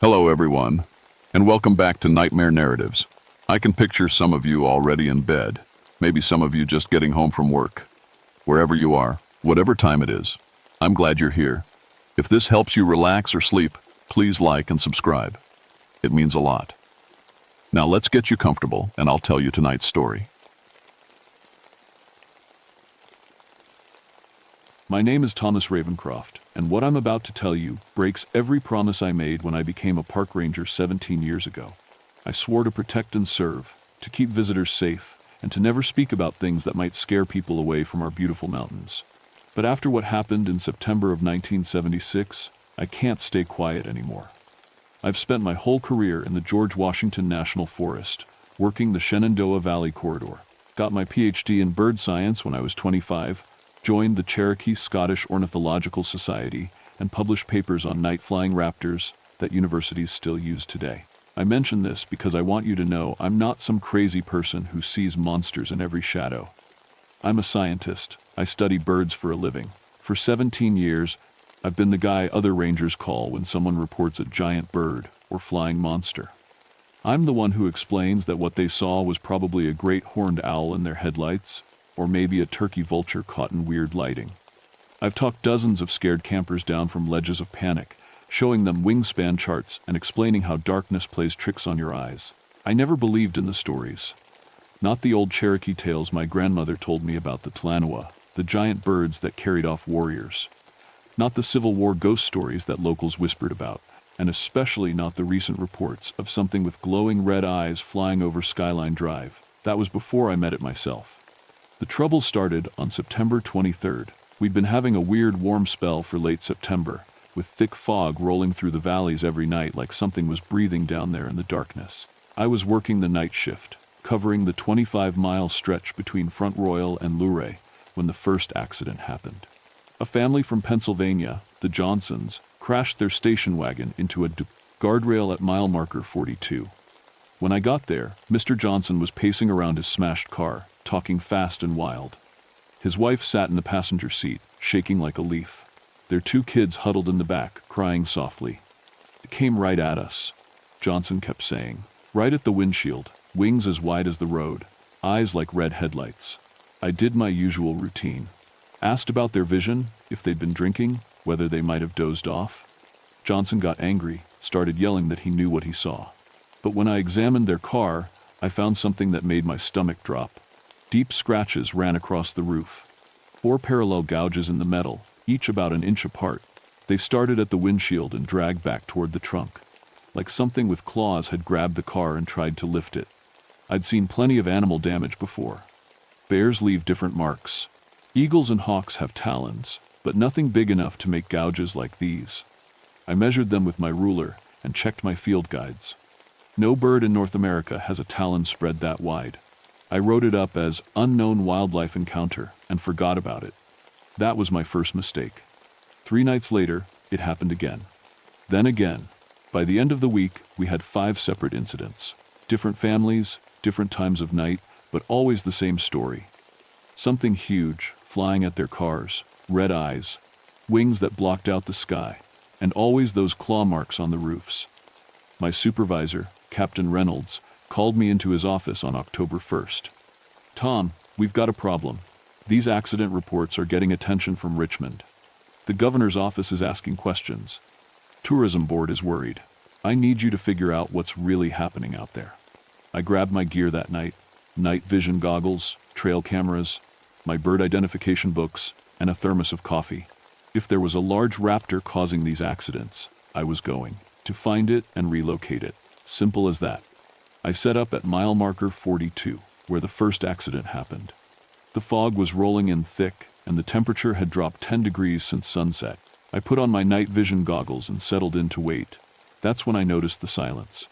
Hello, everyone, and welcome back to Nightmare Narratives. I can picture some of you already in bed, maybe some of you just getting home from work. Wherever you are, whatever time it is, I'm glad you're here. If this helps you relax or sleep, please like and subscribe. It means a lot. Now let's get you comfortable, and I'll tell you tonight's story. My name is Thomas Ravencroft, and what I'm about to tell you breaks every promise I made when I became a park ranger 17 years ago. I swore to protect and serve, to keep visitors safe, and to never speak about things that might scare people away from our beautiful mountains. But after what happened in September of 1976, I can't stay quiet anymore. I've spent my whole career in the George Washington National Forest, working the Shenandoah Valley Corridor. Got my PhD in bird science when I was 25, joined the Cherokee Scottish Ornithological Society, and published papers on night-flying raptors that universities still use today. I mention this because I want you to know I'm not some crazy person who sees monsters in every shadow. I'm a scientist. I study birds for a living. For 17 years, I've been the guy other rangers call when someone reports a giant bird or flying monster. I'm the one who explains that what they saw was probably a great horned owl in their headlights, or maybe a turkey vulture caught in weird lighting. I've talked dozens of scared campers down from ledges of panic, showing them wingspan charts and explaining how darkness plays tricks on your eyes. I never believed in the stories. Not the old Cherokee tales my grandmother told me about the Talanoa, the giant birds that carried off warriors. Not the Civil War ghost stories that locals whispered about, and especially not the recent reports of something with glowing red eyes flying over Skyline Drive. That was before I met it myself. The trouble started on September 23rd. We'd been having a weird warm spell for late September, with thick fog rolling through the valleys every night like something was breathing down there in the darkness. I was working the night shift, covering the 25-mile stretch between Front Royal and Luray, when the first accident happened. A family from Pennsylvania, the Johnsons, crashed their station wagon into a guardrail at mile marker 42. When I got there, Mr. Johnson was pacing around his smashed car, talking fast and wild. His wife sat in the passenger seat, shaking like a leaf. Their 2 kids huddled in the back, crying softly. "It came right at us," Johnson kept saying. "Right at the windshield, wings as wide as the road, eyes like red headlights." I did my usual routine. Asked about their vision, if they'd been drinking, whether they might have dozed off. Johnson got angry, started yelling that he knew what he saw. But when I examined their car, I found something that made my stomach drop. Deep scratches ran across the roof. 4 parallel gouges in the metal, each about an inch apart. They started at the windshield and dragged back toward the trunk, like something with claws had grabbed the car and tried to lift it. I'd seen plenty of animal damage before. Bears leave different marks. Eagles and hawks have talons, but nothing big enough to make gouges like these. I measured them with my ruler and checked my field guides. No bird in North America has a talon spread that wide. I wrote it up as unknown wildlife encounter and forgot about it. That was my first mistake. 3 nights later, it happened again. Then again. By the end of the week, we had 5 separate incidents. Different families, different times of night, but always the same story. Something huge, flying at their cars, red eyes, wings that blocked out the sky, and always those claw marks on the roofs. My supervisor, Captain Reynolds, called me into his office on October 1st. "Tom, we've got a problem. These accident reports are getting attention from Richmond. The governor's office is asking questions. Tourism board is worried. I need you to figure out what's really happening out there." I grabbed my gear that night: night vision goggles, trail cameras, my bird identification books, and a thermos of coffee. If there was a large raptor causing these accidents, I was going to find it and relocate it. Simple as that. I set up at mile marker 42, where the first accident happened. The fog was rolling in thick, and the temperature had dropped 10 degrees since sunset. I put on my night vision goggles and settled in to wait. That's when I noticed the silence.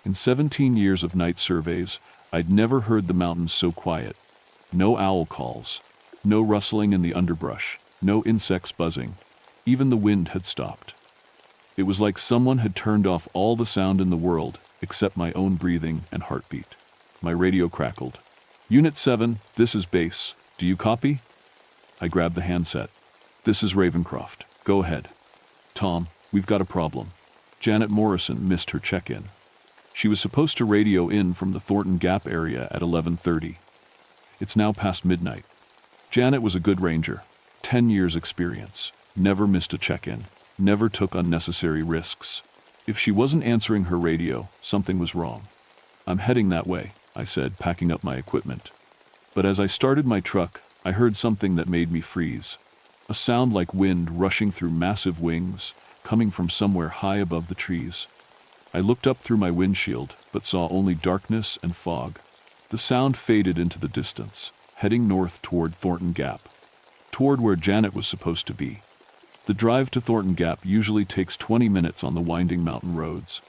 In 17 years of night surveys, I'd never heard the mountains so quiet. No owl calls, no rustling in the underbrush, no insects buzzing. Even the wind had stopped. It was like someone had turned off all the sound in the world except my own breathing and heartbeat. My radio crackled. "Unit 7, this is base. Do you copy?" I grabbed the handset. "This is Ravencroft. Go ahead." "Tom, we've got a problem. Janet Morrison missed her check-in. She was supposed to radio in from the Thornton Gap area at 11:30. It's now past midnight. Janet was a good ranger, 10 years experience, never missed a check-in, never took unnecessary risks. If she wasn't answering her radio, something was wrong. "I'm heading that way," I said, packing up my equipment. But as I started my truck, I heard something that made me freeze. A sound like wind rushing through massive wings, coming from somewhere high above the trees. I looked up through my windshield, but saw only darkness and fog. The sound faded into the distance, heading north toward Thornton Gap, toward where Janet was supposed to be. The drive to Thornton Gap usually takes 20 minutes on the winding mountain roads.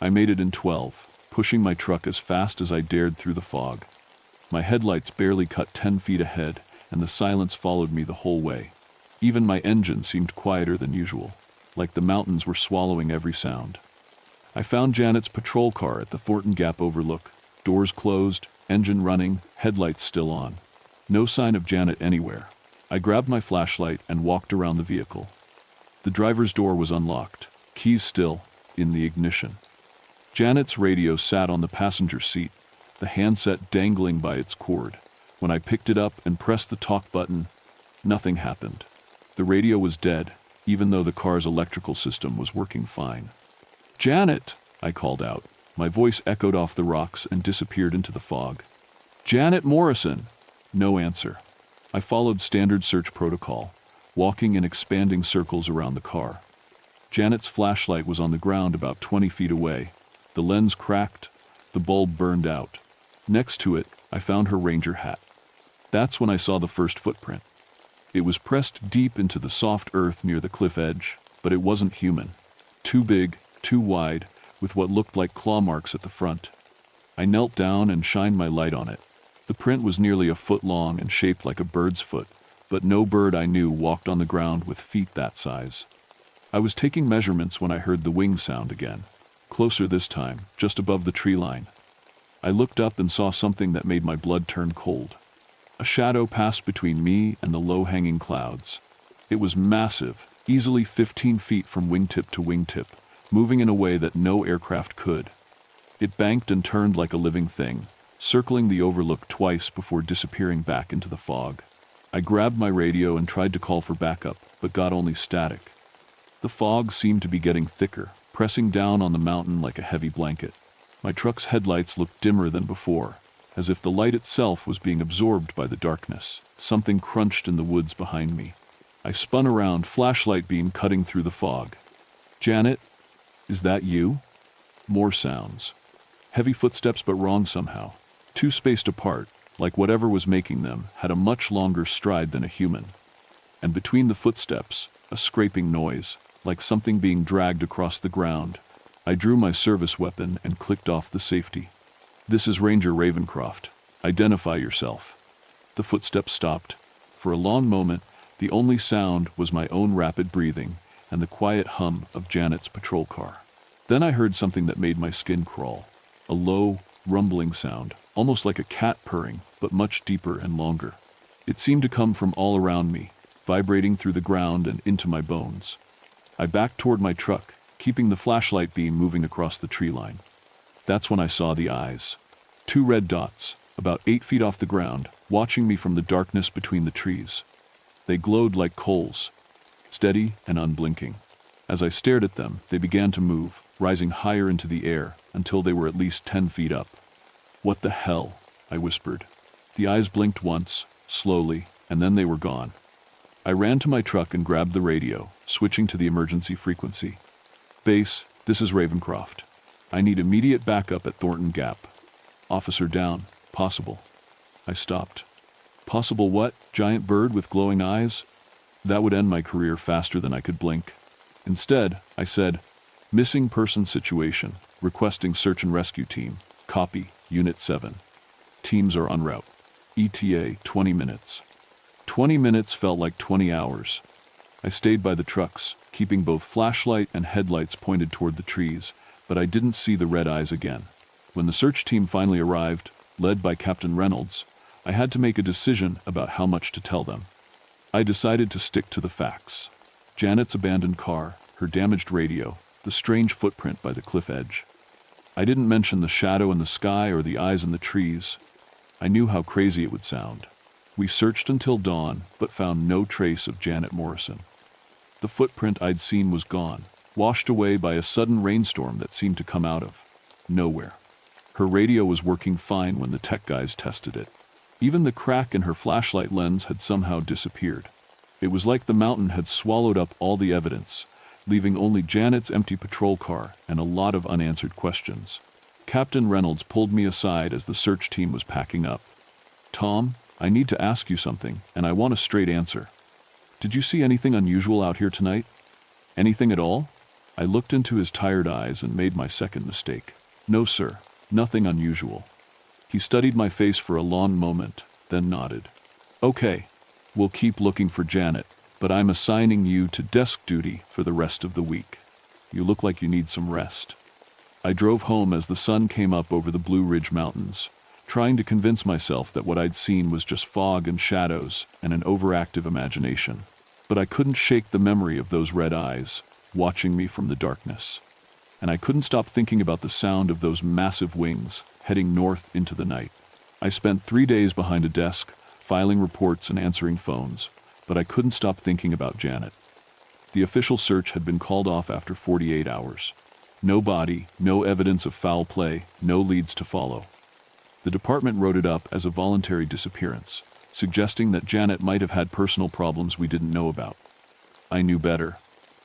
I made it in 12, pushing my truck as fast as I dared through the fog. My headlights barely cut 10 feet ahead, and the silence followed me the whole way. Even my engine seemed quieter than usual, like the mountains were swallowing every sound. I found Janet's patrol car at the Thornton Gap overlook, doors closed, engine running, headlights still on. No sign of Janet anywhere. I grabbed my flashlight and walked around the vehicle. The driver's door was unlocked, keys still in the ignition. Janet's radio sat on the passenger seat, the handset dangling by its cord. When I picked it up and pressed the talk button, nothing happened. The radio was dead, even though the car's electrical system was working fine. "Janet!" I called out. My voice echoed off the rocks and disappeared into the fog. "Janet Morrison!" No answer. I followed standard search protocol, walking in expanding circles around the car. Janet's flashlight was on the ground about 20 feet away. The lens cracked, the bulb burned out. Next to it, I found her ranger hat. That's when I saw the first footprint. It was pressed deep into the soft earth near the cliff edge, but it wasn't human. Too big, too wide, with what looked like claw marks at the front. I knelt down and shined my light on it. The print was nearly a foot long and shaped like a bird's foot, but no bird I knew walked on the ground with feet that size. I was taking measurements when I heard the wing sound again, closer this time, just above the tree line. I looked up and saw something that made my blood turn cold. A shadow passed between me and the low-hanging clouds. It was massive, easily 15 feet from wingtip to wingtip, moving in a way that no aircraft could. It banked and turned like a living thing, circling the overlook twice before disappearing back into the fog. I grabbed my radio and tried to call for backup, but got only static. The fog seemed to be getting thicker, pressing down on the mountain like a heavy blanket. My truck's headlights looked dimmer than before, as if the light itself was being absorbed by the darkness. Something crunched in the woods behind me. I spun around, flashlight beam cutting through the fog. "Janet, is that you?" More sounds. Heavy footsteps, but wrong somehow. Too spaced apart, like whatever was making them had a much longer stride than a human. And between the footsteps, a scraping noise, like something being dragged across the ground. I drew my service weapon and clicked off the safety. "This is Ranger Ravencroft. Identify yourself." The footsteps stopped. For a long moment, the only sound was my own rapid breathing and the quiet hum of Janet's patrol car. Then I heard something that made my skin crawl. A low, rumbling sound, almost like a cat purring, but much deeper and longer. It seemed to come from all around me, vibrating through the ground and into my bones. I backed toward my truck, keeping the flashlight beam moving across the tree line. That's when I saw the eyes. 2 red dots, about 8 feet off the ground, watching me from the darkness between the trees. They glowed like coals, steady and unblinking. As I stared at them, they began to move, rising higher into the air until they were at least 10 feet up. "What the hell?" I whispered. The eyes blinked once, slowly, and then they were gone. I ran to my truck and grabbed the radio, switching to the emergency frequency. "Base, this is Ravencroft. I need immediate backup at Thornton Gap. Officer down, possible." I stopped. Possible what? Giant bird with glowing eyes? That would end my career faster than I could blink. Instead, I said, "Missing person situation, requesting search and rescue team. Copy, Unit 7. Teams are en route. ETA 20 minutes. 20 minutes felt like 20 hours. I stayed by the trucks, keeping both flashlight and headlights pointed toward the trees, but I didn't see the red eyes again. When the search team finally arrived, led by Captain Reynolds, I had to make a decision about how much to tell them. I decided to stick to the facts. Janet's abandoned car, her damaged radio, the strange footprint by the cliff edge. I didn't mention the shadow in the sky or the eyes in the trees. I knew how crazy it would sound. We searched until dawn, but found no trace of Janet Morrison. The footprint I'd seen was gone, washed away by a sudden rainstorm that seemed to come out of nowhere. Her radio was working fine when the tech guys tested it. Even the crack in her flashlight lens had somehow disappeared. It was like the mountain had swallowed up all the evidence, leaving only Janet's empty patrol car and a lot of unanswered questions. Captain Reynolds pulled me aside as the search team was packing up. "Tom, I need to ask you something, and I want a straight answer. Did you see anything unusual out here tonight? Anything at all?" I looked into his tired eyes and made my second mistake. "No, sir, nothing unusual." He studied my face for a long moment, then nodded. "Okay, we'll keep looking for Janet, but I'm assigning you to desk duty for the rest of the week. You look like you need some rest." I drove home as the sun came up over the Blue Ridge Mountains, trying to convince myself that what I'd seen was just fog and shadows and an overactive imagination. But I couldn't shake the memory of those red eyes, watching me from the darkness. And I couldn't stop thinking about the sound of those massive wings heading north into the night. I spent 3 days behind a desk, filing reports and answering phones, but I couldn't stop thinking about Janet. The official search had been called off after 48 hours. No body, no evidence of foul play, no leads to follow. The department wrote it up as a voluntary disappearance, suggesting that Janet might have had personal problems we didn't know about. I knew better.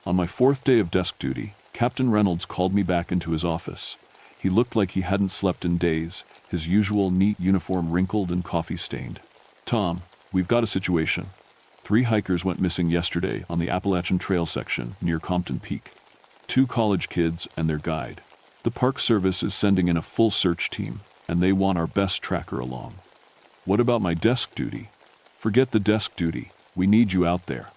On my 4th day of desk duty, Captain Reynolds called me back into his office. He looked like he hadn't slept in days, his usual neat uniform wrinkled and coffee-stained. "Tom, we've got a situation. 3 hikers went missing yesterday on the Appalachian Trail section near Compton Peak. 2 college kids and their guide. The Park Service is sending in a full search team, and they want our best tracker along." "What about my desk duty?" "Forget the desk duty. We need you out there."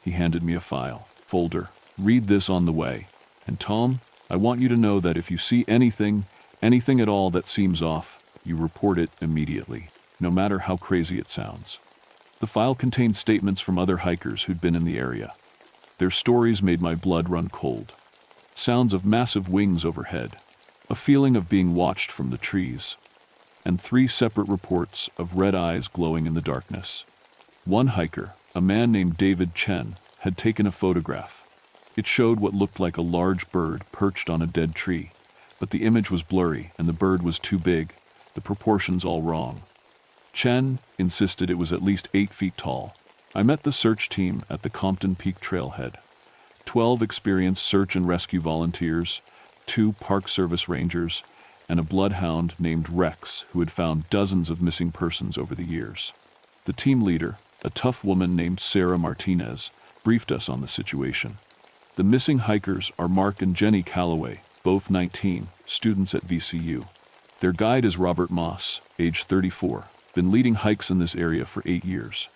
He handed me a folder. "Read this on the way. And Tom, I want you to know that if you see anything at all that seems off, you report it immediately, no matter how crazy it sounds." The file contained statements from other hikers who'd been in the area. Their stories made my blood run cold. Sounds of massive wings overhead, a feeling of being watched from the trees, and 3 separate reports of red eyes glowing in the darkness. One hiker, a man named David Chen, had taken a photograph. It showed what looked like a large bird perched on a dead tree, but the image was blurry and the bird was too big, the proportions all wrong. Chen insisted it was at least 8 feet tall. I met the search team at the Compton Peak trailhead. 12 experienced search and rescue volunteers, 2 Park Service rangers, and a bloodhound named Rex who had found dozens of missing persons over the years. The team leader, a tough woman named Sarah Martinez, briefed us on the situation. The missing hikers are Mark and Jenny Calloway, both 19, students at VCU. Their guide is Robert Moss, age 34, been leading hikes in this area for 8 years.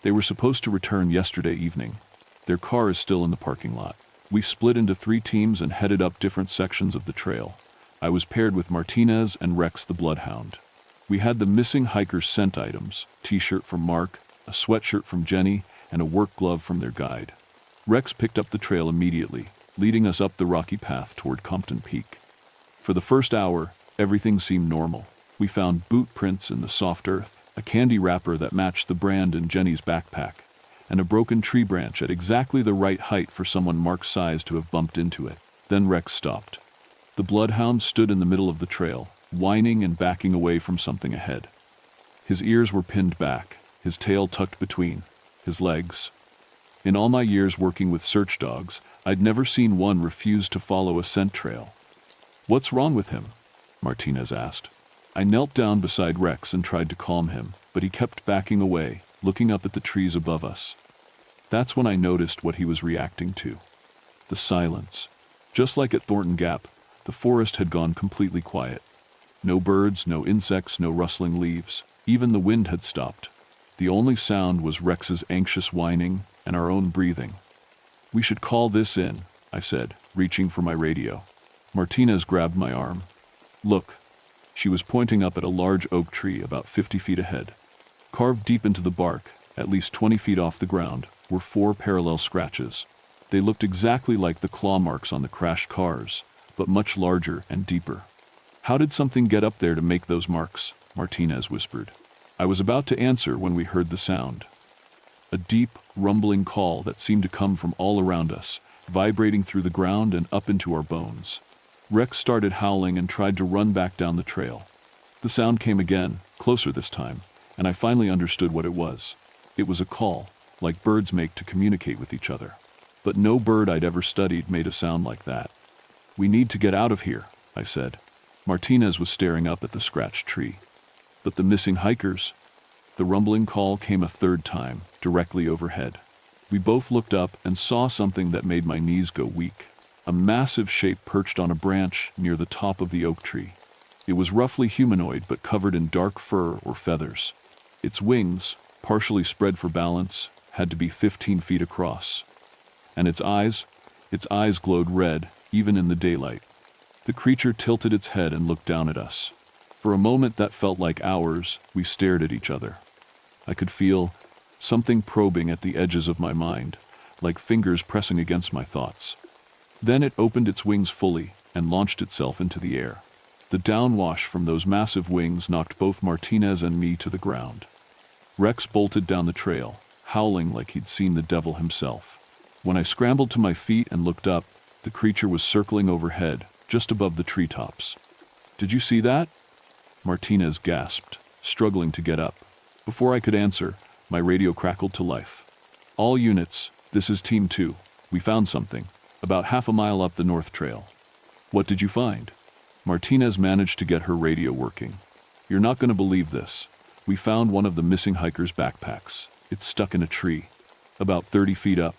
They were supposed to return yesterday evening. Their car is still in the parking lot. We split into 3 teams and headed up different sections of the trail. I was paired with Martinez and Rex the bloodhound. We had the missing hikers' scent items, t-shirt from Mark, a sweatshirt from Jenny, and a work glove from their guide. Rex picked up the trail immediately, leading us up the rocky path toward Compton Peak. For the first hour, everything seemed normal. We found boot prints in the soft earth, a candy wrapper that matched the brand in Jenny's backpack, and a broken tree branch at exactly the right height for someone Mark's size to have bumped into it. Then Rex stopped. The bloodhound stood in the middle of the trail, whining and backing away from something ahead. His ears were pinned back, his tail tucked between his legs. In all my years working with search dogs, I'd never seen one refuse to follow a scent trail. "What's wrong with him?" Martinez asked. I knelt down beside Rex and tried to calm him, but he kept backing away, looking up at the trees above us. That's when I noticed what he was reacting to. The silence. Just like at Thornton Gap, the forest had gone completely quiet. No birds, no insects, no rustling leaves. Even the wind had stopped. The only sound was Rex's anxious whining and our own breathing. "We should call this in," I said, reaching for my radio. Martinez grabbed my arm. "Look." She was pointing up at a large oak tree about 50 feet ahead. Carved deep into the bark, at least 20 feet off the ground, were 4 parallel scratches. They looked exactly like the claw marks on the crashed cars, but much larger and deeper. "How did something get up there to make those marks?" Martinez whispered. I was about to answer when we heard the sound. A deep, rumbling call that seemed to come from all around us, vibrating through the ground and up into our bones. Rex started howling and tried to run back down the trail. The sound came again, closer this time, and I finally understood what it was. It was a call, like birds make to communicate with each other. But no bird I'd ever studied made a sound like that. "We need to get out of here," I said. Martinez was staring up at the scratched tree. "But the missing hikers?" The rumbling call came a third time, directly overhead. We both looked up and saw something that made my knees go weak. A massive shape perched on a branch near the top of the oak tree. It was roughly humanoid but covered in dark fur or feathers. Its wings, partially spread for balance, had to be 15 feet across. And its eyes glowed red, even in the daylight. The creature tilted its head and looked down at us. For a moment that felt like hours, we stared at each other. I could feel something probing at the edges of my mind, like fingers pressing against my thoughts. Then it opened its wings fully and launched itself into the air. The downwash from those massive wings knocked both Martinez and me to the ground. Rex bolted down the trail, howling like he'd seen the devil himself. When I scrambled to my feet and looked up, the creature was circling overhead, just above the treetops. "Did you see that?" Martinez gasped, struggling to get up. Before I could answer, my radio crackled to life. "All units, this is Team 2. We found something, about half a mile up the north trail." "What did you find?" Martinez managed to get her radio working. "You're not going to believe this. We found one of the missing hikers' backpacks. It's stuck in a tree, about 30 feet up."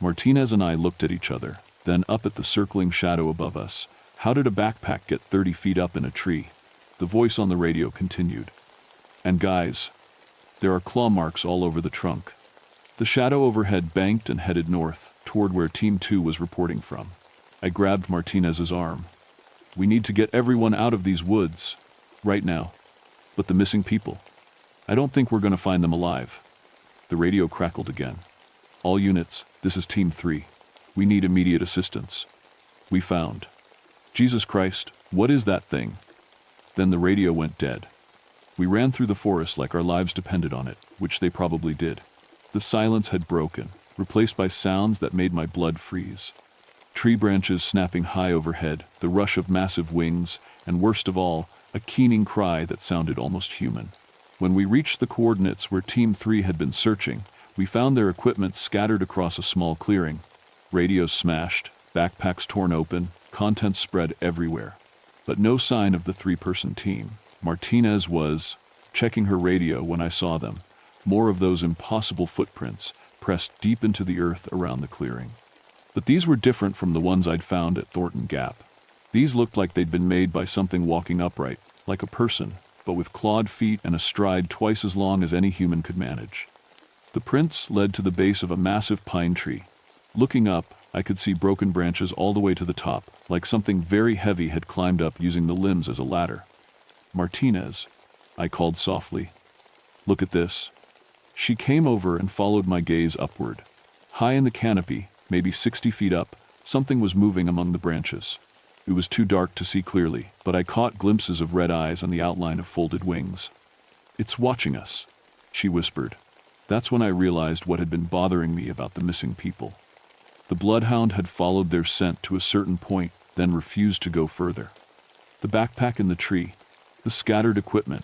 Martinez and I looked at each other, then up at the circling shadow above us. How did a backpack get 30 feet up in a tree? The voice on the radio continued. "And guys, there are claw marks all over the trunk." The shadow overhead banked and headed north, toward where Team 2 was reporting from. I grabbed Martinez's arm. "We need to get everyone out of these woods, right now." "But the missing people? I don't think we're going to find them alive." The radio crackled again. "All units, this is Team 3. We need immediate assistance." "We found." "Jesus Christ, what is that thing?" Then the radio went dead. We ran through the forest like our lives depended on it, which they probably did. The silence had broken, replaced by sounds that made my blood freeze. Tree branches snapping high overhead, the rush of massive wings, and worst of all, a keening cry that sounded almost human. When we reached the coordinates where Team 3 had been searching, we found their equipment scattered across a small clearing. Radios smashed, backpacks torn open, contents spread everywhere. But no sign of the 3-person team. Martinez was checking her radio when I saw them. More of those impossible footprints, pressed deep into the earth around the clearing. But these were different from the ones I'd found at Thornton Gap. These looked like they'd been made by something walking upright, like a person, but with clawed feet and a stride twice as long as any human could manage. The prints led to the base of a massive pine tree. Looking up, I could see broken branches all the way to the top, like something very heavy had climbed up using the limbs as a ladder. "Martinez," I called softly. "Look at this." She came over and followed my gaze upward. High in the canopy, maybe 60 feet up, something was moving among the branches. It was too dark to see clearly, but I caught glimpses of red eyes and the outline of folded wings. "It's watching us," she whispered. That's when I realized what had been bothering me about the missing people. The bloodhound had followed their scent to a certain point, then refused to go further. The backpack in the tree, the scattered equipment.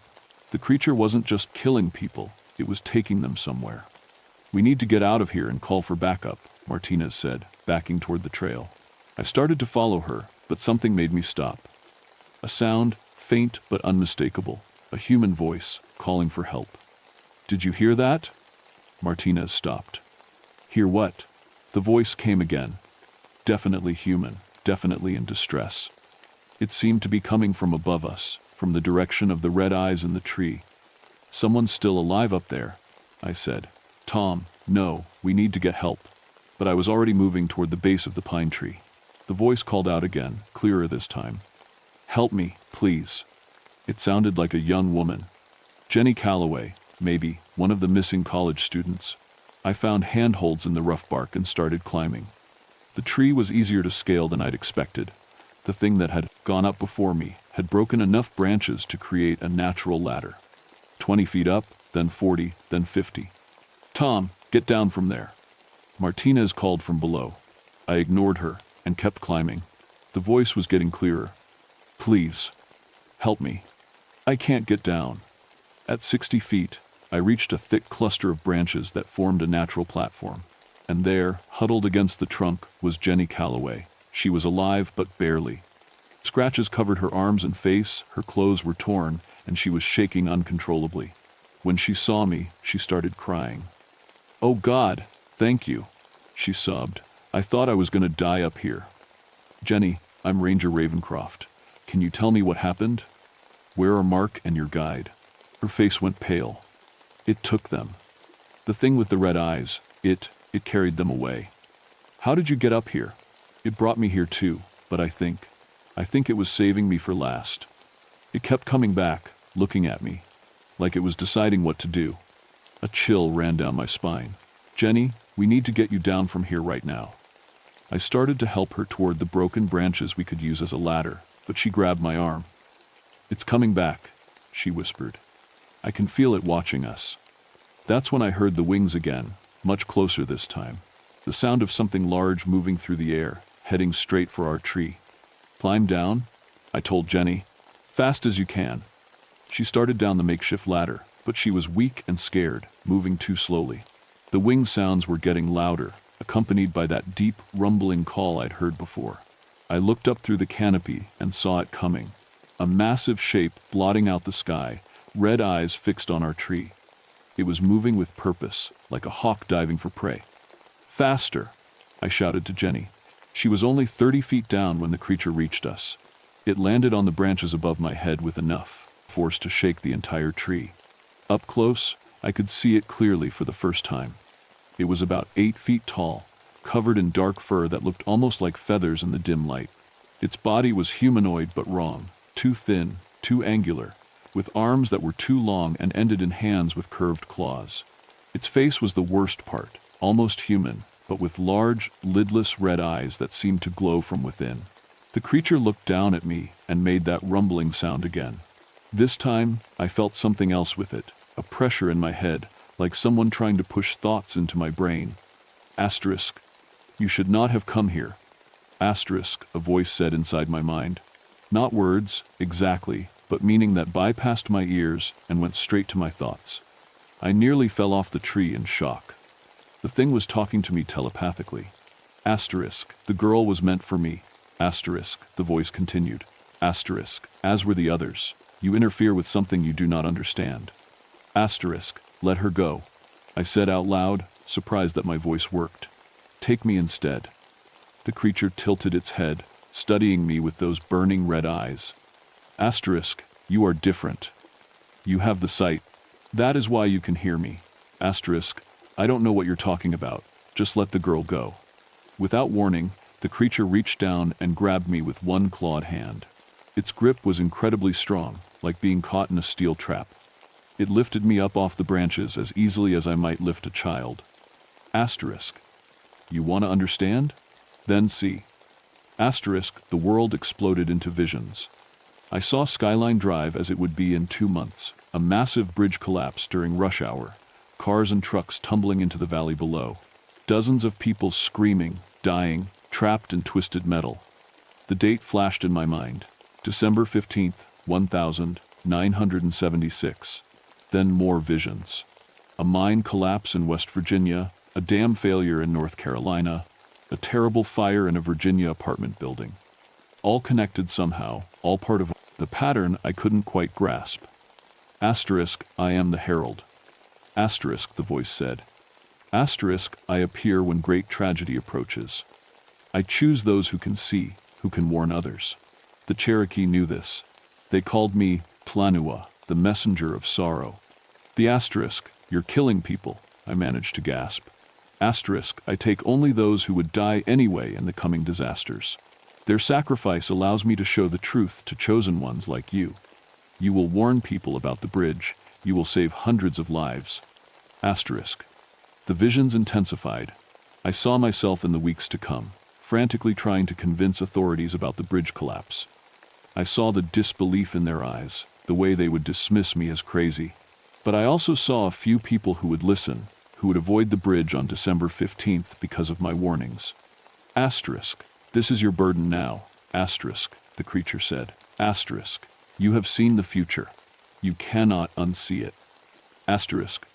The creature wasn't just killing people, it was taking them somewhere. "We need to get out of here and call for backup," Martinez said, backing toward the trail. I started to follow her, but something made me stop. A sound, faint but unmistakable, a human voice calling for help. "Did you hear that?" Martinez stopped. "Hear what?" The voice came again. Definitely human, definitely in distress. It seemed to be coming from above us, from the direction of the red eyes in the tree. "Someone's still alive up there," I said. "Tom, no, we need to get help." But I was already moving toward the base of the pine tree. The voice called out again, clearer this time. "Help me, please." It sounded like a young woman. Jenny Calloway, maybe, one of the missing college students. I found handholds in the rough bark and started climbing. The tree was easier to scale than I'd expected. The thing that had gone up before me had broken enough branches to create a natural ladder. 20 feet up, then 40, then 50. "Tom, get down from there," Martinez called from below. I ignored her and kept climbing. The voice was getting clearer. "Please, help me. I can't get down." At 60 feet, I reached a thick cluster of branches that formed a natural platform. And there, huddled against the trunk, was Jenny Calloway. She was alive, but barely. Scratches covered her arms and face, her clothes were torn, and she was shaking uncontrollably. When she saw me, she started crying. "Oh God, thank you," she sobbed. "I thought I was going to die up here." "Jenny, I'm Ranger Ravencroft. Can you tell me what happened? Where are Mark and your guide?" Her face went pale. "It took them. The thing with the red eyes, it carried them away." "How did you get up here?" "It brought me here too, but I think it was saving me for last." It kept coming back, looking at me, like it was deciding what to do. A chill ran down my spine. "Jenny, we need to get you down from here right now." I started to help her toward the broken branches we could use as a ladder, but she grabbed my arm. "It's coming back," she whispered. "I can feel it watching us." That's when I heard the wings again, much closer this time. The sound of something large moving through the air, heading straight for our tree. "Climb down," I told Jenny. "Fast as you can." She started down the makeshift ladder, but she was weak and scared, moving too slowly. The wing sounds were getting louder, accompanied by that deep, rumbling call I'd heard before. I looked up through the canopy and saw it coming. A massive shape blotting out the sky, red eyes fixed on our tree. It was moving with purpose, like a hawk diving for prey. "Faster!" I shouted to Jenny. She was only 30 feet down when the creature reached us. It landed on the branches above my head with enough force to shake the entire tree. Up close, I could see it clearly for the first time. It was about 8 feet tall, covered in dark fur that looked almost like feathers in the dim light. Its body was humanoid but wrong, too thin, too angular, with arms that were too long and ended in hands with curved claws. Its face was the worst part, almost human, but with large, lidless red eyes that seemed to glow from within. The creature looked down at me and made that rumbling sound again. This time, I felt something else with it, a pressure in my head, like someone trying to push thoughts into my brain. Asterisk. "You should not have come here." Asterisk, a voice said inside my mind. Not words, exactly, but meaning that bypassed my ears and went straight to my thoughts. I nearly fell off the tree in shock. The thing was talking to me telepathically. Asterisk, the girl was meant for me. Asterisk, the voice continued. Asterisk, as were the others. You interfere with something you do not understand. Asterisk, let her go. I said out loud, surprised that my voice worked. Take me instead. The creature tilted its head, studying me with those burning red eyes. Asterisk, you are different. You have the sight. That is why you can hear me. Asterisk, I don't know what you're talking about. Just let the girl go. Without warning, the creature reached down and grabbed me with one clawed hand. Its grip was incredibly strong, like being caught in a steel trap. It lifted me up off the branches as easily as I might lift a child. Asterisk, you want to understand? Then see. Asterisk, the world exploded into visions. I saw Skyline Drive as it would be in 2 months, a massive bridge collapse during rush hour, cars and trucks tumbling into the valley below, dozens of people screaming, dying, trapped in twisted metal. The date flashed in my mind, December 15th, 1976. Then more visions. A mine collapse in West Virginia, a dam failure in North Carolina, a terrible fire in a Virginia apartment building. All connected somehow, all part of the pattern I couldn't quite grasp. Asterisk, I am the herald. Asterisk, the voice said. Asterisk, I appear when great tragedy approaches. I choose those who can see, who can warn others. The Cherokee knew this. They called me Tlanua, the messenger of sorrow. The asterisk, you're killing people, I managed to gasp. Asterisk, I take only those who would die anyway in the coming disasters. Their sacrifice allows me to show the truth to chosen ones like you. You will warn people about the bridge. You will save hundreds of lives. Asterisk. The visions intensified. I saw myself in the weeks to come, frantically trying to convince authorities about the bridge collapse. I saw the disbelief in their eyes, the way they would dismiss me as crazy. But I also saw a few people who would listen, who would avoid the bridge on December 15th because of my warnings. Asterisk, this is your burden now. Asterisk, the creature said. Asterisk, you have seen the future. You cannot unsee it. Asterisk.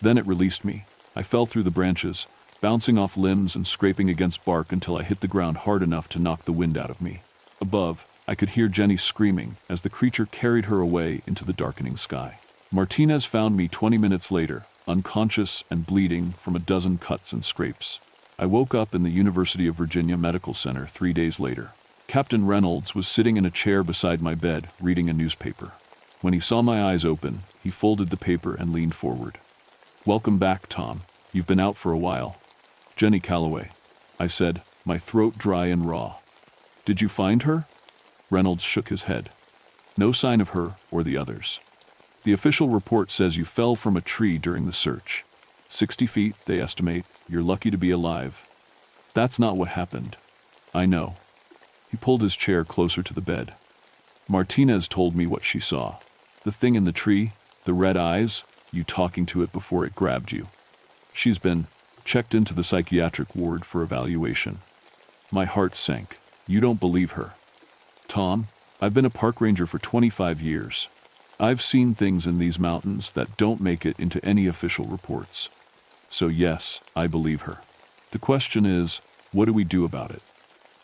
Then it released me. I fell through the branches, bouncing off limbs and scraping against bark until I hit the ground hard enough to knock the wind out of me. Above, I could hear Jenny screaming as the creature carried her away into the darkening sky. Martinez found me 20 minutes later, unconscious and bleeding from a dozen cuts and scrapes. I woke up in the University of Virginia Medical Center 3 days later. Captain Reynolds was sitting in a chair beside my bed, reading a newspaper. When he saw my eyes open, he folded the paper and leaned forward. "Welcome back, Tom. You've been out for a while." "Jenny Calloway," I said, my throat dry and raw. "Did you find her?" Reynolds shook his head. "No sign of her or the others. The official report says you fell from a tree during the search. 60 feet, they estimate. You're lucky to be alive." "That's not what happened." "I know." He pulled his chair closer to the bed. "Martinez told me what she saw. The thing in the tree, the red eyes, you talking to it before it grabbed you. She's been checked into the psychiatric ward for evaluation." My heart sank. "You don't believe her." "Tom, I've been a park ranger for 25 years. I've seen things in these mountains that don't make it into any official reports. So yes, I believe her. The question is, what do we do about it?"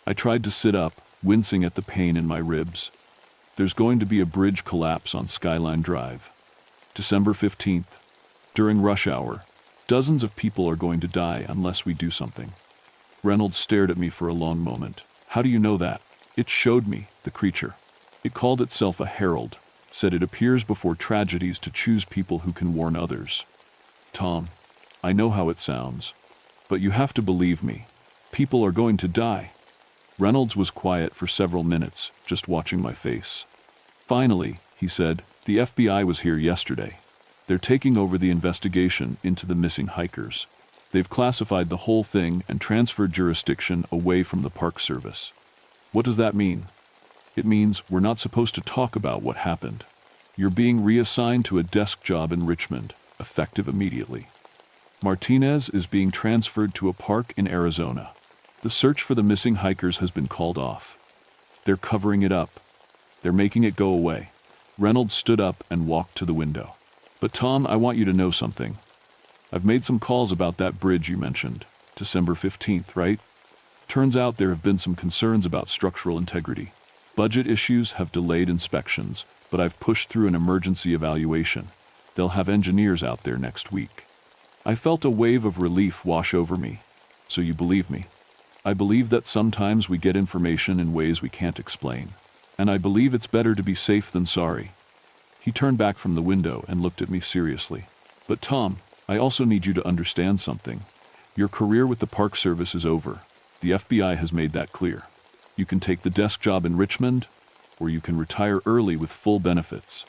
I tried to sit up, wincing at the pain in my ribs. "There's going to be a bridge collapse on Skyline Drive. December 15th. During rush hour, dozens of people are going to die unless we do something." Reynolds stared at me for a long moment. "How do you know that?" "It showed me, the creature. It called itself a herald, said it appears before tragedies to choose people who can warn others." "Tom, I know how it sounds, but you have to believe me. People are going to die." Reynolds was quiet for several minutes, just watching my face. "Finally," he said, "the FBI was here yesterday. They're taking over the investigation into the missing hikers. They've classified the whole thing and transferred jurisdiction away from the Park Service." "What does that mean?" "It means we're not supposed to talk about what happened. You're being reassigned to a desk job in Richmond, effective immediately. Martinez is being transferred to a park in Arizona. The search for the missing hikers has been called off. They're covering it up. They're making it go away." Reynolds stood up and walked to the window. "But Tom, I want you to know something. I've made some calls about that bridge you mentioned, December 15th, right? Turns out there have been some concerns about structural integrity. Budget issues have delayed inspections, but I've pushed through an emergency evaluation. They'll have engineers out there next week." I felt a wave of relief wash over me. "So you believe me?" "I believe that sometimes we get information in ways we can't explain. And I believe it's better to be safe than sorry." He turned back from the window and looked at me seriously. "But Tom, I also need you to understand something. Your career with the Park Service is over. The FBI has made that clear. You can take the desk job in Richmond, or you can retire early with full benefits.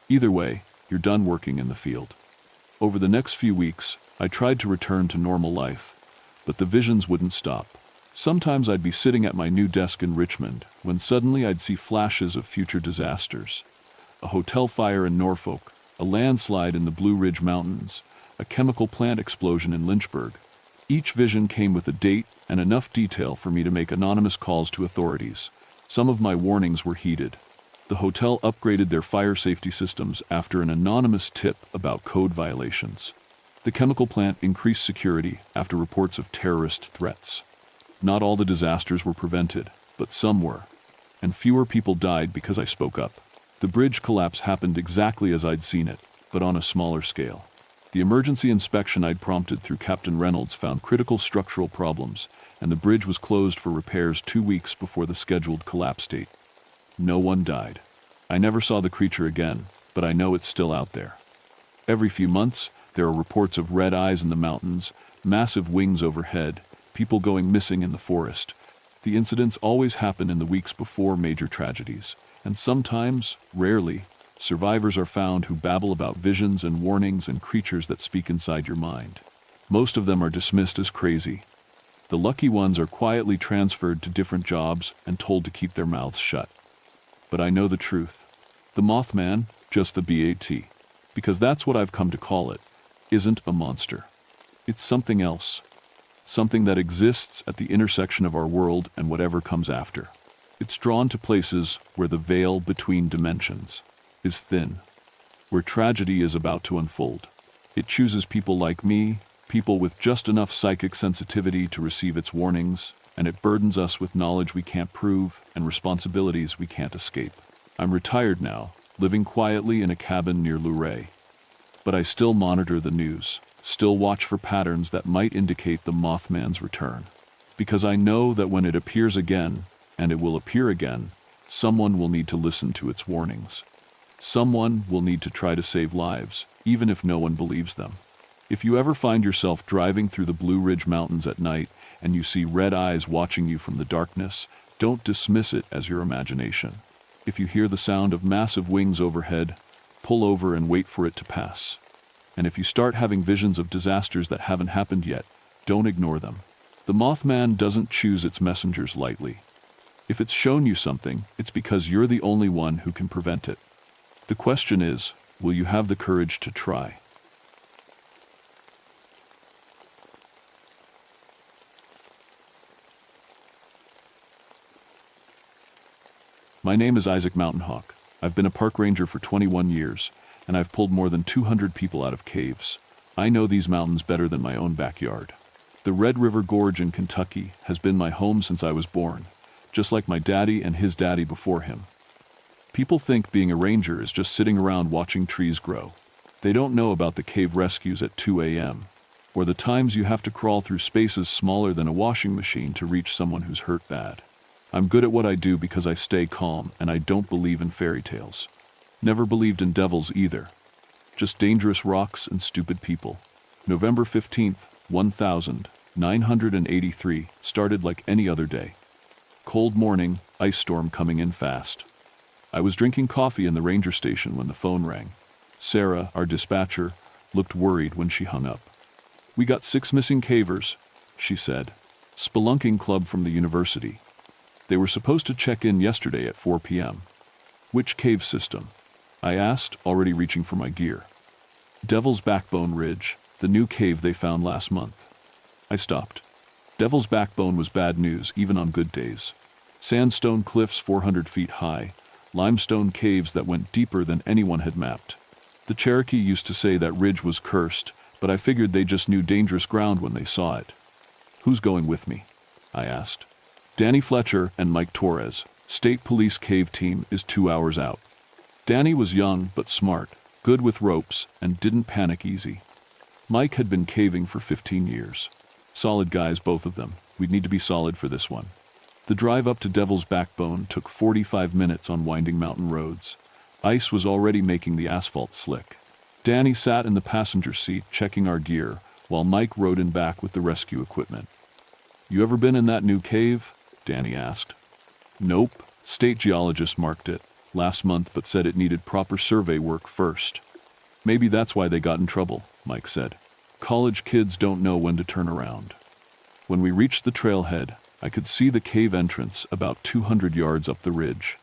Either way, you're done working in the field." Over the next few weeks, I tried to return to normal life, but the visions wouldn't stop. Sometimes I'd be sitting at my new desk in Richmond, when suddenly I'd see flashes of future disasters. A hotel fire in Norfolk, a landslide in the Blue Ridge Mountains, a chemical plant explosion in Lynchburg. Each vision came with a date and enough detail for me to make anonymous calls to authorities. Some of my warnings were heeded. The hotel upgraded their fire safety systems after an anonymous tip about code violations. The chemical plant increased security after reports of terrorist threats. Not all the disasters were prevented, but some were, and fewer people died because I spoke up. The bridge collapse happened exactly as I'd seen it, but on a smaller scale. The emergency inspection I'd prompted through Captain Reynolds found critical structural problems, and the bridge was closed for repairs 2 weeks before the scheduled collapse date. No one died. I never saw the creature again, but I know it's still out there. Every few months, there are reports of red eyes in the mountains, massive wings overhead, people going missing in the forest. The incidents always happen in the weeks before major tragedies, and sometimes, rarely, survivors are found who babble about visions and warnings and creatures that speak inside your mind. Most of them are dismissed as crazy. The lucky ones are quietly transferred to different jobs and told to keep their mouths shut. But I know the truth. The Mothman, just the BAT, because that's what I've come to call it, isn't a monster. It's something else. Something that exists at the intersection of our world and whatever comes after. It's drawn to places where the veil between dimensions is thin, where tragedy is about to unfold. It chooses people like me, people with just enough psychic sensitivity to receive its warnings, and it burdens us with knowledge we can't prove and responsibilities we can't escape. I'm retired now, living quietly in a cabin near Luray. But I still monitor the news, still watch for patterns that might indicate the Mothman's return. Because I know that when it appears again, and it will appear again, someone will need to listen to its warnings. Someone will need to try to save lives, even if no one believes them. If you ever find yourself driving through the Blue Ridge Mountains at night and you see red eyes watching you from the darkness, don't dismiss it as your imagination. If you hear the sound of massive wings overhead, pull over and wait for it to pass. And if you start having visions of disasters that haven't happened yet, don't ignore them. The Mothman doesn't choose its messengers lightly. If it's shown you something, it's because you're the only one who can prevent it. The question is, will you have the courage to try? My name is Isaac Mountain Hawk. I've been a park ranger for 21 years, and I've pulled more than 200 people out of caves. I know these mountains better than my own backyard. The Red River Gorge in Kentucky has been my home since I was born, just like my daddy and his daddy before him. People think being a ranger is just sitting around watching trees grow. They don't know about the cave rescues at 2 a.m., or the times you have to crawl through spaces smaller than a washing machine to reach someone who's hurt bad. I'm good at what I do because I stay calm and I don't believe in fairy tales. Never believed in devils either. Just dangerous rocks and stupid people. November 15th, 1983 started like any other day. Cold morning, ice storm coming in fast. I was drinking coffee in the ranger station when the phone rang. Sarah, our dispatcher, looked worried when she hung up. "We got 6 missing cavers," she said. "Spelunking club from the university. They were supposed to check in yesterday at 4 p.m. "Which cave system?" I asked, already reaching for my gear. "Devil's Backbone Ridge, the new cave they found last month." I stopped. Devil's Backbone was bad news, even on good days. Sandstone cliffs 400 feet high, limestone caves that went deeper than anyone had mapped. The Cherokee used to say that ridge was cursed, but I figured they just knew dangerous ground when they saw it. "Who's going with me?" I asked. "Danny Fletcher and Mike Torres. State Police cave team is 2 hours out." Danny was young but smart, good with ropes, and didn't panic easy. Mike had been caving for 15 years. Solid guys, both of them. We'd need to be solid for this one. The drive up to Devil's Backbone took 45 minutes on winding mountain roads. Ice was already making the asphalt slick. Danny sat in the passenger seat checking our gear, while Mike rode in back with the rescue equipment. "You ever been in that new cave?" Danny asked. "Nope. State geologist marked it last month but said it needed proper survey work first." "Maybe that's why they got in trouble," Mike said. "College kids don't know when to turn around." When we reached the trailhead, I could see the cave entrance about 200 yards up the ridge.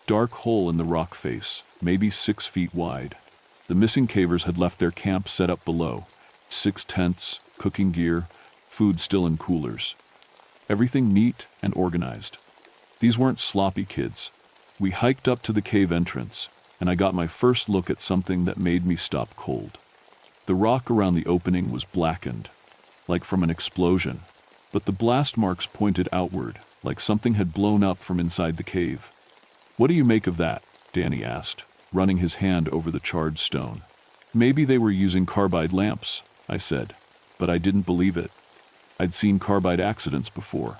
Dark hole in the rock face, maybe 6 feet wide. The missing cavers had left their camp set up below. 6 tents, cooking gear, food still in coolers. Everything neat and organized. These weren't sloppy kids. We hiked up to the cave entrance, and I got my first look at something that made me stop cold. The rock around the opening was blackened, like from an explosion, but the blast marks pointed outward, like something had blown up from inside the cave. "What do you make of that?" Danny asked, running his hand over the charred stone. "Maybe they were using carbide lamps," I said, but I didn't believe it. I'd seen carbide accidents before.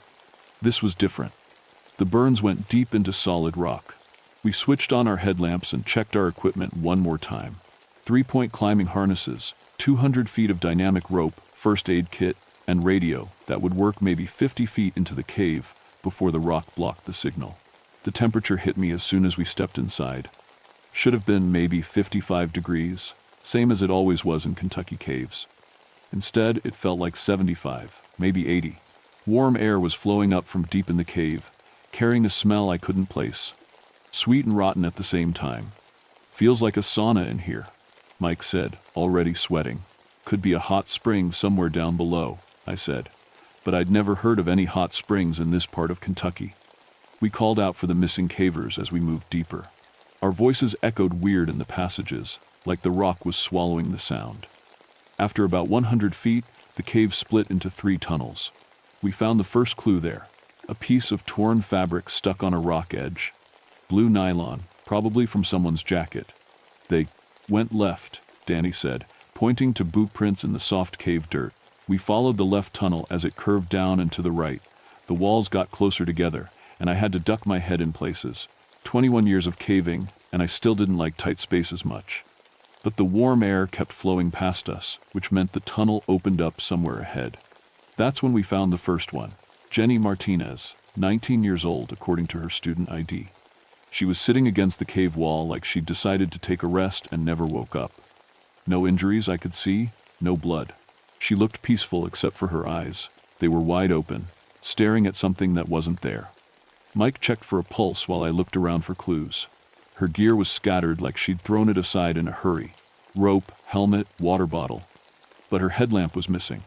This was different. The burns went deep into solid rock. We switched on our headlamps and checked our equipment one more time. 3-point climbing harnesses, 200 feet of dynamic rope, first aid kit, and radio that would work maybe 50 feet into the cave before the rock blocked the signal. The temperature hit me as soon as we stepped inside. Should have been maybe 55 degrees, same as it always was in Kentucky caves. Instead, it felt like 75, maybe 80. Warm air was flowing up from deep in the cave, carrying a smell I couldn't place. Sweet and rotten at the same time. Feels like a sauna in here, Mike said, already sweating. Could be a hot spring somewhere down below, I said. But I'd never heard of any hot springs in this part of Kentucky. We called out for the missing cavers as we moved deeper. Our voices echoed weird in the passages, like the rock was swallowing the sound. After about 100 feet, the cave split into 3 tunnels. We found the first clue there, a piece of torn fabric stuck on a rock edge. Blue nylon, probably from someone's jacket. They went left, Danny said, pointing to boot prints in the soft cave dirt. We followed the left tunnel as it curved down and to the right. The walls got closer together, and I had to duck my head in places. 21 years of caving, and I still didn't like tight spaces much. But the warm air kept flowing past us, which meant the tunnel opened up somewhere ahead. That's when we found the first one, Jenny Martinez, 19 years old according to her student ID. She was sitting against the cave wall like she'd decided to take a rest and never woke up. No injuries I could see, no blood. She looked peaceful except for her eyes. They were wide open, staring at something that wasn't there. Mike checked for a pulse while I looked around for clues. Her gear was scattered like she'd thrown it aside in a hurry. Rope, helmet, water bottle. But her headlamp was missing.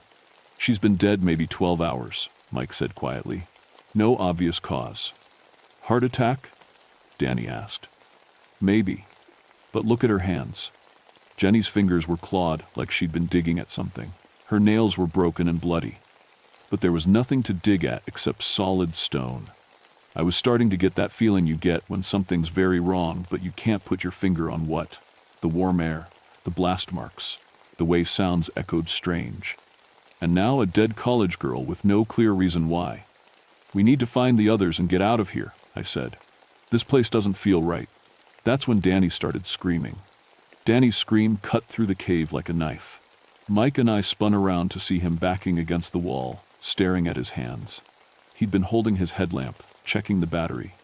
She's been dead maybe 12 hours, Mike said quietly. No obvious cause. Heart attack? Danny asked. Maybe. But look at her hands. Jenny's fingers were clawed like she'd been digging at something. Her nails were broken and bloody. But there was nothing to dig at except solid stone. I was starting to get that feeling you get when something's very wrong, but you can't put your finger on what. The warm air, the blast marks, the way sounds echoed strange. And now a dead college girl with no clear reason why. We need to find the others and get out of here, I said. This place doesn't feel right. That's when Danny started screaming. Danny's scream cut through the cave like a knife. Mike and I spun around to see him backing against the wall, staring at his hands. He'd been holding his headlamp, checking the battery.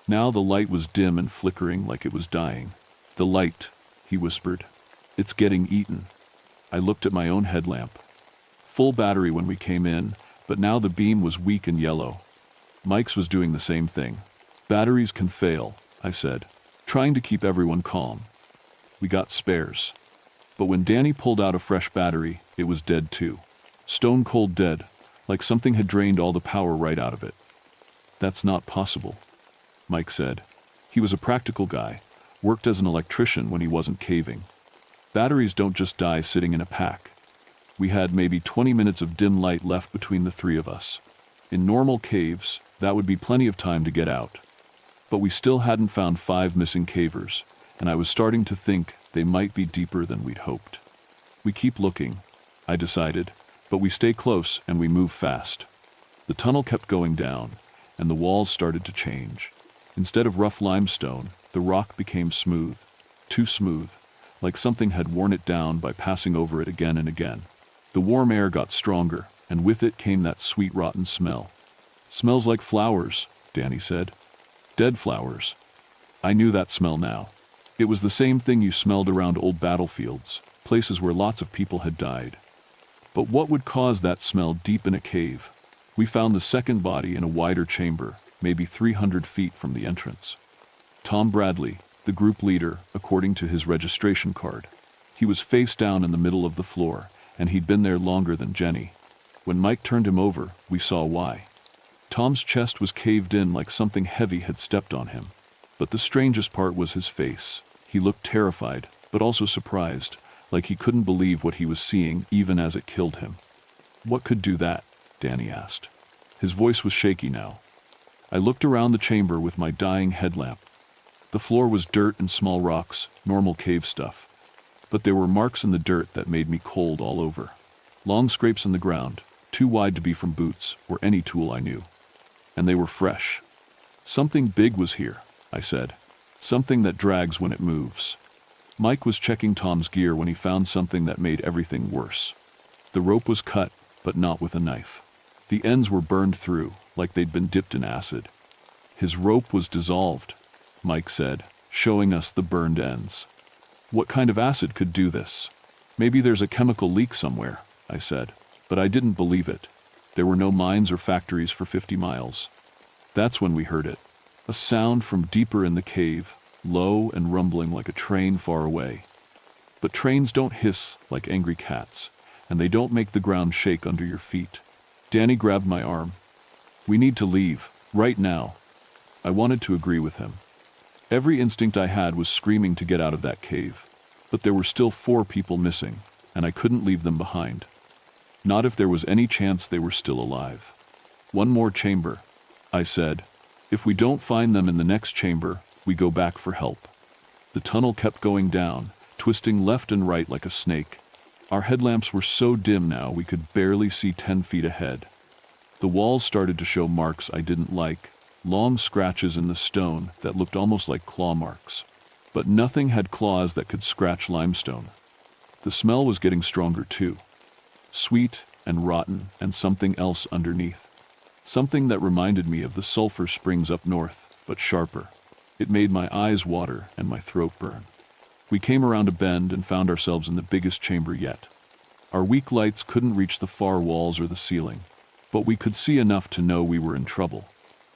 Now the light was dim and flickering like it was dying. The light, he whispered. It's getting eaten. I looked at my own headlamp. Full battery when we came in, but now the beam was weak and yellow. Mike's was doing the same thing. Batteries can fail, I said, trying to keep everyone calm. We got spares. But when Danny pulled out a fresh battery, it was dead too. Stone cold dead, like something had drained all the power right out of it. That's not possible, Mike said. He was a practical guy, worked as an electrician when he wasn't caving. Batteries don't just die sitting in a pack. We had maybe 20 minutes of dim light left between the 3 of us. In normal caves, that would be plenty of time to get out. But we still hadn't found 5 missing cavers, and I was starting to think they might be deeper than we'd hoped. We keep looking, I decided, but we stay close and we move fast. The tunnel kept going down, and the walls started to change. Instead of rough limestone, the rock became smooth, too smooth, like something had worn it down by passing over it again and again. The warm air got stronger, and with it came that sweet rotten smell. Smells like flowers, Danny said. Dead flowers. I knew that smell now. It was the same thing you smelled around old battlefields, places where lots of people had died. But what would cause that smell deep in a cave? We found the second body in a wider chamber, maybe 300 feet from the entrance. Tom Bradley, the group leader, according to his registration card. He was face down in the middle of the floor, and he'd been there longer than Jenny. When Mike turned him over, we saw why. Tom's chest was caved in like something heavy had stepped on him. But the strangest part was his face. He looked terrified, but also surprised, like he couldn't believe what he was seeing even as it killed him. What could do that? Danny asked. His voice was shaky now. I looked around the chamber with my dying headlamp. The floor was dirt and small rocks, normal cave stuff. But there were marks in the dirt that made me cold all over. Long scrapes in the ground, too wide to be from boots or any tool I knew. And they were fresh. Something big was here, I said. Something that drags when it moves. Mike was checking Tom's gear when he found something that made everything worse. The rope was cut, but not with a knife. The ends were burned through, like they'd been dipped in acid. His rope was dissolved, Mike said, showing us the burned ends. What kind of acid could do this? Maybe there's a chemical leak somewhere, I said, but I didn't believe it. There were no mines or factories for 50 miles. That's when we heard it. A sound from deeper in the cave, low and rumbling like a train far away. But trains don't hiss like angry cats, and they don't make the ground shake under your feet. Danny grabbed my arm. We need to leave, right now. I wanted to agree with him. Every instinct I had was screaming to get out of that cave. But there were still 4 people missing, and I couldn't leave them behind. Not if there was any chance they were still alive. One more chamber, I said. If we don't find them in the next chamber, we go back for help. The tunnel kept going down, twisting left and right like a snake. Our headlamps were so dim now we could barely see 10 feet ahead. The walls started to show marks I didn't like, long scratches in the stone that looked almost like claw marks. But nothing had claws that could scratch limestone. The smell was getting stronger too. Sweet and rotten and something else underneath. Something that reminded me of the sulfur springs up north, but sharper. It made my eyes water and my throat burn. We came around a bend and found ourselves in the biggest chamber yet. Our weak lights couldn't reach the far walls or the ceiling, but we could see enough to know we were in trouble.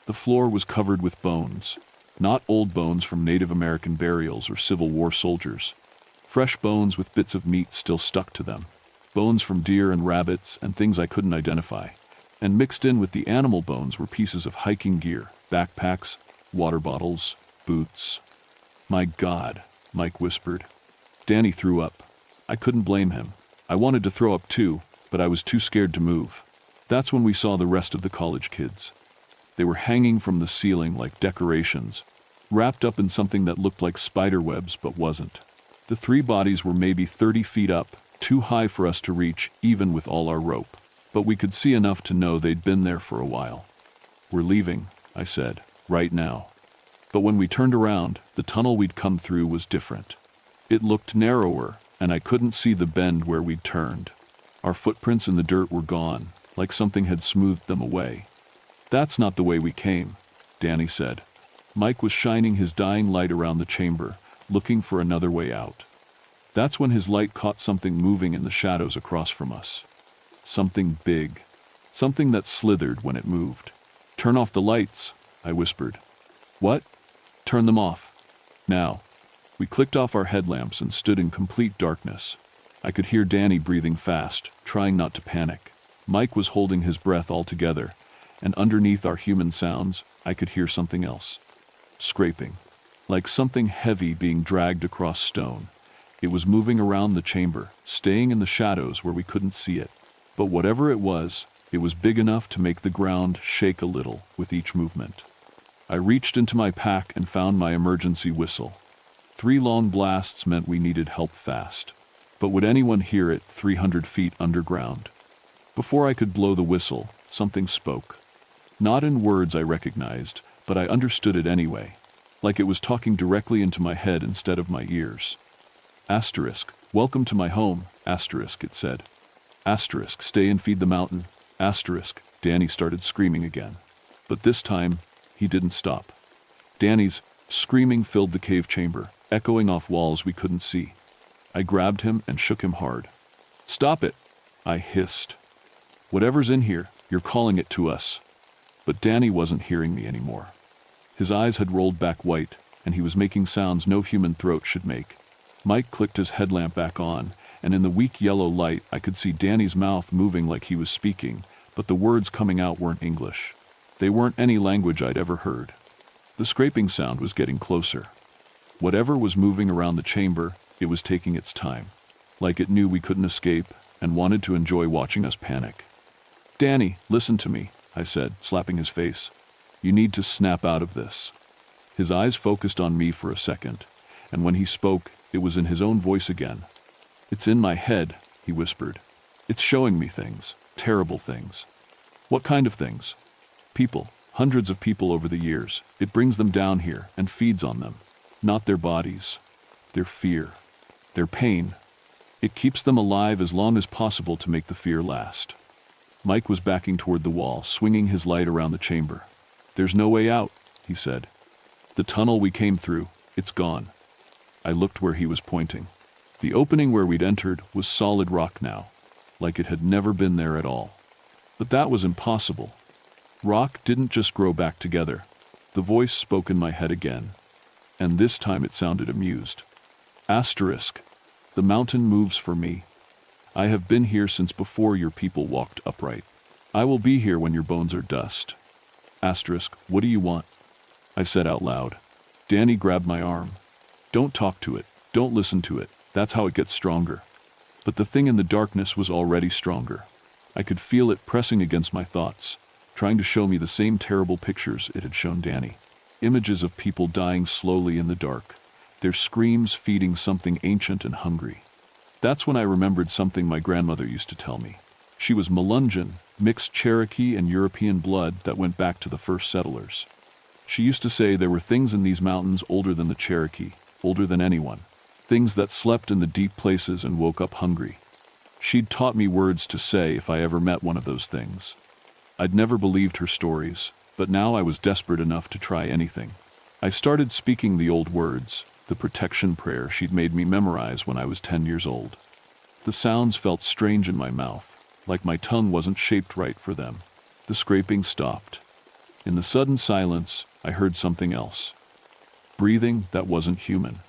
The floor was covered with bones, not old bones from Native American burials or Civil War soldiers. Fresh bones with bits of meat still stuck to them. Bones from deer and rabbits and things I couldn't identify. And mixed in with the animal bones were pieces of hiking gear, backpacks, water bottles, boots. My God, Mike whispered. Danny threw up. I couldn't blame him. I wanted to throw up too, but I was too scared to move. That's when we saw the rest of the college kids. They were hanging from the ceiling like decorations, wrapped up in something that looked like spider webs but wasn't. The 3 bodies were maybe 30 feet up, too high for us to reach even with all our rope. But we could see enough to know they'd been there for a while. We're leaving, I said, right now. But when we turned around, the tunnel we'd come through was different. It looked narrower, and I couldn't see the bend where we'd turned. Our footprints in the dirt were gone, like something had smoothed them away. That's not the way we came, Danny said. Mike was shining his dying light around the chamber, looking for another way out. That's when his light caught something moving in the shadows across from us. Something big. Something that slithered when it moved. Turn off the lights, I whispered. What? Turn them off. Now. We clicked off our headlamps and stood in complete darkness. I could hear Danny breathing fast, trying not to panic. Mike was holding his breath all together, and underneath our human sounds, I could hear something else. Scraping. Like something heavy being dragged across stone. It was moving around the chamber, staying in the shadows where we couldn't see it. But whatever it was big enough to make the ground shake a little with each movement. I reached into my pack and found my emergency whistle. 3 long blasts meant we needed help fast. But would anyone hear it 300 feet underground? Before I could blow the whistle, something spoke. Not in words I recognized, but I understood it anyway, like it was talking directly into my head instead of my ears. Asterisk, welcome to my home, asterisk, it said. Asterisk, stay and feed the mountain, asterisk, Danny started screaming again. But this time, he didn't stop. Danny's screaming filled the cave chamber, echoing off walls we couldn't see. I grabbed him and shook him hard. Stop it, I hissed. Whatever's in here, you're calling it to us. But Danny wasn't hearing me anymore. His eyes had rolled back white, and he was making sounds no human throat should make. Mike clicked his headlamp back on, and in the weak yellow light I could see Danny's mouth moving like he was speaking, but the words coming out weren't English. They weren't any language I'd ever heard. The scraping sound was getting closer. Whatever was moving around the chamber, it was taking its time, like it knew we couldn't escape and wanted to enjoy watching us panic. Danny, listen to me, I said, slapping his face. You need to snap out of this. His eyes focused on me for a second, and when he spoke, it was in his own voice again. It's in my head, he whispered. It's showing me things, terrible things. What kind of things? People, hundreds of people over the years. It brings them down here and feeds on them. Not their bodies, their fear, their pain. It keeps them alive as long as possible to make the fear last. Mike was backing toward the wall, swinging his light around the chamber. There's no way out, he said. The tunnel we came through, it's gone. I looked where he was pointing. The opening where we'd entered was solid rock now, like it had never been there at all. But that was impossible. Rock didn't just grow back together. The voice spoke in my head again, and this time it sounded amused. Asterisk. The mountain moves for me. I have been here since before your people walked upright. I will be here when your bones are dust. Asterisk. What do you want? I said out loud. Danny grabbed my arm. Don't talk to it. Don't listen to it. That's how it gets stronger. But the thing in the darkness was already stronger. I could feel it pressing against my thoughts, trying to show me the same terrible pictures it had shown Danny. Images of people dying slowly in the dark, their screams feeding something ancient and hungry. That's when I remembered something my grandmother used to tell me. She was Melungeon, mixed Cherokee and European blood that went back to the first settlers. She used to say there were things in these mountains older than the Cherokee, older than anyone. Things that slept in the deep places and woke up hungry. She'd taught me words to say if I ever met one of those things. I'd never believed her stories, but now I was desperate enough to try anything. I started speaking the old words, the protection prayer she'd made me memorize when I was 10 years old. The sounds felt strange in my mouth, like my tongue wasn't shaped right for them. The scraping stopped. In the sudden silence, I heard something else. Breathing that wasn't human.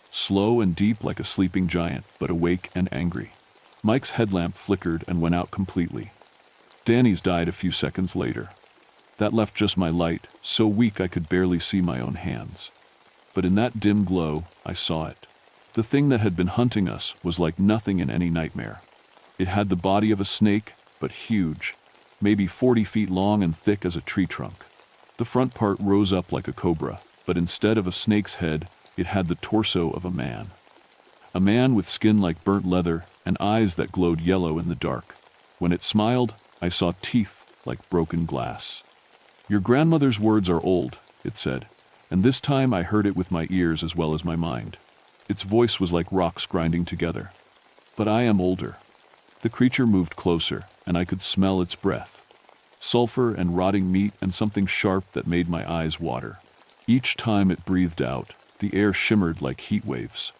Slow and deep like a sleeping giant, but awake and angry. Mike's headlamp flickered and went out completely. Danny's died a few seconds later. That left just my light, so weak I could barely see my own hands. But in that dim glow, I saw it. The thing that had been hunting us was like nothing in any nightmare. It had the body of a snake, but huge, maybe 40 feet long and thick as a tree trunk. The front part rose up like a cobra, but instead of a snake's head, it had the torso of a man. A man with skin like burnt leather and eyes that glowed yellow in the dark. When it smiled, I saw teeth like broken glass. Your grandmother's words are old, it said, and this time I heard it with my ears as well as my mind. Its voice was like rocks grinding together. But I am older. The creature moved closer, and I could smell its breath. Sulfur and rotting meat and something sharp that made my eyes water. Each time it breathed out, the air shimmered like heat waves.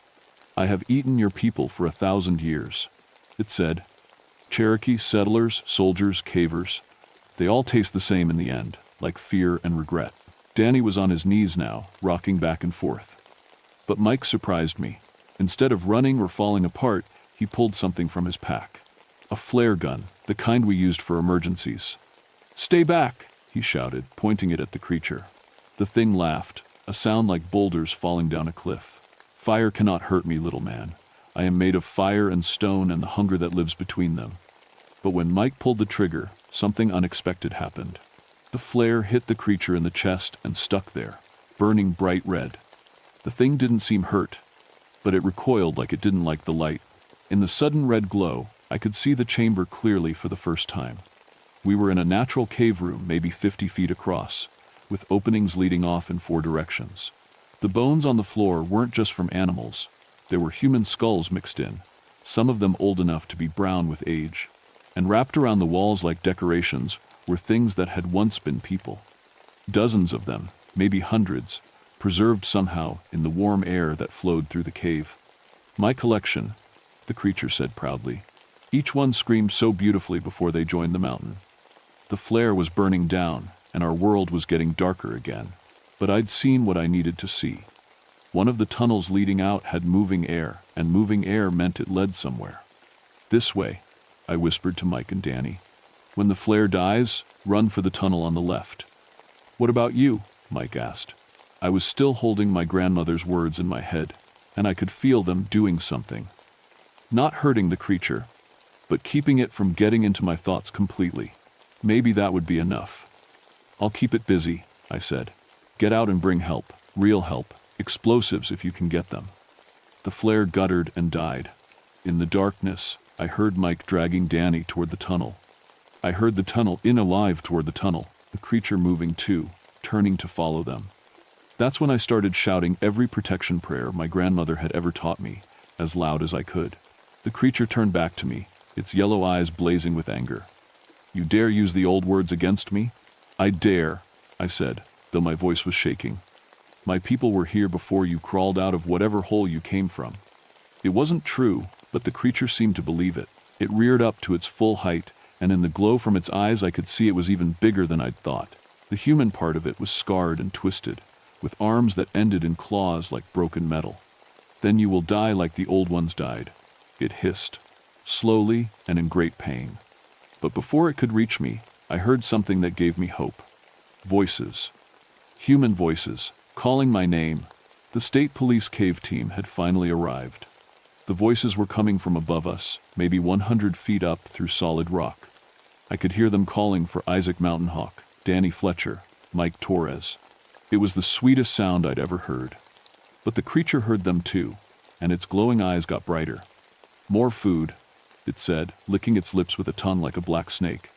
I have eaten your people for 1,000 years, it said. Cherokee, settlers, soldiers, cavers. They all taste the same in the end, like fear and regret. Danny was on his knees now, rocking back and forth. But Mike surprised me. Instead of running or falling apart, he pulled something from his pack. A flare gun, the kind we used for emergencies. Stay back, he shouted, pointing it at the creature. The thing laughed, a sound like boulders falling down a cliff. Fire cannot hurt me, little man. I am made of fire and stone and the hunger that lives between them. But when Mike pulled the trigger, something unexpected happened. The flare hit the creature in the chest and stuck there, burning bright red. The thing didn't seem hurt, but it recoiled like it didn't like the light. In the sudden red glow, I could see the chamber clearly for the first time. We were in a natural cave room, maybe 50 feet across, with openings leading off in 4 directions. The bones on the floor weren't just from animals. There were human skulls mixed in, some of them old enough to be brown with age. And wrapped around the walls like decorations were things that had once been people. Dozens of them, maybe hundreds, preserved somehow in the warm air that flowed through the cave. My collection, the creature said proudly. Each one screamed so beautifully before they joined the mountain. The flare was burning down, and our world was getting darker again. But I'd seen what I needed to see. One of the tunnels leading out had moving air, and moving air meant it led somewhere. This way, I whispered to Mike and Danny. When the flare dies, run for the tunnel on the left. What about you? Mike asked. I was still holding my grandmother's words in my head, and I could feel them doing something. Not hurting the creature, but keeping it from getting into my thoughts completely. Maybe that would be enough. I'll keep it busy, I said. Get out and bring help, real help, explosives if you can get them. The flare guttered and died. In the darkness, I heard Mike dragging Danny toward the tunnel. I heard the tunnel in alive toward the tunnel, the creature moving too, turning to follow them. That's when I started shouting every protection prayer my grandmother had ever taught me, as loud as I could. The creature turned back to me, its yellow eyes blazing with anger. You dare use the old words against me? I dare, I said, though my voice was shaking. My people were here before you crawled out of whatever hole you came from. It wasn't true, but the creature seemed to believe it. It reared up to its full height, and in the glow from its eyes I could see it was even bigger than I'd thought. The human part of it was scarred and twisted, with arms that ended in claws like broken metal. "Then you will die like the old ones died," it hissed, slowly and in great pain. But before it could reach me, I heard something that gave me hope. Voices. Human voices, calling my name. The state police cave team had finally arrived. The voices were coming from above us, maybe 100 feet up through solid rock. I could hear them calling for Isaac Mountainhawk, Danny Fletcher, Mike Torres. It was the sweetest sound I'd ever heard. But the creature heard them too, and its glowing eyes got brighter. "More food," it said, licking its lips with a tongue like a black snake.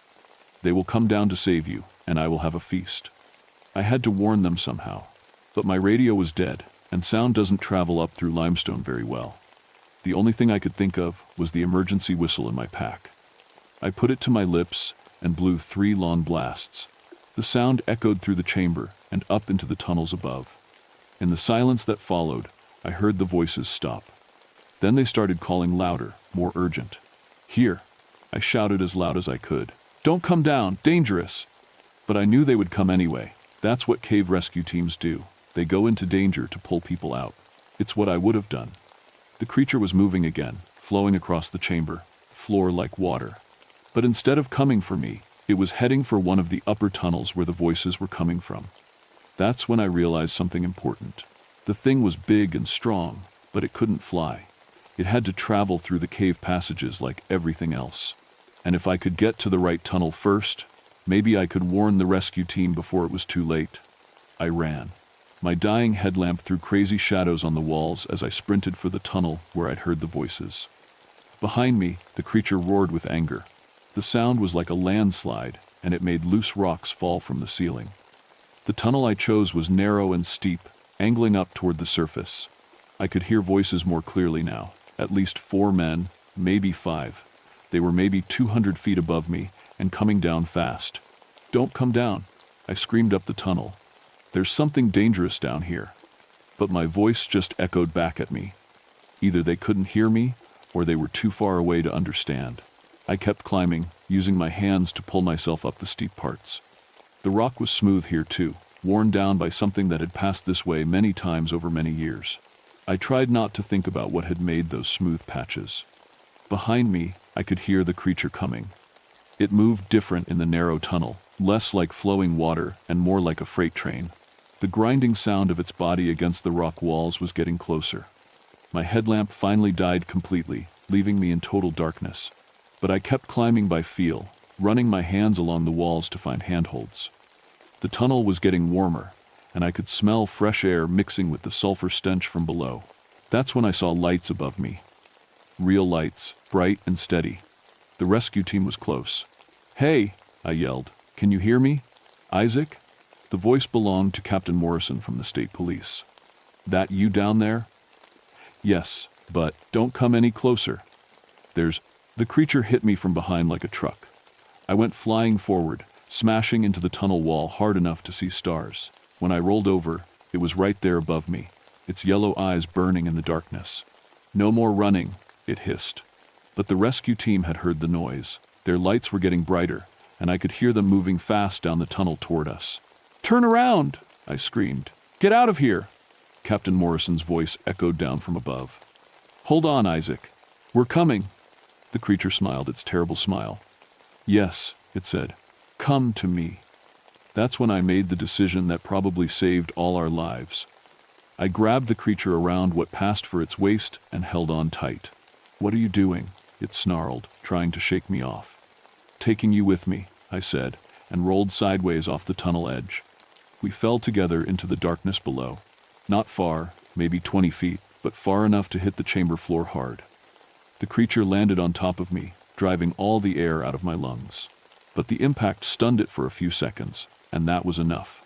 "They will come down to save you, and I will have a feast." I had to warn them somehow, but my radio was dead, and sound doesn't travel up through limestone very well. The only thing I could think of was the emergency whistle in my pack. I put it to my lips and blew 3 long blasts. The sound echoed through the chamber and up into the tunnels above. In the silence that followed, I heard the voices stop. Then they started calling louder, more urgent. "Here!" I shouted as loud as I could. "Don't come down! Dangerous!" But I knew they would come anyway. That's what cave rescue teams do. They go into danger to pull people out. It's what I would have done. The creature was moving again, flowing across the chamber, floor like water. But instead of coming for me, it was heading for one of the upper tunnels where the voices were coming from. That's when I realized something important. The thing was big and strong, but it couldn't fly. It had to travel through the cave passages like everything else. And if I could get to the right tunnel first, maybe I could warn the rescue team before it was too late. I ran. My dying headlamp threw crazy shadows on the walls as I sprinted for the tunnel where I'd heard the voices. Behind me, the creature roared with anger. The sound was like a landslide, and it made loose rocks fall from the ceiling. The tunnel I chose was narrow and steep, angling up toward the surface. I could hear voices more clearly now, at least 4 men, maybe 5. They were maybe 200 feet above me and coming down fast. "Don't come down," I screamed up the tunnel. "There's something dangerous down here." But my voice just echoed back at me. Either they couldn't hear me, or they were too far away to understand. I kept climbing, using my hands to pull myself up the steep parts. The rock was smooth here too, worn down by something that had passed this way many times over many years. I tried not to think about what had made those smooth patches. Behind me, I could hear the creature coming. It moved different in the narrow tunnel, less like flowing water and more like a freight train. The grinding sound of its body against the rock walls was getting closer. My headlamp finally died completely, leaving me in total darkness. But I kept climbing by feel, running my hands along the walls to find handholds. The tunnel was getting warmer, and I could smell fresh air mixing with the sulfur stench from below. That's when I saw lights above me. Real lights, bright and steady. The rescue team was close. "Hey!" I yelled. "Can you hear me? Isaac?" The voice belonged to Captain Morrison from the state police. "That you down there?" "Yes, but don't come any closer. The creature hit me from behind like a truck. I went flying forward, smashing into the tunnel wall hard enough to see stars. When I rolled over, it was right there above me, its yellow eyes burning in the darkness. "No more running," it hissed. But the rescue team had heard the noise. Their lights were getting brighter, and I could hear them moving fast down the tunnel toward us. "Turn around!" I screamed. "Get out of here!" Captain Morrison's voice echoed down from above. "Hold on, Isaac. We're coming." The creature smiled its terrible smile. "Yes," it said. "Come to me." That's when I made the decision that probably saved all our lives. I grabbed the creature around what passed for its waist and held on tight. "What are you doing?" it snarled, trying to shake me off. "Taking you with me," I said, and rolled sideways off the tunnel edge. We fell together into the darkness below. Not far, maybe 20 feet, but far enough to hit the chamber floor hard. The creature landed on top of me, driving all the air out of my lungs. But the impact stunned it for a few seconds, and that was enough.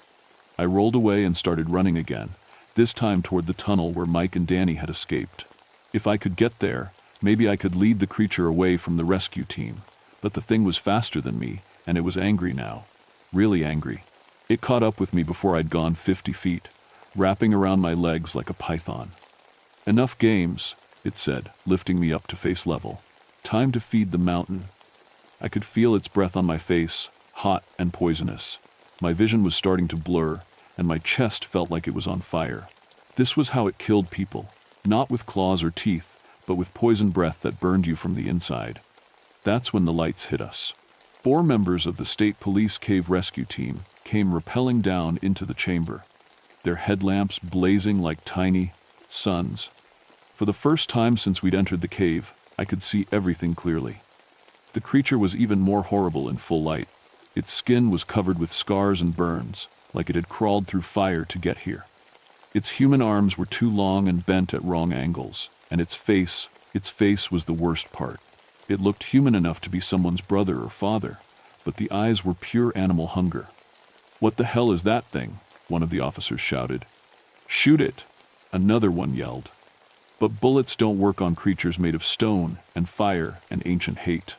I rolled away and started running again, this time toward the tunnel where Mike and Danny had escaped. If I could get there, maybe I could lead the creature away from the rescue team. But the thing was faster than me, and it was angry now. Really angry. It caught up with me before I'd gone 50 feet, wrapping around my legs like a python. "Enough games," it said, lifting me up to face level. "Time to feed the mountain." I could feel its breath on my face, hot and poisonous. My vision was starting to blur, and my chest felt like it was on fire. This was how it killed people, not with claws or teeth, but with poison breath that burned you from the inside. That's when the lights hit us. 4 members of the state police cave rescue team came rappelling down into the chamber, their headlamps blazing like tiny suns. For the first time since we'd entered the cave, I could see everything clearly. The creature was even more horrible in full light. Its skin was covered with scars and burns, like it had crawled through fire to get here. Its human arms were too long and bent at wrong angles, and its face was the worst part. It looked human enough to be someone's brother or father, but the eyes were pure animal hunger. "What the hell is that thing?" one of the officers shouted. "Shoot it!" another one yelled. But bullets don't work on creatures made of stone and fire and ancient hate.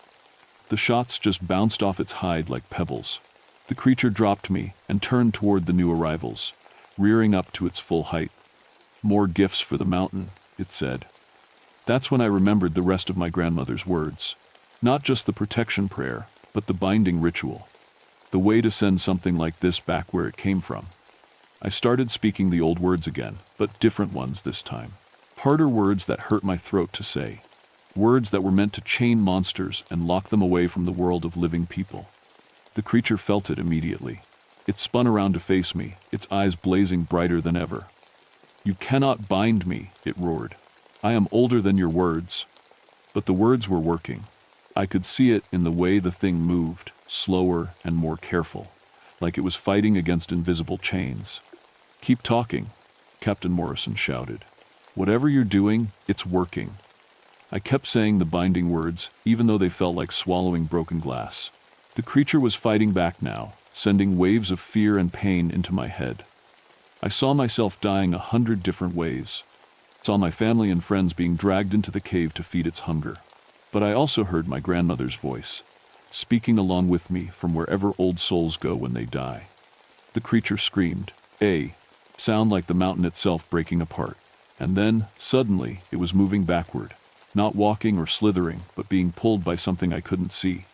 The shots just bounced off its hide like pebbles. The creature dropped me and turned toward the new arrivals, rearing up to its full height. "More gifts for the mountain," it said. That's when I remembered the rest of my grandmother's words. Not just the protection prayer, but the binding ritual. The way to send something like this back where it came from. I started speaking the old words again, but different ones this time. Harder words that hurt my throat to say. Words that were meant to chain monsters and lock them away from the world of living people. The creature felt it immediately. It spun around to face me, its eyes blazing brighter than ever. "You cannot bind me," it roared. "I am older than your words." But the words were working. I could see it in the way the thing moved, slower and more careful, like it was fighting against invisible chains. "Keep talking," Captain Morrison shouted. "Whatever you're doing, it's working." I kept saying the binding words, even though they felt like swallowing broken glass. The creature was fighting back now, sending waves of fear and pain into my head. I saw myself dying 100 different ways. Saw my family and friends being dragged into the cave to feed its hunger. But I also heard my grandmother's voice, speaking along with me from wherever old souls go when they die. The creature screamed, "A!" sound like the mountain itself breaking apart. And then, suddenly, it was moving backward, not walking or slithering, but being pulled by something I couldn't see.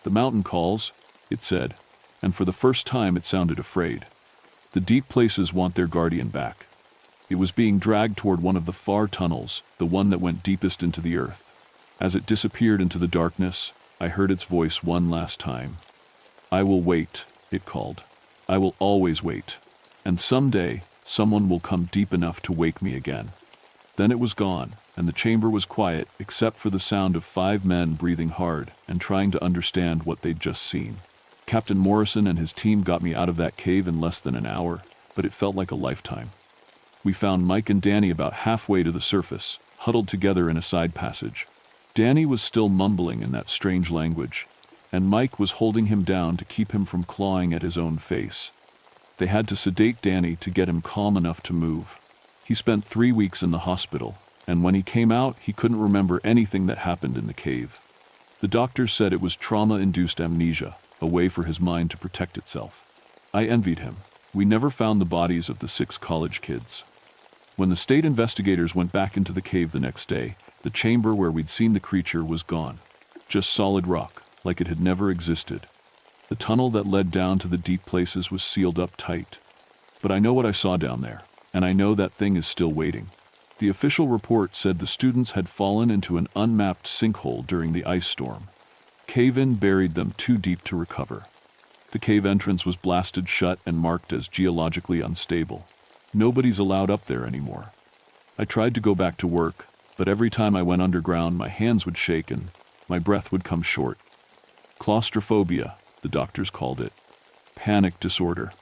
"The mountain calls," it said, and for the first time it sounded afraid. The deep places want their guardian back. It was being dragged toward one of the far tunnels, the one that went deepest into the earth. As it disappeared into the darkness, I heard its voice one last time. "I will wait," it called. "I will always wait. And someday, someone will come deep enough to wake me again." Then it was gone, and the chamber was quiet except for the sound of 5 men breathing hard and trying to understand what they'd just seen. Captain Morrison and his team got me out of that cave in less than an hour, but it felt like a lifetime. We found Mike and Danny about halfway to the surface, huddled together in a side passage. Danny was still mumbling in that strange language, and Mike was holding him down to keep him from clawing at his own face. They had to sedate Danny to get him calm enough to move. He spent 3 weeks in the hospital, and when he came out, he couldn't remember anything that happened in the cave. The doctors said it was trauma-induced amnesia, a way for his mind to protect itself. I envied him. We never found the bodies of the 6 college kids. When the state investigators went back into the cave the next day, the chamber where we'd seen the creature was gone. Just solid rock, like it had never existed. The tunnel that led down to the deep places was sealed up tight. But I know what I saw down there, and I know that thing is still waiting. The official report said the students had fallen into an unmapped sinkhole during the ice storm. Cave-in buried them too deep to recover. The cave entrance was blasted shut and marked as geologically unstable. Nobody's allowed up there anymore. I tried to go back to work, but every time I went underground, my hands would shake and my breath would come short. Claustrophobia, the doctors called it. Panic disorder.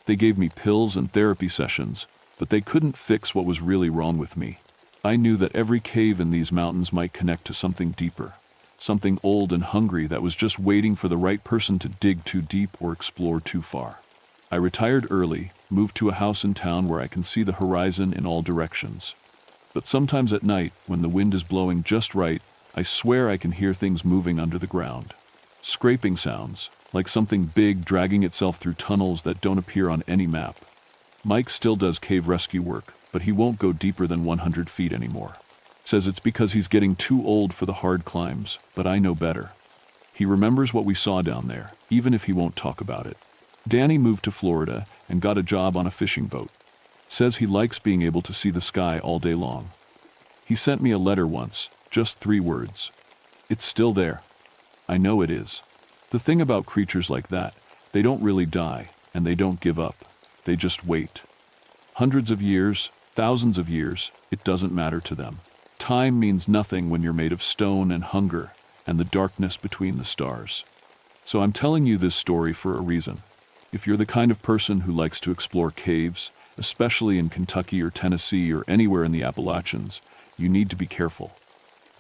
They gave me pills and therapy sessions, but they couldn't fix what was really wrong with me. I knew that every cave in these mountains might connect to something deeper, something old and hungry that was just waiting for the right person to dig too deep or explore too far. I retired early, moved to a house in town where I can see the horizon in all directions. But sometimes at night, when the wind is blowing just right, I swear I can hear things moving under the ground. Scraping sounds, like something big dragging itself through tunnels that don't appear on any map. Mike still does cave rescue work, but he won't go deeper than 100 feet anymore. Says it's because he's getting too old for the hard climbs, but I know better. He remembers what we saw down there, even if he won't talk about it. Danny moved to Florida and got a job on a fishing boat. Says he likes being able to see the sky all day long. He sent me a letter once, just 3 words. It's still there. I know it is. The thing about creatures like that, they don't really die, and they don't give up. They just wait. Hundreds of years, thousands of years, it doesn't matter to them. Time means nothing when you're made of stone and hunger and the darkness between the stars. So I'm telling you this story for a reason. If you're the kind of person who likes to explore caves, especially in Kentucky or Tennessee or anywhere in the Appalachians, you need to be careful.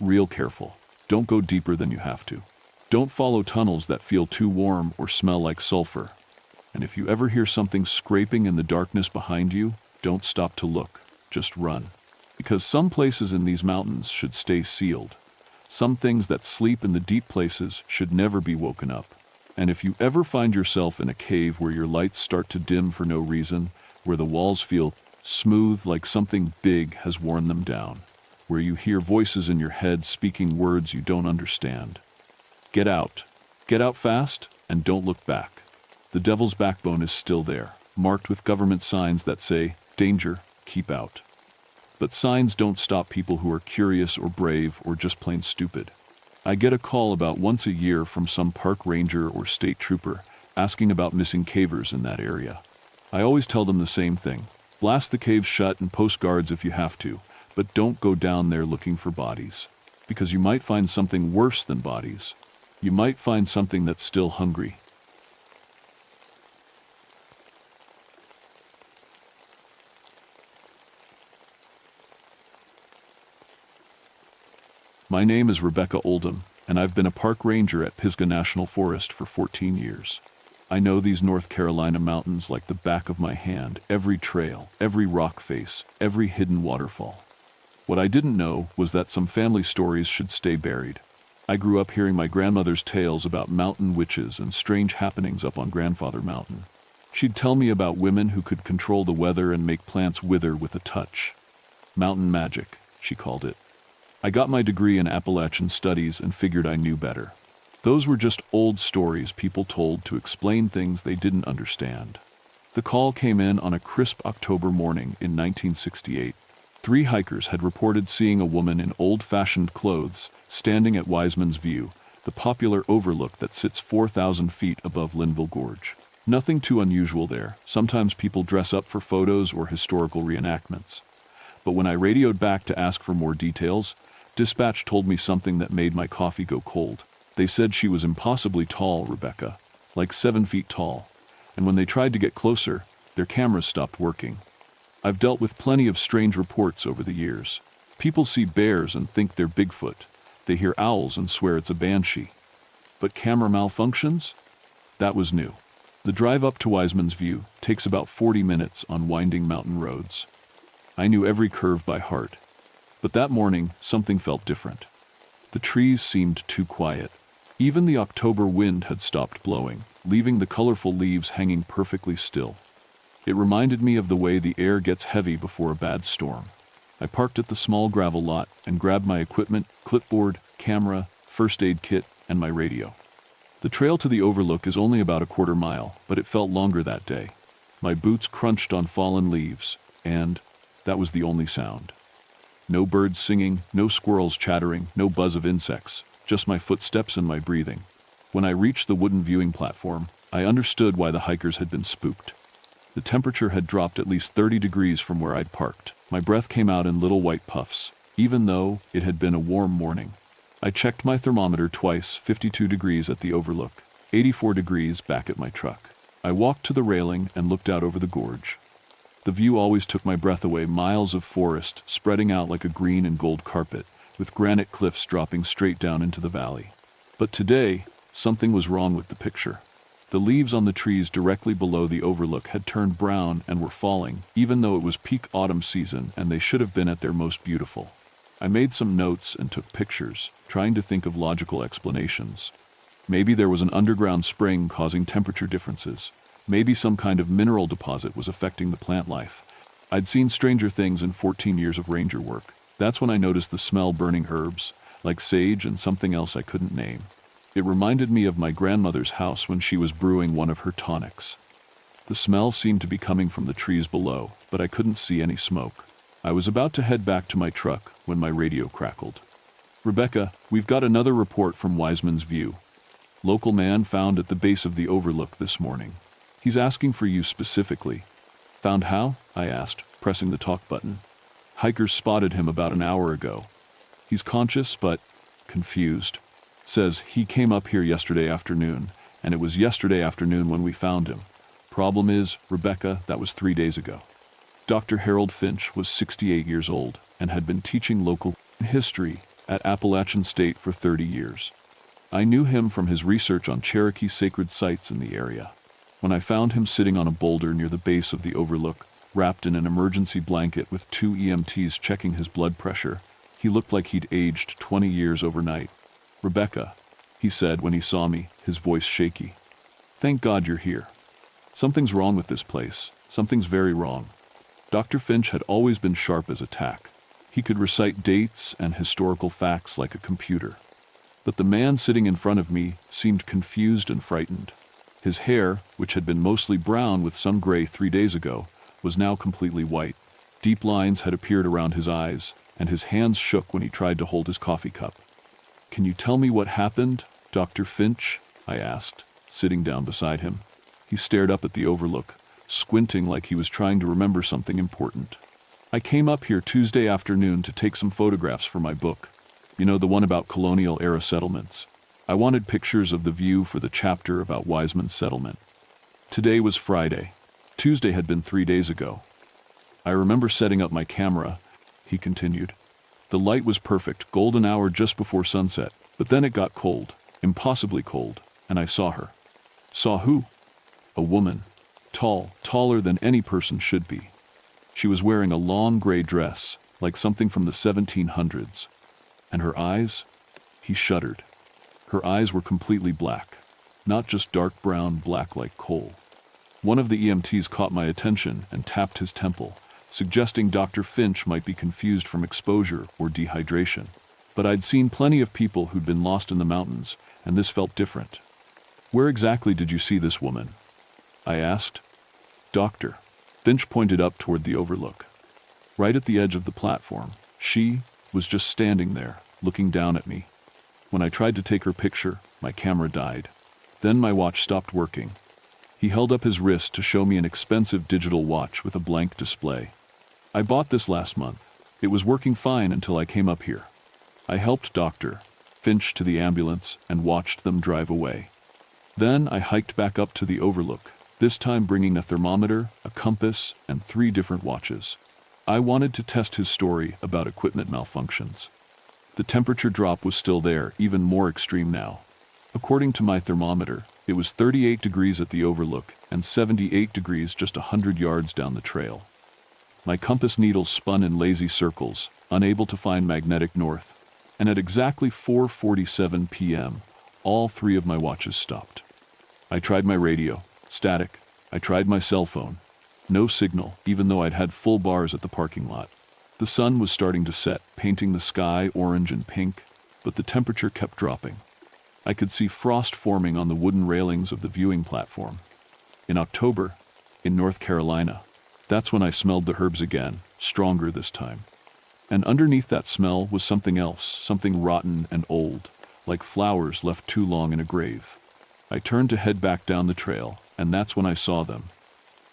Real careful. Don't go deeper than you have to. Don't follow tunnels that feel too warm or smell like sulfur. And if you ever hear something scraping in the darkness behind you, don't stop to look. Just run. Because some places in these mountains should stay sealed. Some things that sleep in the deep places should never be woken up. And if you ever find yourself in a cave where your lights start to dim for no reason, where the walls feel smooth like something big has worn them down, where you hear voices in your head speaking words you don't understand, get out. Get out fast and don't look back. The devil's backbone is still there, marked with government signs that say, "Danger, keep out." But signs don't stop people who are curious or brave or just plain stupid. I get a call about once a year from some park ranger or state trooper asking about missing cavers in that area. I always tell them the same thing. Blast the caves shut and post guards if you have to, but don't go down there looking for bodies. Because you might find something worse than bodies. You might find something that's still hungry. My name is Rebecca Oldham, and I've been a park ranger at Pisgah National Forest for 14 years. I know these North Carolina mountains like the back of my hand, every trail, every rock face, every hidden waterfall. What I didn't know was that some family stories should stay buried. I grew up hearing my grandmother's tales about mountain witches and strange happenings up on Grandfather Mountain. She'd tell me about women who could control the weather and make plants wither with a touch. Mountain magic, she called it. I got my degree in Appalachian studies and figured I knew better. Those were just old stories people told to explain things they didn't understand. The call came in on a crisp October morning in 1968. 3 hikers had reported seeing a woman in old-fashioned clothes standing at Wiseman's View, the popular overlook that sits 4,000 feet above Linville Gorge. Nothing too unusual there. Sometimes people dress up for photos or historical reenactments. But when I radioed back to ask for more details, dispatch told me something that made my coffee go cold. They said she was impossibly tall, Rebecca, like 7 feet tall, and when they tried to get closer, their cameras stopped working. I've dealt with plenty of strange reports over the years. People see bears and think they're Bigfoot. They hear owls and swear it's a banshee. But camera malfunctions? That was new. The drive up to Wiseman's View takes about 40 minutes on winding mountain roads. I knew every curve by heart. But that morning, something felt different. The trees seemed too quiet. Even the October wind had stopped blowing, leaving the colorful leaves hanging perfectly still. It reminded me of the way the air gets heavy before a bad storm. I parked at the small gravel lot and grabbed my equipment, clipboard, camera, first aid kit, and my radio. The trail to the overlook is only about a quarter mile, but it felt longer that day. My boots crunched on fallen leaves, and that was the only sound. No birds singing, no squirrels chattering, no buzz of insects, just my footsteps and my breathing. When I reached the wooden viewing platform, I understood why the hikers had been spooked. The temperature had dropped at least 30 degrees from where I'd parked. My breath came out in little white puffs, even though it had been a warm morning. I checked my thermometer twice, 52 degrees at the overlook, 84 degrees back at my truck. I walked to the railing and looked out over the gorge. The view always took my breath away, miles of forest spreading out like a green and gold carpet, with granite cliffs dropping straight down into the valley. But today, something was wrong with the picture. The leaves on the trees directly below the overlook had turned brown and were falling, even though it was peak autumn season and they should have been at their most beautiful. I made some notes and took pictures, trying to think of logical explanations. Maybe there was an underground spring causing temperature differences. Maybe some kind of mineral deposit was affecting the plant life. I'd seen stranger things in 14 years of ranger work. That's when I noticed the smell burning herbs, like sage and something else I couldn't name. It reminded me of my grandmother's house when she was brewing one of her tonics. The smell seemed to be coming from the trees below, but I couldn't see any smoke. I was about to head back to my truck when my radio crackled. "Rebecca, we've got another report from Wiseman's View. Local man found at the base of the overlook this morning. He's asking for you specifically." "Found how?" I asked, pressing the talk button. "Hikers spotted him about an hour ago. He's conscious but confused. Says he came up here yesterday afternoon, and it was yesterday afternoon when we found him. Problem is, Rebecca, that was 3 days ago." Dr. Harold Finch was 68 years old and had been teaching local history at Appalachian State for 30 years. I knew him from his research on Cherokee sacred sites in the area. When I found him sitting on a boulder near the base of the overlook, wrapped in an emergency blanket with 2 EMTs checking his blood pressure, he looked like he'd aged 20 years overnight. "Rebecca," he said when he saw me, his voice shaky. "Thank God you're here. Something's wrong with this place. Something's very wrong." Dr. Finch had always been sharp as a tack. He could recite dates and historical facts like a computer. But the man sitting in front of me seemed confused and frightened. His hair, which had been mostly brown with some gray 3 days ago, was now completely white. Deep lines had appeared around his eyes, and his hands shook when he tried to hold his coffee cup. "Can you tell me what happened, Dr. Finch?" I asked, sitting down beside him. He stared up at the overlook, squinting like he was trying to remember something important. "I came up here Tuesday afternoon to take some photographs for my book. You know, the one about colonial-era settlements. I wanted pictures of the view for the chapter about Wiseman's settlement. Today was Friday. Tuesday had been 3 days ago. I remember setting up my camera," he continued. "The light was perfect, golden hour just before sunset, but then it got cold, impossibly cold, and I saw her." "Saw who?" "A woman. Tall, taller than any person should be. She was wearing a long gray dress, like something from the 1700s. And her eyes?" He shuddered. "Her eyes were completely black, not just dark brown, black like coal." One of the EMTs caught my attention and tapped his temple, suggesting Dr. Finch might be confused from exposure or dehydration. But I'd seen plenty of people who'd been lost in the mountains, and this felt different. "Where exactly did you see this woman?" I asked. "Doctor." Finch pointed up toward the overlook. "Right at the edge of the platform. She was just standing there, looking down at me. When I tried to take her picture, my camera died. Then my watch stopped working." He held up his wrist to show me an expensive digital watch with a blank display. "I bought this last month. It was working fine until I came up here." I helped Dr. Finch to the ambulance and watched them drive away. Then I hiked back up to the overlook, this time bringing a thermometer, a compass, and 3 different watches. I wanted to test his story about equipment malfunctions. The temperature drop was still there, even more extreme now. According to my thermometer, it was 38 degrees at the overlook and 78 degrees just 100 yards down the trail. My compass needle spun in lazy circles, unable to find magnetic north, and at exactly 4:47 p.m., all 3 of my watches stopped. I tried my radio. Static. I tried my cell phone. No signal, even though I'd had full bars at the parking lot. The sun was starting to set, painting the sky orange and pink, but the temperature kept dropping. I could see frost forming on the wooden railings of the viewing platform. In October, in North Carolina, that's when I smelled the herbs again, stronger this time. And underneath that smell was something else, something rotten and old, like flowers left too long in a grave. I turned to head back down the trail, and that's when I saw them.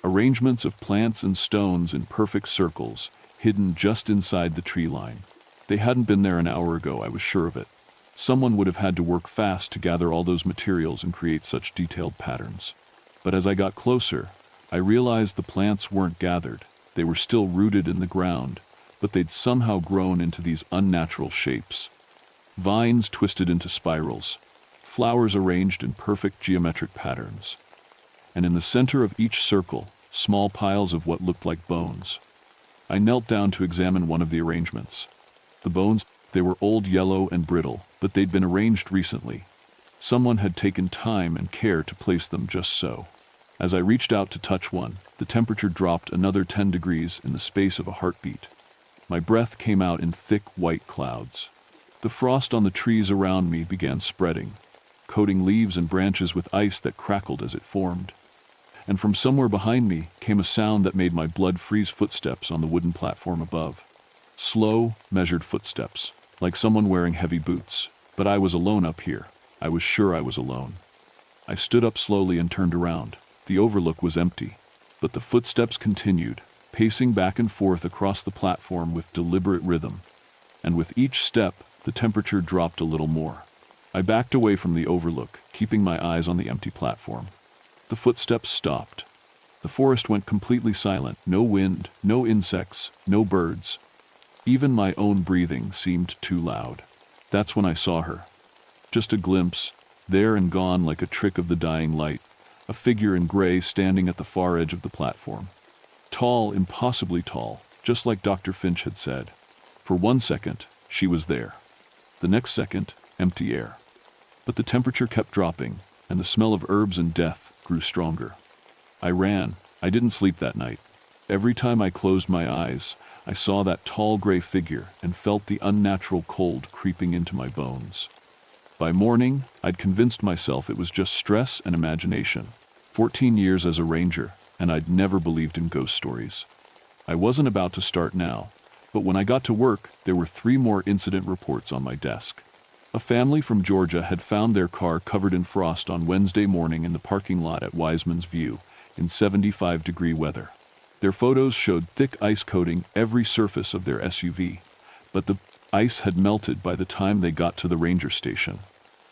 Arrangements of plants and stones in perfect circles, hidden just inside the tree line. They hadn't been there an hour ago, I was sure of it. Someone would have had to work fast to gather all those materials and create such detailed patterns. But as I got closer, I realized the plants weren't gathered. They were still rooted in the ground, but they'd somehow grown into these unnatural shapes. Vines twisted into spirals, flowers arranged in perfect geometric patterns. And in the center of each circle, small piles of what looked like bones. I knelt down to examine one of the arrangements. The bones, they were old, yellow, and brittle, but they'd been arranged recently. Someone had taken time and care to place them just so. As I reached out to touch one, the temperature dropped another 10 degrees in the space of a heartbeat. My breath came out in thick white clouds. The frost on the trees around me began spreading. coating leaves and branches with ice that crackled as it formed. And from somewhere behind me came a sound that made my blood freeze. Footsteps on the wooden platform above. Slow, measured footsteps, like someone wearing heavy boots. But I was alone up here. I was sure I was alone. I stood up slowly and turned around. The overlook was empty, but the footsteps continued, pacing back and forth across the platform with deliberate rhythm. And with each step, the temperature dropped a little more. I backed away from the overlook, keeping my eyes on the empty platform. The footsteps stopped. The forest went completely silent. No wind, no insects, no birds. Even my own breathing seemed too loud. That's when I saw her. Just a glimpse, there and gone like a trick of the dying light, a figure in gray standing at the far edge of the platform. Tall, impossibly tall, just like Dr. Finch had said. For 1 second, she was there. The next second, empty air. But the temperature kept dropping, and the smell of herbs and death grew stronger. I ran. I didn't sleep that night. Every time I closed my eyes, I saw that tall gray figure and felt the unnatural cold creeping into my bones. By morning, I'd convinced myself it was just stress and imagination. 14 years as a ranger, and I'd never believed in ghost stories. I wasn't about to start now, but when I got to work, there were 3 more incident reports on my desk. A family from Georgia had found their car covered in frost on Wednesday morning in the parking lot at Wiseman's View, in 75-degree weather. Their photos showed thick ice coating every surface of their SUV, but the ice had melted by the time they got to the ranger station.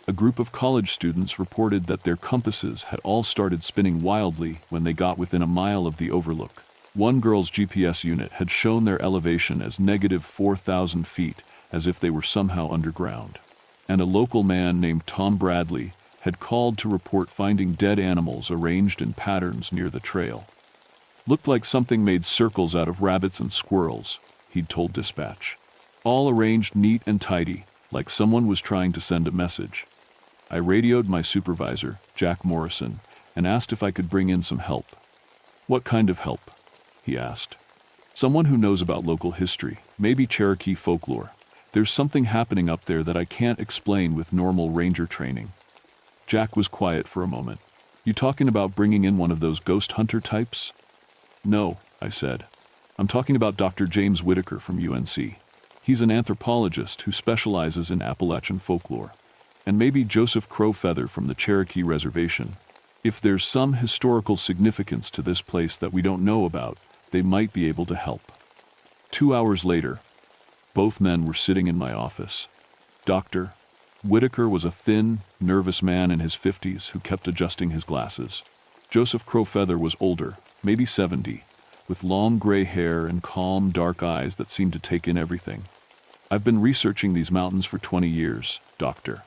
A group of college students reported that their compasses had all started spinning wildly when they got within a mile of the overlook. One girl's GPS unit had shown their elevation as negative 4,000 feet, as if they were somehow underground. And a local man named Tom Bradley had called to report finding dead animals arranged in patterns near the trail. Looked like something made circles out of rabbits and squirrels, he'd told dispatch. All arranged neat and tidy, like someone was trying to send a message. I radioed my supervisor, Jack Morrison, and asked if I could bring in some help. "What kind of help?" he asked. "Someone who knows about local history, maybe Cherokee folklore. There's something happening up there that I can't explain with normal ranger training." Jack was quiet for a moment. "You talking about bringing in one of those ghost hunter types?" "No," I said. "I'm talking about Dr. James Whitaker from UNC. He's an anthropologist who specializes in Appalachian folklore. And maybe Joseph Crowfeather from the Cherokee Reservation. If there's some historical significance to this place that we don't know about, they might be able to help." 2 hours later, both men were sitting in my office. Dr. Whitaker was a thin, nervous man in his 50s who kept adjusting his glasses. Joseph Crowfeather was older, maybe 70, with long gray hair and calm, dark eyes that seemed to take in everything. "I've been researching these mountains for 20 years, Doctor,"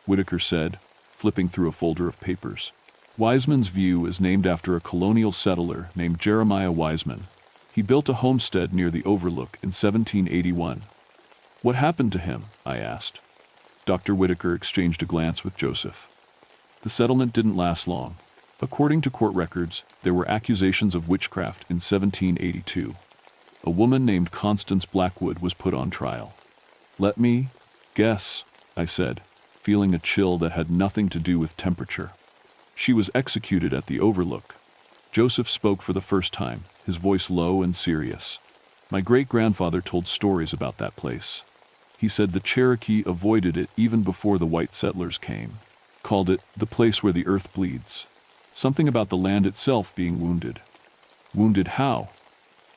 Whitaker said, flipping through a folder of papers. "Wiseman's View is named after a colonial settler named Jeremiah Wiseman. He built a homestead near the overlook in 1781. "What happened to him?" I asked. Dr. Whitaker exchanged a glance with Joseph. "The settlement didn't last long. According to court records, there were accusations of witchcraft in 1782. A woman named Constance Blackwood was put on trial." "Let me guess," I said, feeling a chill that had nothing to do with temperature. "She was executed at the overlook." Joseph spoke for the first time, his voice low and serious. "My great-grandfather told stories about that place. He said the Cherokee avoided it even before the white settlers came. Called it the place where the earth bleeds. Something about the land itself being wounded." "Wounded how?"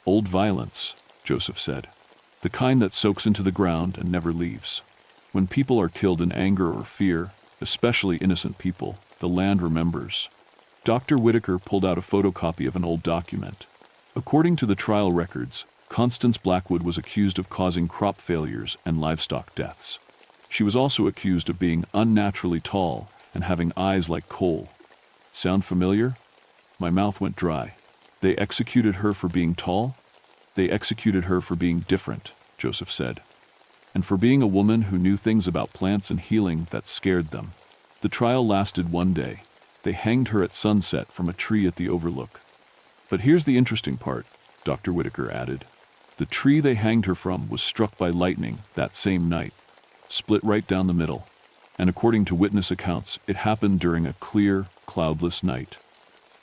"Old violence," Joseph said. "The kind that soaks into the ground and never leaves. When people are killed in anger or fear, especially innocent people, the land remembers." Dr. Whitaker pulled out a photocopy of an old document. According to the trial records, Constance Blackwood was accused of causing crop failures and livestock deaths. She was also accused of being unnaturally tall and having eyes like coal. Sound familiar? My mouth went dry. "They executed her for being tall?" "They executed her for being different," Joseph said. "And for being a woman who knew things about plants and healing that scared them." The trial lasted 1 day. They hanged her at sunset from a tree at the overlook. "But here's the interesting part," Dr. Whitaker added. "The tree they hanged her from was struck by lightning that same night. Split right down the middle. And according to witness accounts, it happened during a clear, cloudless night.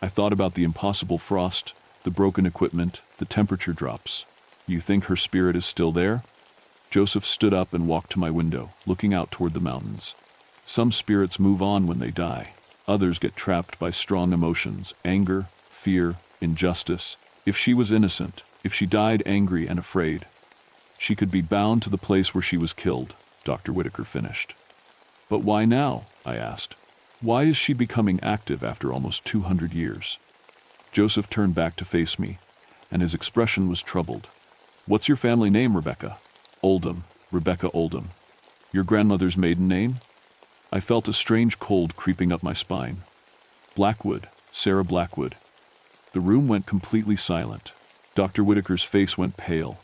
I thought about the impossible frost, the broken equipment, the temperature drops. You think her spirit is still there? Joseph stood up and walked to my window, looking out toward the mountains. Some spirits move on when they die. Others get trapped by strong emotions, anger, fear, injustice. If she was innocent, if she died angry and afraid, she could be bound to the place where she was killed, Dr. Whitaker finished. But why now? I asked. Why is she becoming active after almost 200 years? Joseph turned back to face me, and his expression was troubled. What's your family name, Rebecca? Oldham, Rebecca Oldham. Your grandmother's maiden name? I felt a strange cold creeping up my spine. Blackwood, Sarah Blackwood. The room went completely silent. Dr. Whitaker's face went pale,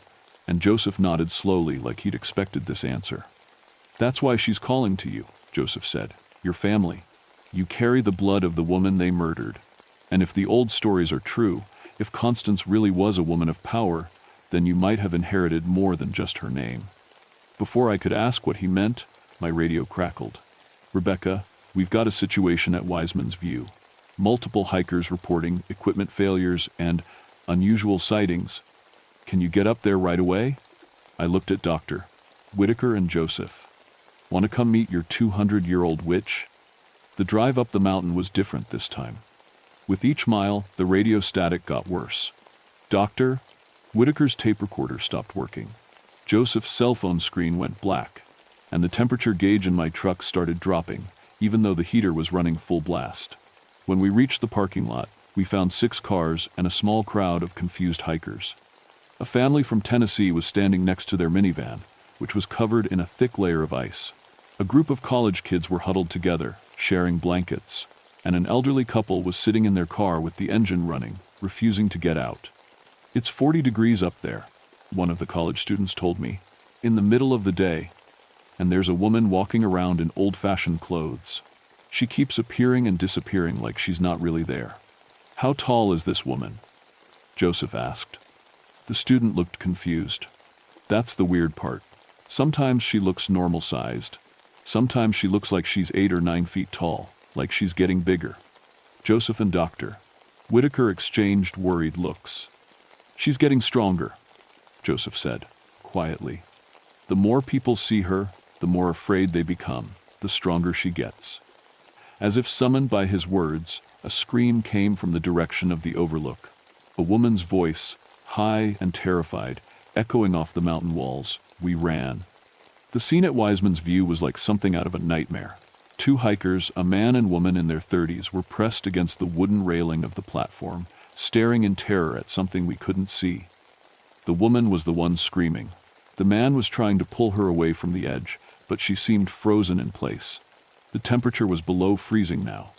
and Joseph nodded slowly like he'd expected this answer. That's why she's calling to you, Joseph said. Your family. You carry the blood of the woman they murdered. And if the old stories are true, if Constance really was a woman of power, then you might have inherited more than just her name. Before I could ask what he meant, my radio crackled. Rebecca, we've got a situation at Wiseman's View. Multiple hikers reporting equipment failures and unusual sightings. Can you get up there right away? I looked at Dr. Whitaker and Joseph. Want to come meet your 200-year-old witch? The drive up the mountain was different this time. With each mile, the radio static got worse. Dr. Whitaker's tape recorder stopped working. Joseph's cell phone screen went black, and the temperature gauge in my truck started dropping, even though the heater was running full blast. When we reached the parking lot, we found 6 cars and a small crowd of confused hikers. A family from Tennessee was standing next to their minivan, which was covered in a thick layer of ice. A group of college kids were huddled together, sharing blankets, and an elderly couple was sitting in their car with the engine running, refusing to get out. It's 40 degrees up there, one of the college students told me, in the middle of the day, and there's a woman walking around in old-fashioned clothes. She keeps appearing and disappearing like she's not really there. How tall is this woman? Joseph asked. The student looked confused. That's the weird part. Sometimes she looks normal-sized. Sometimes she looks like she's 8 or 9 feet tall, like she's getting bigger. Joseph and Dr. Whitaker exchanged worried looks. She's getting stronger, Joseph said, quietly. The more people see her, the more afraid they become, the stronger she gets. As if summoned by his words, a scream came from the direction of the overlook. A woman's voice, high and terrified, echoing off the mountain walls. We ran. The scene at Wiseman's View was like something out of a nightmare. 2 hikers, a man and woman in their 30s, were pressed against the wooden railing of the platform, staring in terror at something we couldn't see. The woman was the one screaming. The man was trying to pull her away from the edge, but she seemed frozen in place. The temperature was below freezing now.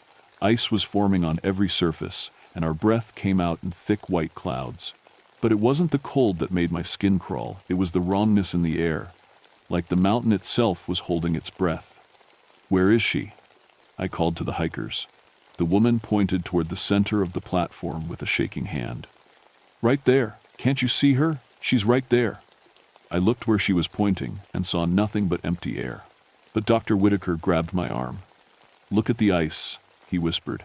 Ice was forming on every surface, and our breath came out in thick white clouds. But it wasn't the cold that made my skin crawl, it was the wrongness in the air, like the mountain itself was holding its breath. Where is she? I called to the hikers. The woman pointed toward the center of the platform with a shaking hand. Right there. Can't you see her? She's right there. I looked where she was pointing and saw nothing but empty air. But Dr. Whitaker grabbed my arm. Look at the ice, he whispered.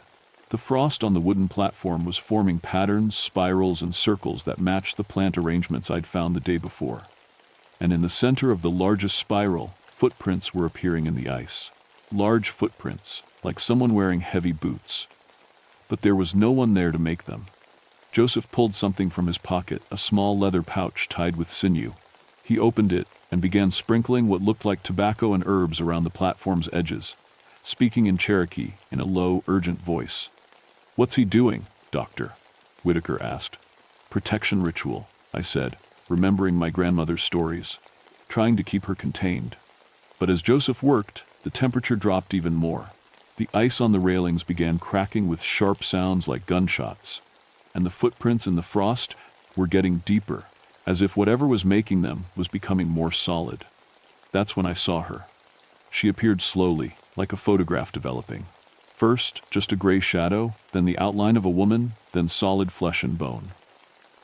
The frost on the wooden platform was forming patterns, spirals, and circles that matched the plant arrangements I'd found the day before. And in the center of the largest spiral, footprints were appearing in the ice. Large footprints, like someone wearing heavy boots. But there was no one there to make them. Joseph pulled something from his pocket, a small leather pouch tied with sinew. He opened it and began sprinkling what looked like tobacco and herbs around the platform's edges, speaking in Cherokee in a low, urgent voice. What's he doing, Doctor? Whitaker asked. Protection ritual, I said, remembering my grandmother's stories, trying to keep her contained. But as Joseph worked, the temperature dropped even more. The ice on the railings began cracking with sharp sounds like gunshots, and the footprints in the frost were getting deeper, as if whatever was making them was becoming more solid. That's when I saw her. She appeared slowly, like a photograph developing. First, just a gray shadow, then the outline of a woman, then solid flesh and bone.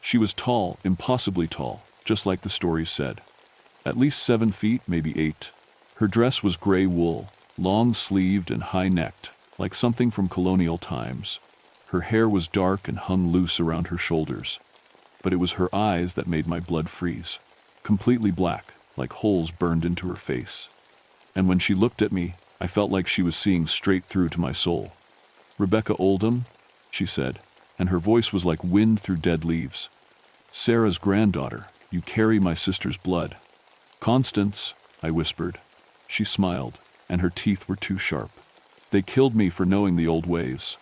She was tall, impossibly tall, just like the stories said. At least 7 feet, maybe 8. Her dress was gray wool, long-sleeved and high-necked, like something from colonial times. Her hair was dark and hung loose around her shoulders, but it was her eyes that made my blood freeze. Completely black, like holes burned into her face. And when she looked at me, I felt like she was seeing straight through to my soul. "Rebecca Oldham," she said, and her voice was like wind through dead leaves. "Sarah's granddaughter, you carry my sister's blood." "Constance," I whispered. She smiled, and her teeth were too sharp. "They killed me for knowing the old ways,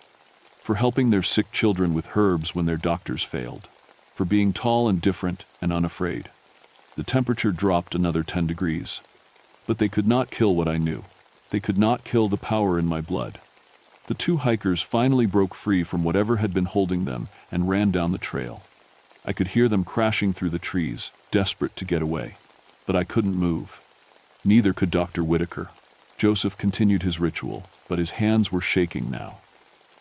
for helping their sick children with herbs when their doctors failed, for being tall and different and unafraid." The temperature dropped another 10 degrees. But they could not kill what I knew. They could not kill the power in my blood. The two hikers finally broke free from whatever had been holding them and ran down the trail. I could hear them crashing through the trees, desperate to get away. But I couldn't move. Neither could Dr. Whitaker. Joseph continued his ritual, but his hands were shaking now.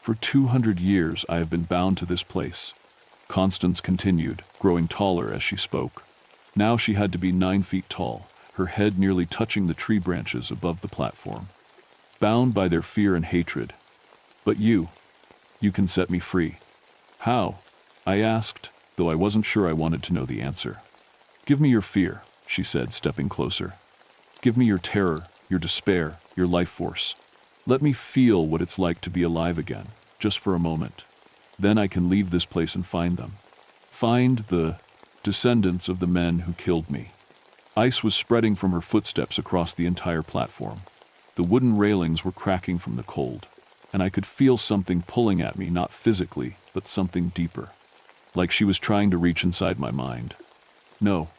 "For 200 years I have been bound to this place," Constance continued, growing taller as she spoke. Now she had to be 9 feet tall, her head nearly touching the tree branches above the platform. "Bound by their fear and hatred. But you can set me free." "How?" I asked, though I wasn't sure I wanted to know the answer. "Give me your fear," she said, stepping closer. "Give me your terror, your despair, your life force. Let me feel what it's like to be alive again, just for a moment. Then I can leave this place and find them. Find the descendants of the men who killed me." Ice was spreading from her footsteps across the entire platform. The wooden railings were cracking from the cold, and I could feel something pulling at me, not physically, but something deeper, like she was trying to reach inside my mind. "No,"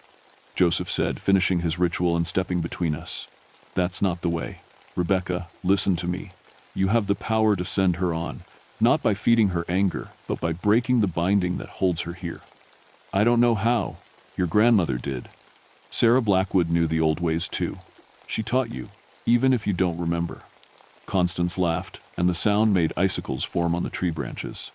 Joseph said, finishing his ritual and stepping between us. "That's not the way. Rebecca, listen to me. You have the power to send her on, not by feeding her anger, but by breaking the binding that holds her here. I don't know how. Your grandmother did. Sarah Blackwood knew the old ways too. She taught you, even if you don't remember." Constance laughed, and the sound made icicles form on the tree branches.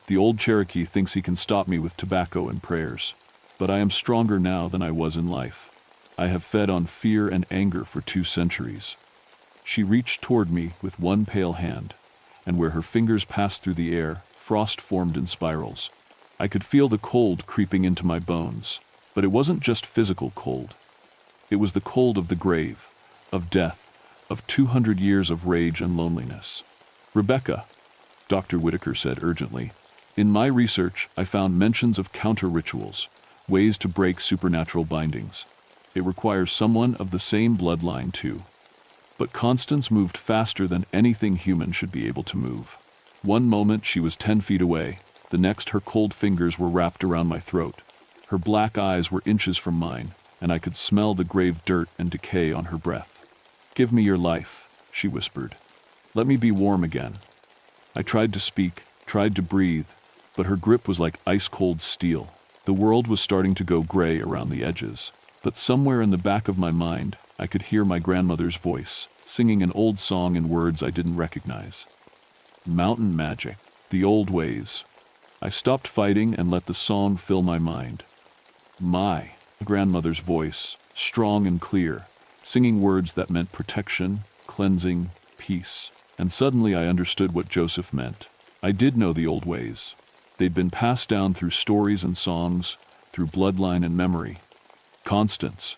"The old Cherokee thinks he can stop me with tobacco and prayers, but I am stronger now than I was in life. I have fed on fear and anger for 2 centuries. She reached toward me with one pale hand, and where her fingers passed through the air, frost formed in spirals. I could feel the cold creeping into my bones, but it wasn't just physical cold. It was the cold of the grave, of death, of 200 years of rage and loneliness. "Rebecca," Dr. Whitaker said urgently, "in my research I found mentions of counter-rituals, ways to break supernatural bindings. It requires someone of the same bloodline too." But Constance moved faster than anything human should be able to move. One moment she was 10 feet away, the next her cold fingers were wrapped around my throat. Her black eyes were inches from mine, and I could smell the grave dirt and decay on her breath. "Give me your life," she whispered. "Let me be warm again." I tried to speak, tried to breathe, but her grip was like ice-cold steel. The world was starting to go gray around the edges, but somewhere in the back of my mind, I could hear my grandmother's voice, singing an old song in words I didn't recognize. Mountain magic, the old ways. I stopped fighting and let the song fill my mind. My grandmother's voice, strong and clear, singing words that meant protection, cleansing, peace. And suddenly I understood what Joseph meant. I did know the old ways. They'd been passed down through stories and songs, through bloodline and memory. "Constance,"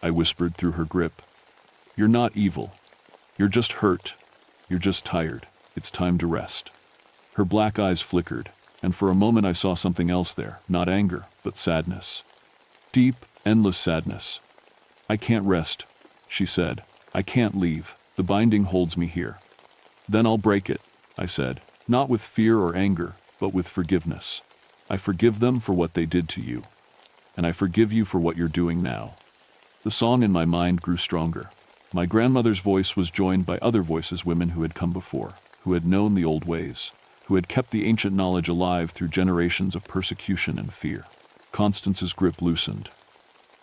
I whispered through her grip, "you're not evil. You're just hurt. You're just tired. It's time to rest." Her black eyes flickered, and for a moment I saw something else there, not anger, but sadness. Deep, endless sadness. "I can't rest," she said. "I can't leave. The binding holds me here." "Then I'll break it," I said, not with fear or anger, but with forgiveness. "I forgive them for what they did to you, and I forgive you for what you're doing now." The song in my mind grew stronger. My grandmother's voice was joined by other voices, women who had come before, who had known the old ways, who had kept the ancient knowledge alive through generations of persecution and fear. Constance's grip loosened.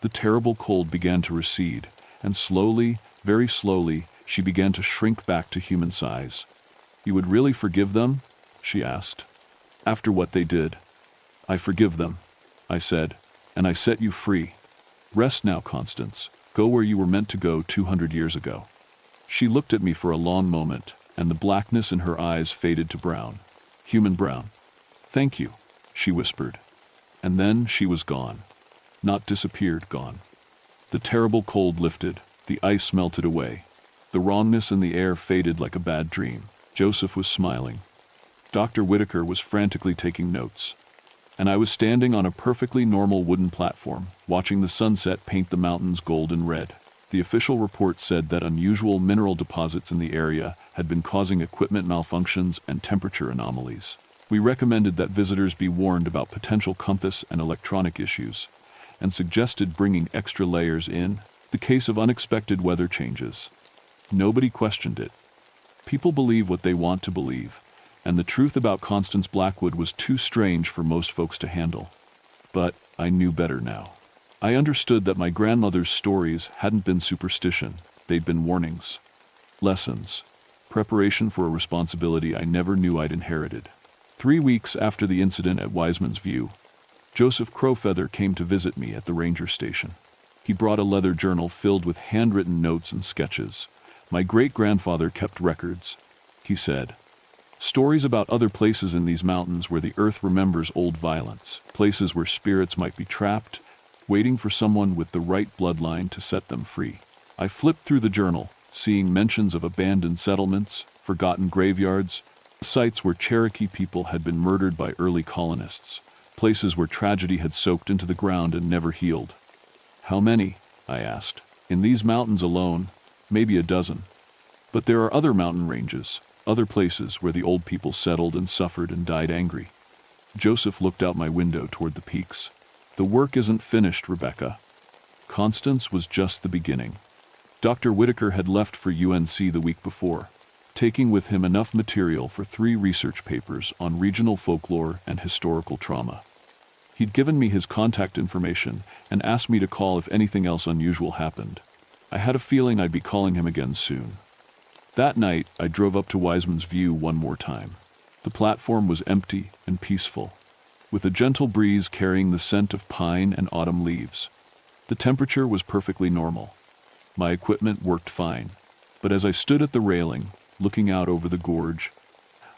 The terrible cold began to recede, and slowly, very slowly, she began to shrink back to human size. "You would really forgive them?" she asked. "After what they did?" "I forgive them," I said, "and I set you free. Rest now, Constance. Go where you were meant to go 200 years ago." She looked at me for a long moment, and the blackness in her eyes faded to brown. Human brown. "Thank you," she whispered. And then she was gone. Not disappeared, gone. The terrible cold lifted, the ice melted away. The wrongness in the air faded like a bad dream. Joseph was smiling. Dr. Whitaker was frantically taking notes. And I was standing on a perfectly normal wooden platform, watching the sunset paint the mountains gold and red. The official report said that unusual mineral deposits in the area had been causing equipment malfunctions and temperature anomalies. We recommended that visitors be warned about potential compass and electronic issues, and suggested bringing extra layers in the case of unexpected weather changes. Nobody questioned it. People believe what they want to believe, and the truth about Constance Blackwood was too strange for most folks to handle. But I knew better now. I understood that my grandmother's stories hadn't been superstition, they'd been warnings. Lessons. Preparation for a responsibility I never knew I'd inherited. 3 weeks after the incident at Wiseman's View, Joseph Crowfeather came to visit me at the ranger station. He brought a leather journal filled with handwritten notes and sketches. My great-grandfather kept records, he said. Stories about other places in these mountains where the earth remembers old violence, places where spirits might be trapped, waiting for someone with the right bloodline to set them free. I flipped through the journal, seeing mentions of abandoned settlements, forgotten graveyards, sites where Cherokee people had been murdered by early colonists, places where tragedy had soaked into the ground and never healed. "How many?" I asked. "In these mountains alone, maybe a dozen. But there are other mountain ranges, other places where the old people settled and suffered and died angry." Joseph looked out my window toward the peaks. "The work isn't finished, Rebecca. Constance was just the beginning." Dr. Whitaker had left for UNC the week before, taking with him enough material for 3 research papers on regional folklore and historical trauma. He'd given me his contact information and asked me to call if anything else unusual happened. I had a feeling I'd be calling him again soon. That night, I drove up to Wiseman's View one more time. The platform was empty and peaceful, with a gentle breeze carrying the scent of pine and autumn leaves. The temperature was perfectly normal. My equipment worked fine, but as I stood at the railing, looking out over the gorge,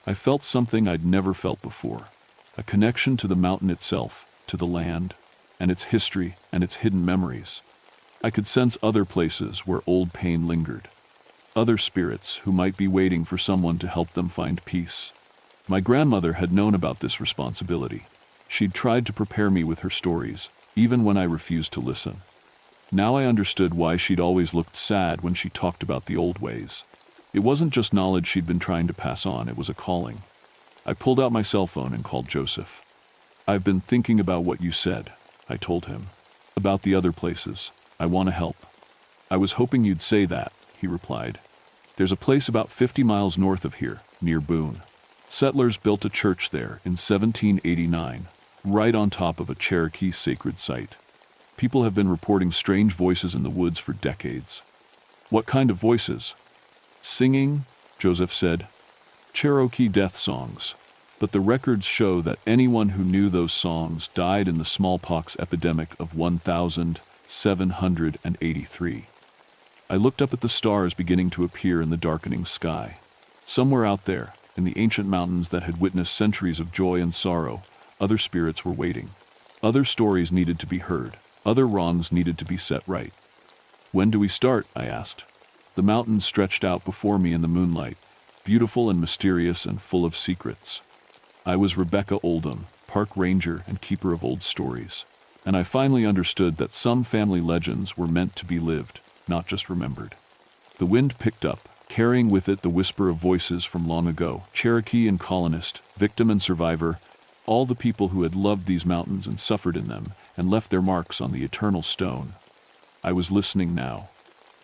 I felt something I'd never felt before, a connection to the mountain itself, to the land, and its history and its hidden memories. I could sense other places where old pain lingered, other spirits who might be waiting for someone to help them find peace. My grandmother had known about this responsibility. She'd tried to prepare me with her stories, even when I refused to listen. Now I understood why she'd always looked sad when she talked about the old ways. It wasn't just knowledge she'd been trying to pass on, it was a calling. I pulled out my cell phone and called Joseph. "I've been thinking about what you said," I told him. "About the other places. I want to help." "I was hoping you'd say that," he replied. "There's a place about 50 miles north of here, near Boone. Settlers built a church there in 1789, right on top of a Cherokee sacred site. People have been reporting strange voices in the woods for decades." "What kind of voices?" "Singing," Joseph said. "Cherokee death songs. But the records show that anyone who knew those songs died in the smallpox epidemic of 1783. I looked up at the stars beginning to appear in the darkening sky. Somewhere out there, in the ancient mountains that had witnessed centuries of joy and sorrow, other spirits were waiting. Other stories needed to be heard. Other wrongs needed to be set right. "When do we start?" I asked. The mountains stretched out before me in the moonlight, beautiful and mysterious and full of secrets. I was Rebecca Oldham, park ranger and keeper of old stories, and I finally understood that some family legends were meant to be lived, not just remembered. The wind picked up, carrying with it the whisper of voices from long ago, Cherokee and colonist, victim and survivor, all the people who had loved these mountains and suffered in them, and left their marks on the eternal stone. I was listening now,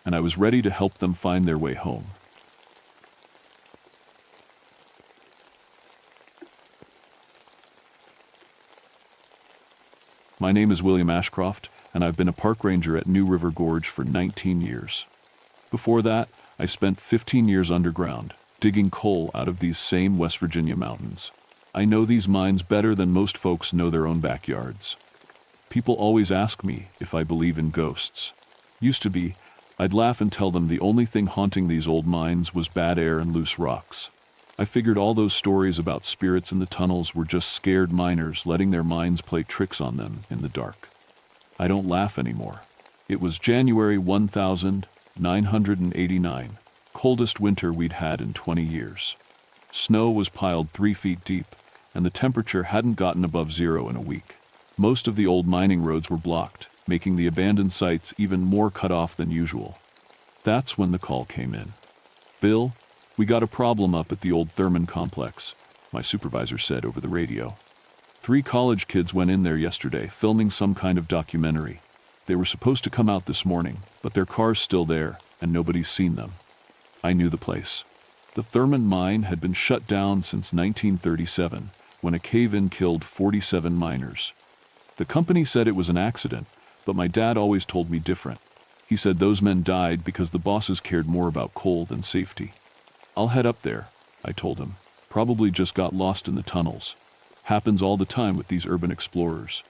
and I was ready to help them find their way home. My name is William Ashcroft, and I've been a park ranger at New River Gorge for 19 years. Before that, I spent 15 years underground, digging coal out of these same West Virginia mountains. I know these mines better than most folks know their own backyards. People always ask me if I believe in ghosts. Used to be, I'd laugh and tell them the only thing haunting these old mines was bad air and loose rocks. I figured all those stories about spirits in the tunnels were just scared miners letting their minds play tricks on them in the dark. I don't laugh anymore. It was January 1989, coldest winter we'd had in 20 years. Snow was piled 3 feet deep, and the temperature hadn't gotten above zero in a week. Most of the old mining roads were blocked, making the abandoned sites even more cut off than usual. That's when the call came in. "Bill, we got a problem up at the old Thurman complex," my supervisor said over the radio. 3 college kids went in there yesterday, filming some kind of documentary. They were supposed to come out this morning, but their car's still there, and nobody's seen them. I knew the place. The Thurman mine had been shut down since 1937, when a cave-in killed 47 miners. The company said it was an accident, but my dad always told me different. He said those men died because the bosses cared more about coal than safety. "I'll head up there," I told him. "Probably just got lost in the tunnels. Happens all the time with these urban explorers."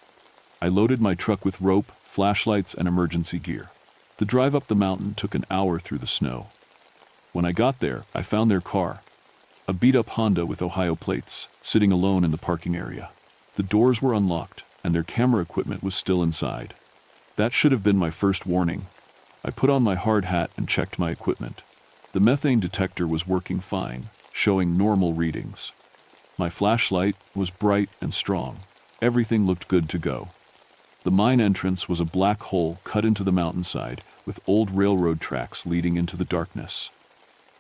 I loaded my truck with rope, flashlights, and emergency gear. The drive up the mountain took an hour through the snow. When I got there, I found their car, a beat-up Honda with Ohio plates, sitting alone in the parking area. The doors were unlocked, and their camera equipment was still inside. That should have been my first warning. I put on my hard hat and checked my equipment. The methane detector was working fine, showing normal readings. My flashlight was bright and strong. Everything looked good to go. The mine entrance was a black hole cut into the mountainside, with old railroad tracks leading into the darkness.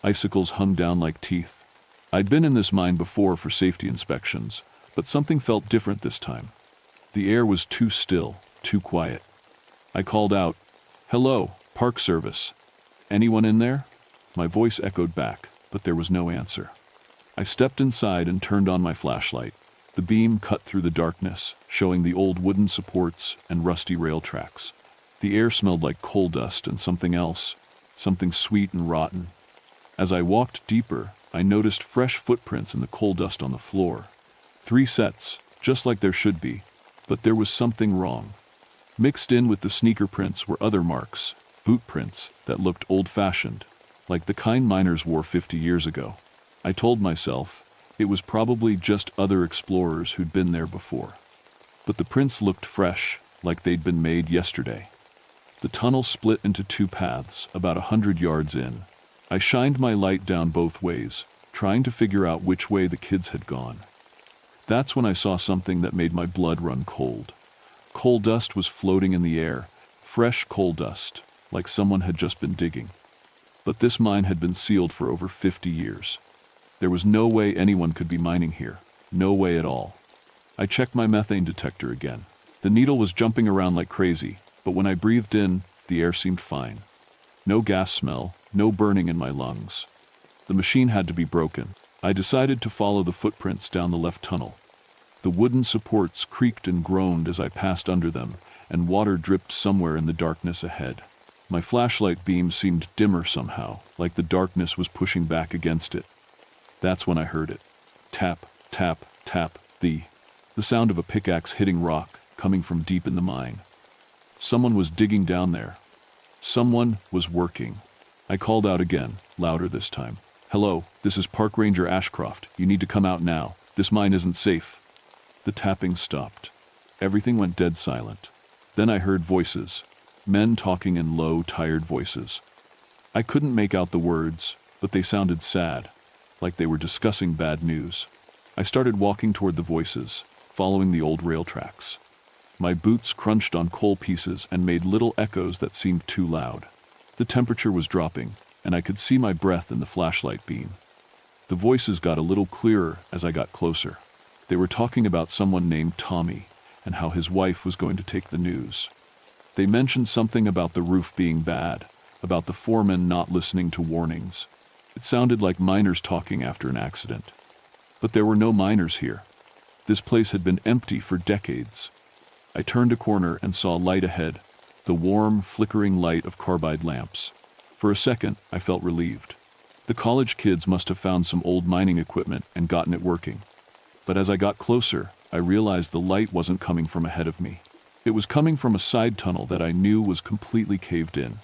Icicles hung down like teeth. I'd been in this mine before for safety inspections, but something felt different this time. The air was too still, too quiet. I called out, "Hello, Park Service. Anyone in there?" My voice echoed back, but there was no answer. I stepped inside and turned on my flashlight. The beam cut through the darkness, showing the old wooden supports and rusty rail tracks. The air smelled like coal dust and something else, something sweet and rotten. As I walked deeper, I noticed fresh footprints in the coal dust on the floor. 3 sets, just like there should be, but there was something wrong. Mixed in with the sneaker prints were other marks, boot prints that looked old-fashioned, like the kind miners wore 50 years ago. I told myself it was probably just other explorers who'd been there before. But the prints looked fresh, like they'd been made yesterday. The tunnel split into 2 paths, about 100 yards in. I shined my light down both ways, trying to figure out which way the kids had gone. That's when I saw something that made my blood run cold. Coal dust was floating in the air, fresh coal dust, like someone had just been digging. But this mine had been sealed for over 50 years. There was no way anyone could be mining here, no way at all. I checked my methane detector again. The needle was jumping around like crazy, but when I breathed in, the air seemed fine. No gas smell, no burning in my lungs. The machine had to be broken. I decided to follow the footprints down the left tunnel. The wooden supports creaked and groaned as I passed under them, and water dripped somewhere in the darkness ahead. My flashlight beam seemed dimmer somehow, like the darkness was pushing back against it. That's when I heard it. Tap, tap, tap, the sound of a pickaxe hitting rock, coming from deep in the mine. Someone was digging down there. Someone was working. I called out again, louder this time. "Hello, this is Park Ranger Ashcroft. You need to come out now. This mine isn't safe." The tapping stopped. Everything went dead silent. Then I heard voices, men talking in low, tired voices. I couldn't make out the words, but they sounded sad, like they were discussing bad news. I started walking toward the voices, following the old rail tracks. My boots crunched on coal pieces and made little echoes that seemed too loud. The temperature was dropping, and I could see my breath in the flashlight beam. The voices got a little clearer as I got closer. They were talking about someone named Tommy and how his wife was going to take the news. They mentioned something about the roof being bad, about the foreman not listening to warnings. It sounded like miners talking after an accident. But there were no miners here. This place had been empty for decades. I turned a corner and saw light ahead, the warm, flickering light of carbide lamps. For a second, I felt relieved. The college kids must have found some old mining equipment and gotten it working. But as I got closer, I realized the light wasn't coming from ahead of me. It was coming from a side tunnel that I knew was completely caved in.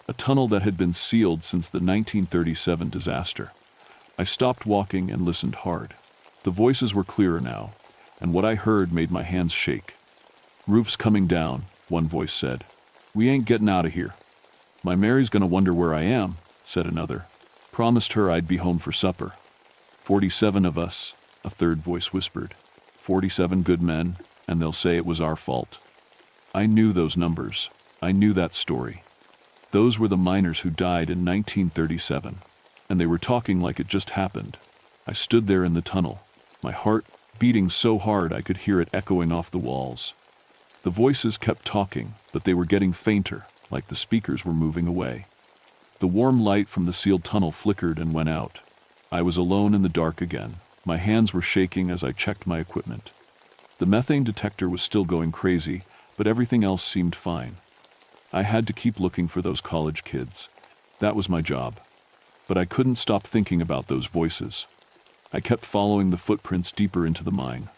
a tunnel that had been sealed since the 1937 disaster. I stopped walking and listened hard. The voices were clearer now, and what I heard made my hands shake. "Roof's coming down," one voice said. "We ain't getting out of here." "My Mary's gonna wonder where I am," said another. "Promised her I'd be home for supper." 47 of us, a third voice whispered. 47 good men, and they'll say it was our fault. I knew those numbers. I knew that story. Those were the miners who died in 1937, and they were talking like it just happened. I stood there in the tunnel, my heart beating so hard I could hear it echoing off the walls. The voices kept talking, but they were getting fainter, like the speakers were moving away. The warm light from the sealed tunnel flickered and went out. I was alone in the dark again. My hands were shaking as I checked my equipment. The methane detector was still going crazy, but everything else seemed fine. I had to keep looking for those college kids. That was my job. But I couldn't stop thinking about those voices. I kept following the footprints deeper into the mine.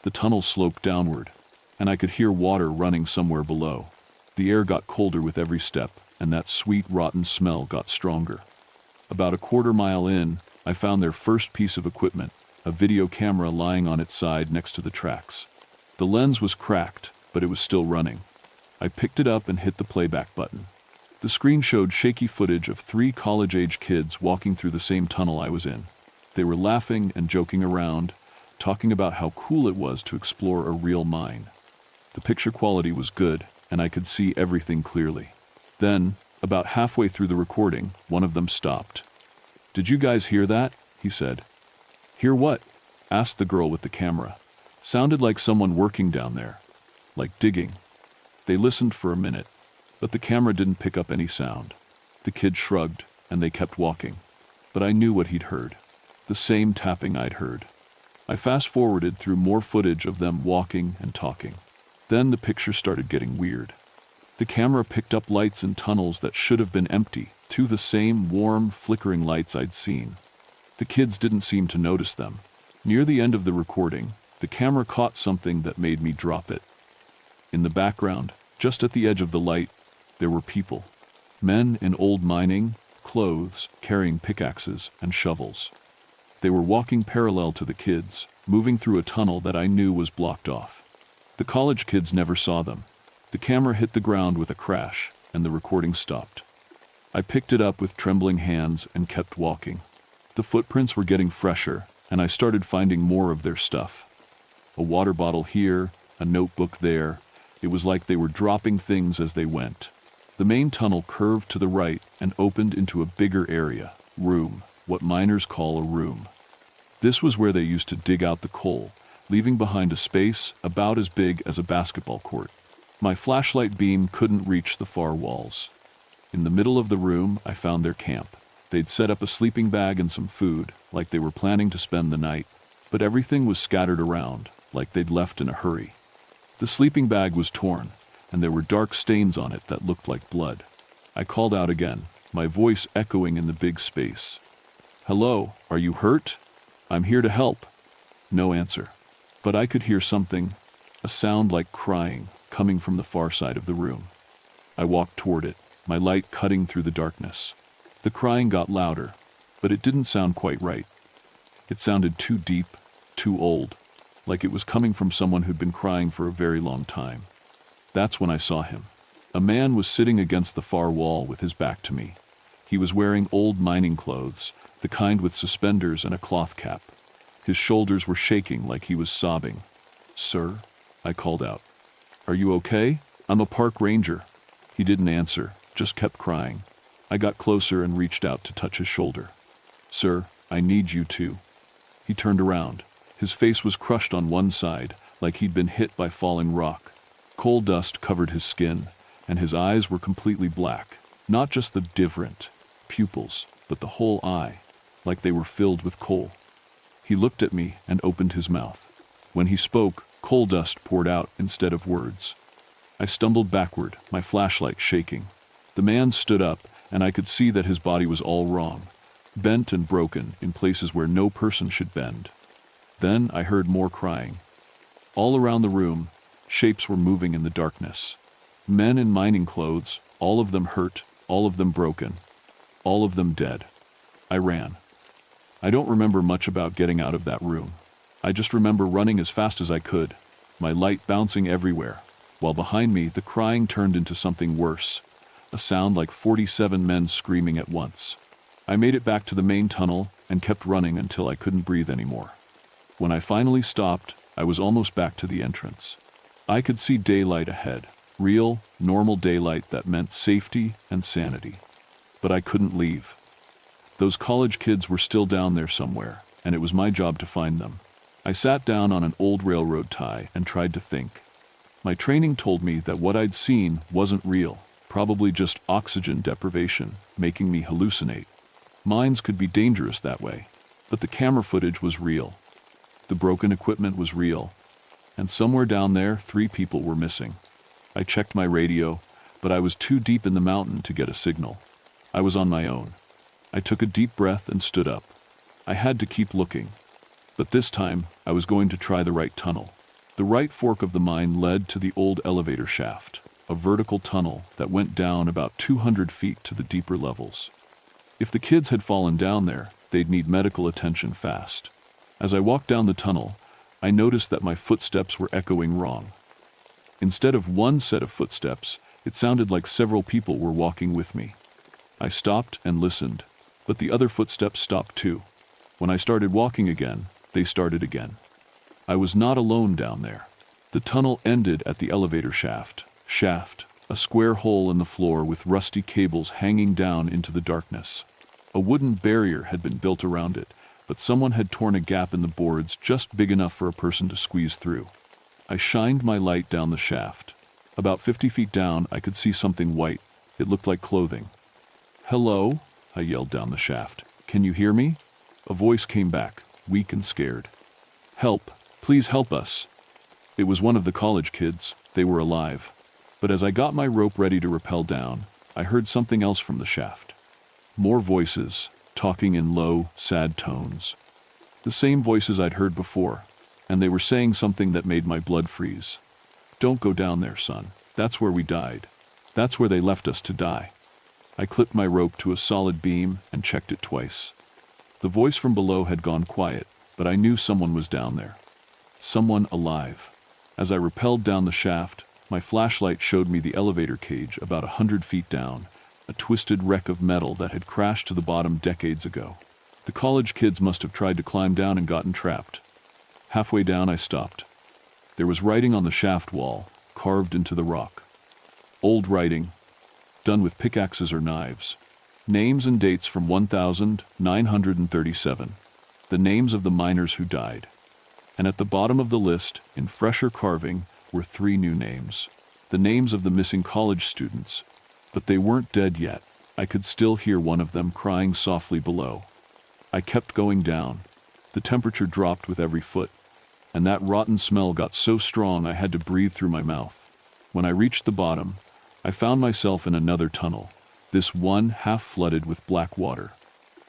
The tunnel sloped downward, and I could hear water running somewhere below. The air got colder with every step, and that sweet, rotten smell got stronger. About a quarter-mile in, I found their first piece of equipment, a video camera lying on its side next to the tracks. The lens was cracked, but it was still running. I picked it up and hit the playback button. The screen showed shaky footage of 3 college-age kids walking through the same tunnel I was in. They were laughing and joking around, talking about how cool it was to explore a real mine. The picture quality was good, and I could see everything clearly. Then, about halfway through the recording, one of them stopped. "Did you guys hear that?" he said. "Hear what?" asked the girl with the camera. Sounded like someone working down there, like digging. They listened for a minute, but the camera didn't pick up any sound. The kid shrugged, and they kept walking. But I knew what he'd heard. The same tapping I'd heard. I fast-forwarded through more footage of them walking and talking. Then the picture started getting weird. The camera picked up lights in tunnels that should have been empty, to the same warm, flickering lights I'd seen. The kids didn't seem to notice them. Near the end of the recording, the camera caught something that made me drop it. In the background, just at the edge of the light, there were people. Men in old mining clothes, carrying pickaxes and shovels. They were walking parallel to the kids, moving through a tunnel that I knew was blocked off. The college kids never saw them. The camera hit the ground with a crash, and the recording stopped. I picked it up with trembling hands and kept walking. The footprints were getting fresher, and I started finding more of their stuff. A water bottle here, a notebook there. It was like they were dropping things as they went. The main tunnel curved to the right and opened into a bigger area, room, what miners call a room. This was where they used to dig out the coal, leaving behind a space about as big as a basketball court. My flashlight beam couldn't reach the far walls. In the middle of the room, I found their camp. They'd set up a sleeping bag and some food, like they were planning to spend the night, but everything was scattered around, like they'd left in a hurry. The sleeping bag was torn, and there were dark stains on it that looked like blood. I called out again, my voice echoing in the big space. "Hello, are you hurt? I'm here to help." No answer. But I could hear something, a sound like crying, coming from the far side of the room. I walked toward it, my light cutting through the darkness. The crying got louder, but it didn't sound quite right. It sounded too deep, too old, like it was coming from someone who'd been crying for a very long time. That's when I saw him. A man was sitting against the far wall with his back to me. He was wearing old mining clothes, the kind with suspenders and a cloth cap. His shoulders were shaking like he was sobbing. "Sir?" I called out. "Are you okay? I'm a park ranger." He didn't answer, just kept crying. I got closer and reached out to touch his shoulder. "Sir, I need you too." He turned around. His face was crushed on one side, like he'd been hit by falling rock. Coal dust covered his skin, and his eyes were completely black. Not just the different pupils, but the whole eye, like they were filled with coal. He looked at me and opened his mouth. When he spoke, coal dust poured out instead of words. I stumbled backward, my flashlight shaking. The man stood up, and I could see that his body was all wrong, bent and broken in places where no person should bend. Then I heard more crying. All around the room, shapes were moving in the darkness. Men in mining clothes, all of them hurt, all of them broken, all of them dead. I ran. I don't remember much about getting out of that room. I just remember running as fast as I could, my light bouncing everywhere, while behind me the crying turned into something worse, a sound like 47 men screaming at once. I made it back to the main tunnel and kept running until I couldn't breathe anymore. When I finally stopped, I was almost back to the entrance. I could see daylight ahead, real, normal daylight that meant safety and sanity. But I couldn't leave. Those college kids were still down there somewhere, and it was my job to find them. I sat down on an old railroad tie and tried to think. My training told me that what I'd seen wasn't real, probably just oxygen deprivation, making me hallucinate. Mines could be dangerous that way, but the camera footage was real. The broken equipment was real, and somewhere down there 3 people were missing. I checked my radio, but I was too deep in the mountain to get a signal. I was on my own. I took a deep breath and stood up. I had to keep looking, but this time I was going to try the right tunnel. The right fork of the mine led to the old elevator shaft, a vertical tunnel that went down about 200 feet to the deeper levels. If the kids had fallen down there, they'd need medical attention fast. As I walked down the tunnel, I noticed that my footsteps were echoing wrong. Instead of one set of footsteps, it sounded like several people were walking with me. I stopped and listened, but the other footsteps stopped too. When I started walking again, they started again. I was not alone down there. The tunnel ended at the elevator shaft, a square hole in the floor with rusty cables hanging down into the darkness. A wooden barrier had been built around it, but someone had torn a gap in the boards just big enough for a person to squeeze through. I shined my light down the shaft. About 50 feet down, I could see something white. It looked like clothing. "Hello?" I yelled down the shaft. "Can you hear me?" A voice came back, weak and scared. "Help! Please help us!" It was one of the college kids. They were alive. But as I got my rope ready to rappel down, I heard something else from the shaft. More voices, talking in low, sad tones. The same voices I'd heard before, and they were saying something that made my blood freeze. "Don't go down there, son. That's where we died. That's where they left us to die." I clipped my rope to a solid beam and checked it twice. The voice from below had gone quiet, but I knew someone was down there. Someone alive. As I rappelled down the shaft, my flashlight showed me the elevator cage about 100 feet down, a twisted wreck of metal that had crashed to the bottom decades ago. The college kids must have tried to climb down and gotten trapped. Halfway down, I stopped. There was writing on the shaft wall, carved into the rock. Old writing, done with pickaxes or knives. Names and dates from 1937. The names of the miners who died. And at the bottom of the list, in fresher carving, were 3 new names. The names of the missing college students. But they weren't dead yet. I could still hear one of them crying softly below. I kept going down. The temperature dropped with every foot, and that rotten smell got so strong I had to breathe through my mouth. When I reached the bottom, I found myself in another tunnel, this one half flooded with black water.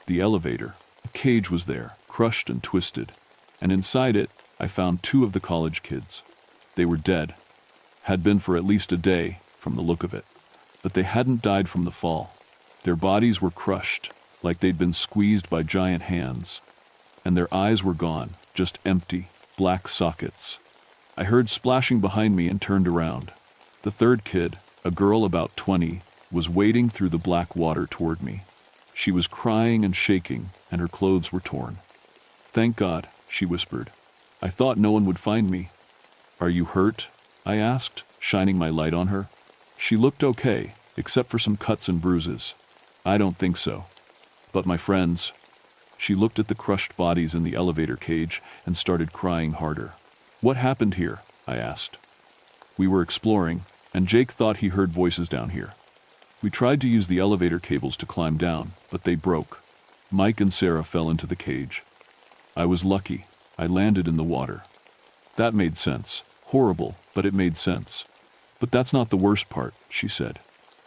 The elevator, a cage was there, crushed and twisted, and inside it, I found 2 of the college kids. They were dead, had been for at least a day, from the look of it, but they hadn't died from the fall. Their bodies were crushed, like they'd been squeezed by giant hands, and their eyes were gone, just empty, black sockets. I heard splashing behind me and turned around. The 3rd kid, a girl about 20, was wading through the black water toward me. She was crying and shaking, and her clothes were torn. "Thank God," she whispered. "I thought no one would find me." "Are you hurt?" I asked, shining my light on her. She looked okay, except for some cuts and bruises. "I don't think so. But my friends..." She looked at the crushed bodies in the elevator cage and started crying harder. "What happened here?" I asked. "We were exploring, and Jake thought he heard voices down here. We tried to use the elevator cables to climb down, but they broke. Mike and Sarah fell into the cage. I was lucky. I landed in the water." That made sense. Horrible, but it made sense. "But that's not the worst part," she said.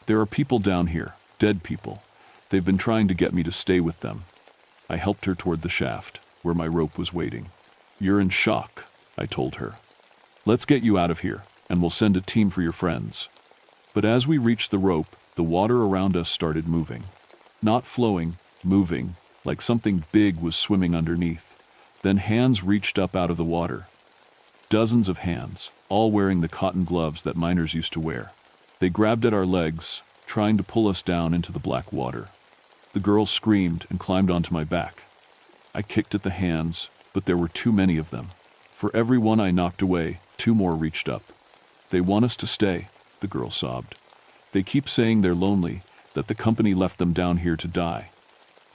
"There are people down here, dead people. They've been trying to get me to stay with them." I helped her toward the shaft, where my rope was waiting. "You're in shock," I told her. "Let's get you out of here, and we'll send a team for your friends." But as we reached the rope, The water around us started moving. Not flowing, moving, like something big was swimming underneath. Then hands reached up out of the water. Dozens of hands, all wearing the cotton gloves that miners used to wear. They grabbed at our legs, trying to pull us down into the black water. The girl screamed and climbed onto my back. I kicked at the hands, but there were too many of them. For every one I knocked away, 2 more reached up. They want us to stay, the girl sobbed. They keep saying they're lonely, that the company left them down here to die.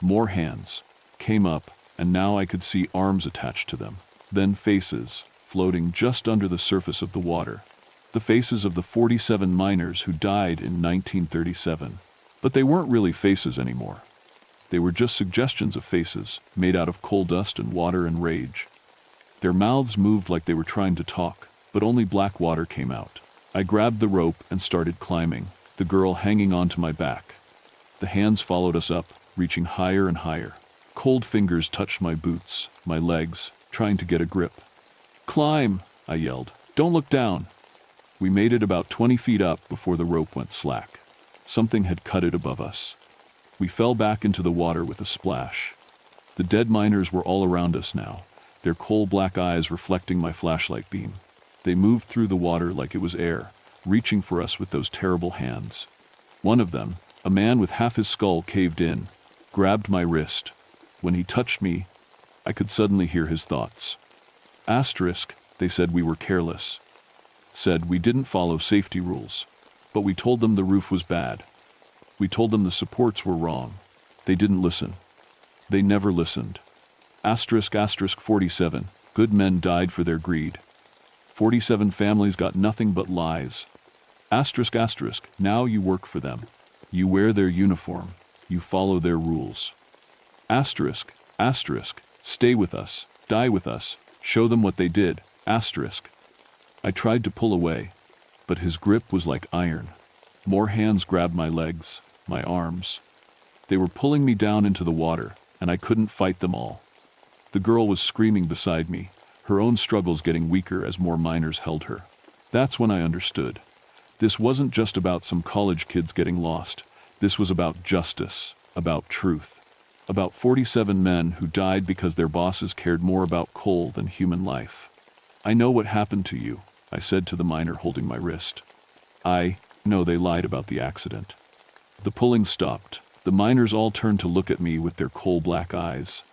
More hands came up, and now I could see arms attached to them. Then faces, floating just under the surface of the water. The faces of the 47 miners who died in 1937. But they weren't really faces anymore. They were just suggestions of faces, made out of coal dust and water and rage. Their mouths moved like they were trying to talk, but only black water came out. I grabbed the rope and started climbing, the girl hanging onto my back. The hands followed us up, reaching higher and higher. Cold fingers touched my boots, my legs, trying to get a grip. "Climb!" I yelled. "Don't look down!" We made it about 20 feet up before the rope went slack. Something had cut it above us. We fell back into the water with a splash. The dead miners were all around us now, their coal-black eyes reflecting my flashlight beam. They moved through the water like it was air, reaching for us with those terrible hands. One of them, a man with half his skull caved in, grabbed my wrist. When he touched me, I could suddenly hear his thoughts. Asterisk, they said we were careless. Said we didn't follow safety rules. But we told them the roof was bad. We told them the supports were wrong. They didn't listen. They never listened. Asterisk, 47, good men died for their greed. 47 families got nothing but lies. Asterisk, now you work for them. You wear their uniform. You follow their rules. Asterisk, stay with us, die with us, show them what they did. Asterisk. I tried to pull away, but his grip was like iron. More hands grabbed my legs, my arms. They were pulling me down into the water, and I couldn't fight them all. The girl was screaming beside me, her own struggles getting weaker as more miners held her. That's when I understood. This wasn't just about some college kids getting lost. This was about justice, about truth, about 47 men who died because their bosses cared more about coal than human life. "I know what happened to you," I said to the miner holding my wrist. "I know they lied about the accident." The pulling stopped. The miners all turned to look at me with their coal-black eyes.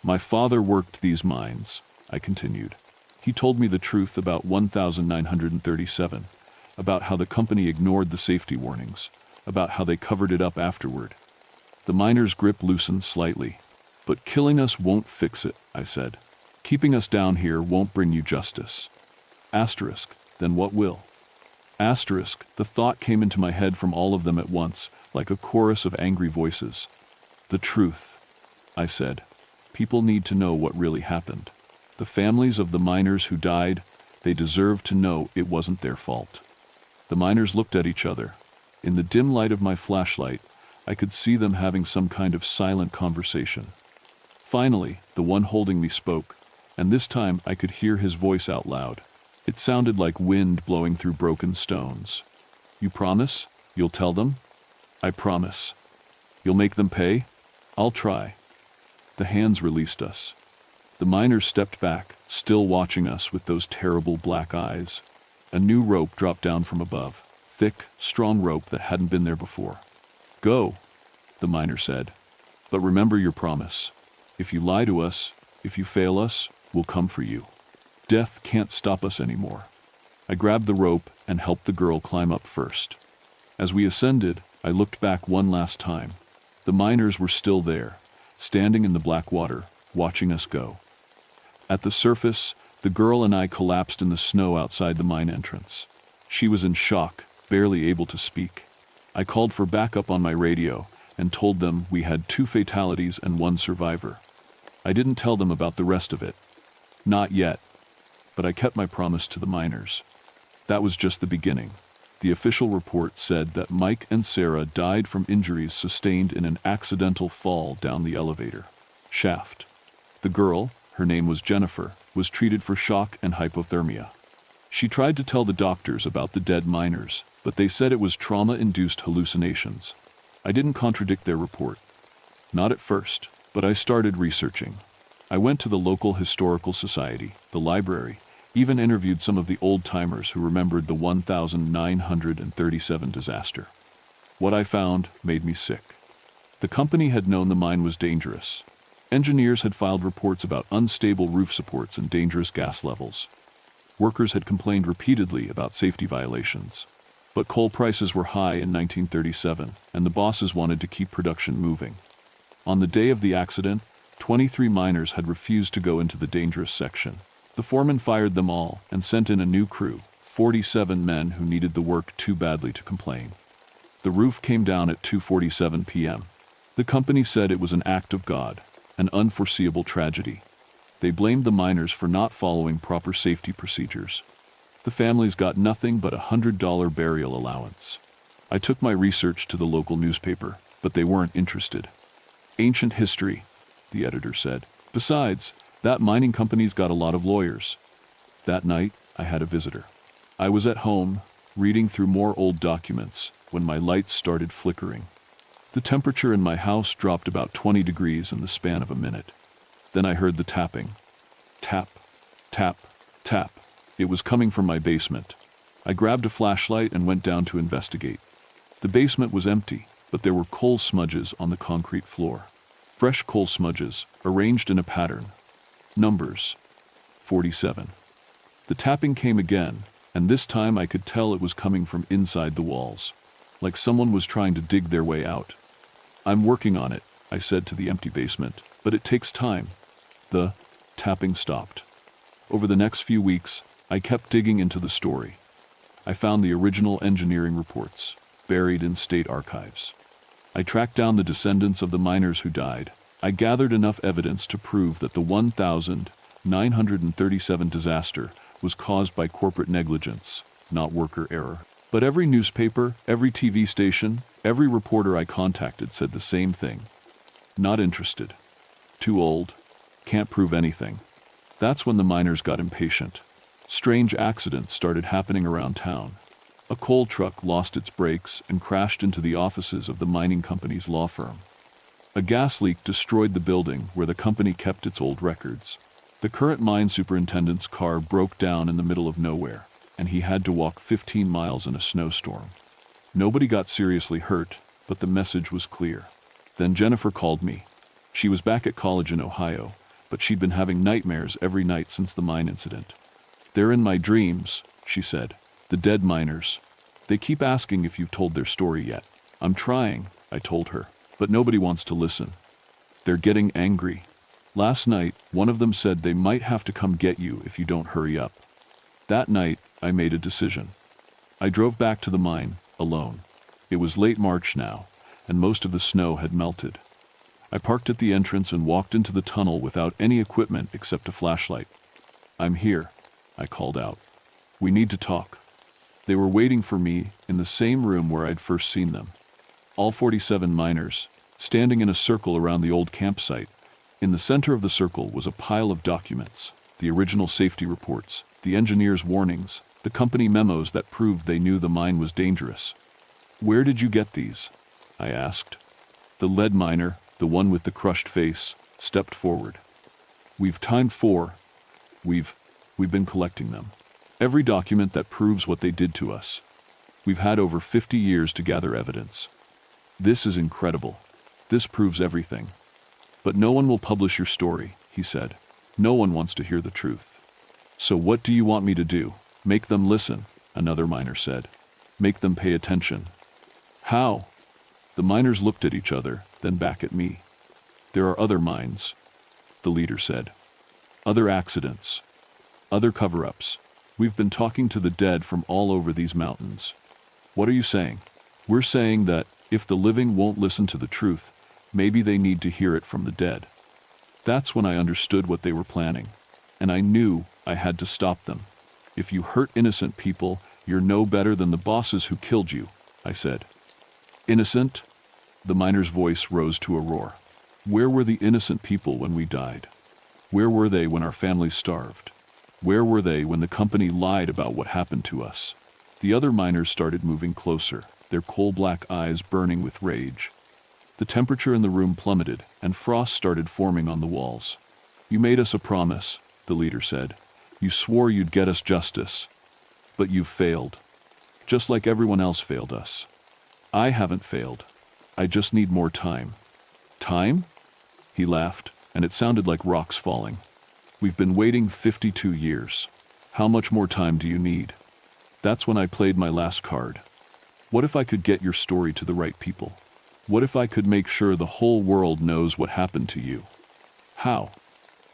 "My father worked these mines," I continued. "He told me the truth about 1937, about how the company ignored the safety warnings, about how they covered it up afterward." The miner's grip loosened slightly. "But killing us won't fix it," I said. "Keeping us down here won't bring you justice." Asterisk, then what will? Asterisk, the thought came into my head from all of them at once, like a chorus of angry voices. "The truth," I said. "People need to know what really happened. The families of the miners who died, they deserve to know it wasn't their fault." The miners looked at each other. In the dim light of my flashlight, I could see them having some kind of silent conversation. Finally, the one holding me spoke, and this time I could hear his voice out loud. It sounded like wind blowing through broken stones. "You promise? You'll tell them?" "I promise." "You'll make them pay?" "I'll try." The hands released us. The miners stepped back, still watching us with those terrible black eyes. A new rope dropped down from above, thick, strong rope that hadn't been there before. "Go," the miner said. "But remember your promise. If you lie to us, if you fail us, we'll come for you. Death can't stop us anymore." I grabbed the rope and helped the girl climb up first. As we ascended, I looked back one last time. The miners were still there, standing in the black water, watching us go. At the surface, the girl and I collapsed in the snow outside the mine entrance. She was in shock, barely able to speak. I called for backup on my radio and told them we had 2 fatalities and 1 survivor. I didn't tell them about the rest of it. Not yet. But I kept my promise to the miners. That was just the beginning. The official report said that Mike and Sarah died from injuries sustained in an accidental fall down the elevator shaft. The girl, her name was Jennifer, was treated for shock and hypothermia. She tried to tell the doctors about the dead miners, but they said it was trauma-induced hallucinations. I didn't contradict their report. Not at first, but I started researching. I went to the local historical society, the library, even interviewed some of the old-timers who remembered the 1937 disaster. What I found made me sick. The company had known the mine was dangerous. Engineers had filed reports about unstable roof supports and dangerous gas levels. Workers had complained repeatedly about safety violations. But coal prices were high in 1937, and the bosses wanted to keep production moving. On the day of the accident, 23 miners had refused to go into the dangerous section. The foreman fired them all and sent in a new crew, 47 men who needed the work too badly to complain. The roof came down at 2:47 p.m. The company said it was an act of God, an unforeseeable tragedy. They blamed the miners for not following proper safety procedures. The families got nothing but a $100 burial allowance. I took my research to the local newspaper, but they weren't interested. Ancient history, the editor said. Besides, that mining company's got a lot of lawyers. That night, I had a visitor. I was at home, reading through more old documents, when my lights started flickering. The temperature in my house dropped about 20 degrees in the span of a minute. Then I heard the tapping. Tap, tap, tap. It was coming from my basement. I grabbed a flashlight and went down to investigate. The basement was empty, but there were coal smudges on the concrete floor. Fresh coal smudges, arranged in a pattern. Numbers. 47. The tapping came again, and this time I could tell it was coming from inside the walls, like someone was trying to dig their way out. I'm working on it, I said to the empty basement, but it takes time. The tapping stopped. Over the next few weeks, I kept digging into the story. I found the original engineering reports, buried in state archives. I tracked down the descendants of the miners who died. I gathered enough evidence to prove that the 1937 disaster was caused by corporate negligence, not worker error. But every newspaper, every TV station, every reporter I contacted said the same thing. Not interested. Too old. Can't prove anything. That's when the miners got impatient. Strange accidents started happening around town. A coal truck lost its brakes and crashed into the offices of the mining company's law firm. A gas leak destroyed the building where the company kept its old records. The current mine superintendent's car broke down in the middle of nowhere, and he had to walk 15 miles in a snowstorm. Nobody got seriously hurt, but the message was clear. Then Jennifer called me. She was back at college in Ohio, but she'd been having nightmares every night since the mine incident. They're in my dreams, she said. The dead miners. They keep asking if you've told their story yet. I'm trying, I told her, but nobody wants to listen. They're getting angry. Last night, one of them said they might have to come get you if you don't hurry up. That night, I made a decision. I drove back to the mine, alone. It was late March now, and most of the snow had melted. I parked at the entrance and walked into the tunnel without any equipment except a flashlight. I'm here, I called out. We need to talk. They were waiting for me in the same room where I'd first seen them. All 47 miners, standing in a circle around the old campsite. In the center of the circle was a pile of documents, the original safety reports, the engineers' warnings, the company memos that proved they knew the mine was dangerous. Where did you get these? I asked. The lead miner, the one with the crushed face, stepped forward. We've timed 4. We've been collecting them. Every document that proves what they did to us. We've had over 50 years to gather evidence. This is incredible. This proves everything. But no one will publish your story, he said. No one wants to hear the truth. So what do you want me to do? Make them listen, another miner said. Make them pay attention. How? The miners looked at each other, then back at me. There are other mines, the leader said. Other accidents. Other cover-ups. We've been talking to the dead from all over these mountains. What are you saying? We're saying that if the living won't listen to the truth, maybe they need to hear it from the dead. That's when I understood what they were planning, and I knew I had to stop them. If you hurt innocent people, you're no better than the bosses who killed you, I said. Innocent? The miner's voice rose to a roar. Where were the innocent people when we died? Where were they when our families starved? Where were they when the company lied about what happened to us? The other miners started moving closer, their coal-black eyes burning with rage. The temperature in the room plummeted, and frost started forming on the walls. "You made us a promise," the leader said. "You swore you'd get us justice. But you've failed. Just like everyone else failed us. I haven't failed. I just need more time." "Time?" He laughed, and it sounded like rocks falling. "We've been waiting 52 years. How much more time do you need?" That's when I played my last card. What if I could get your story to the right people? What if I could make sure the whole world knows what happened to you? How?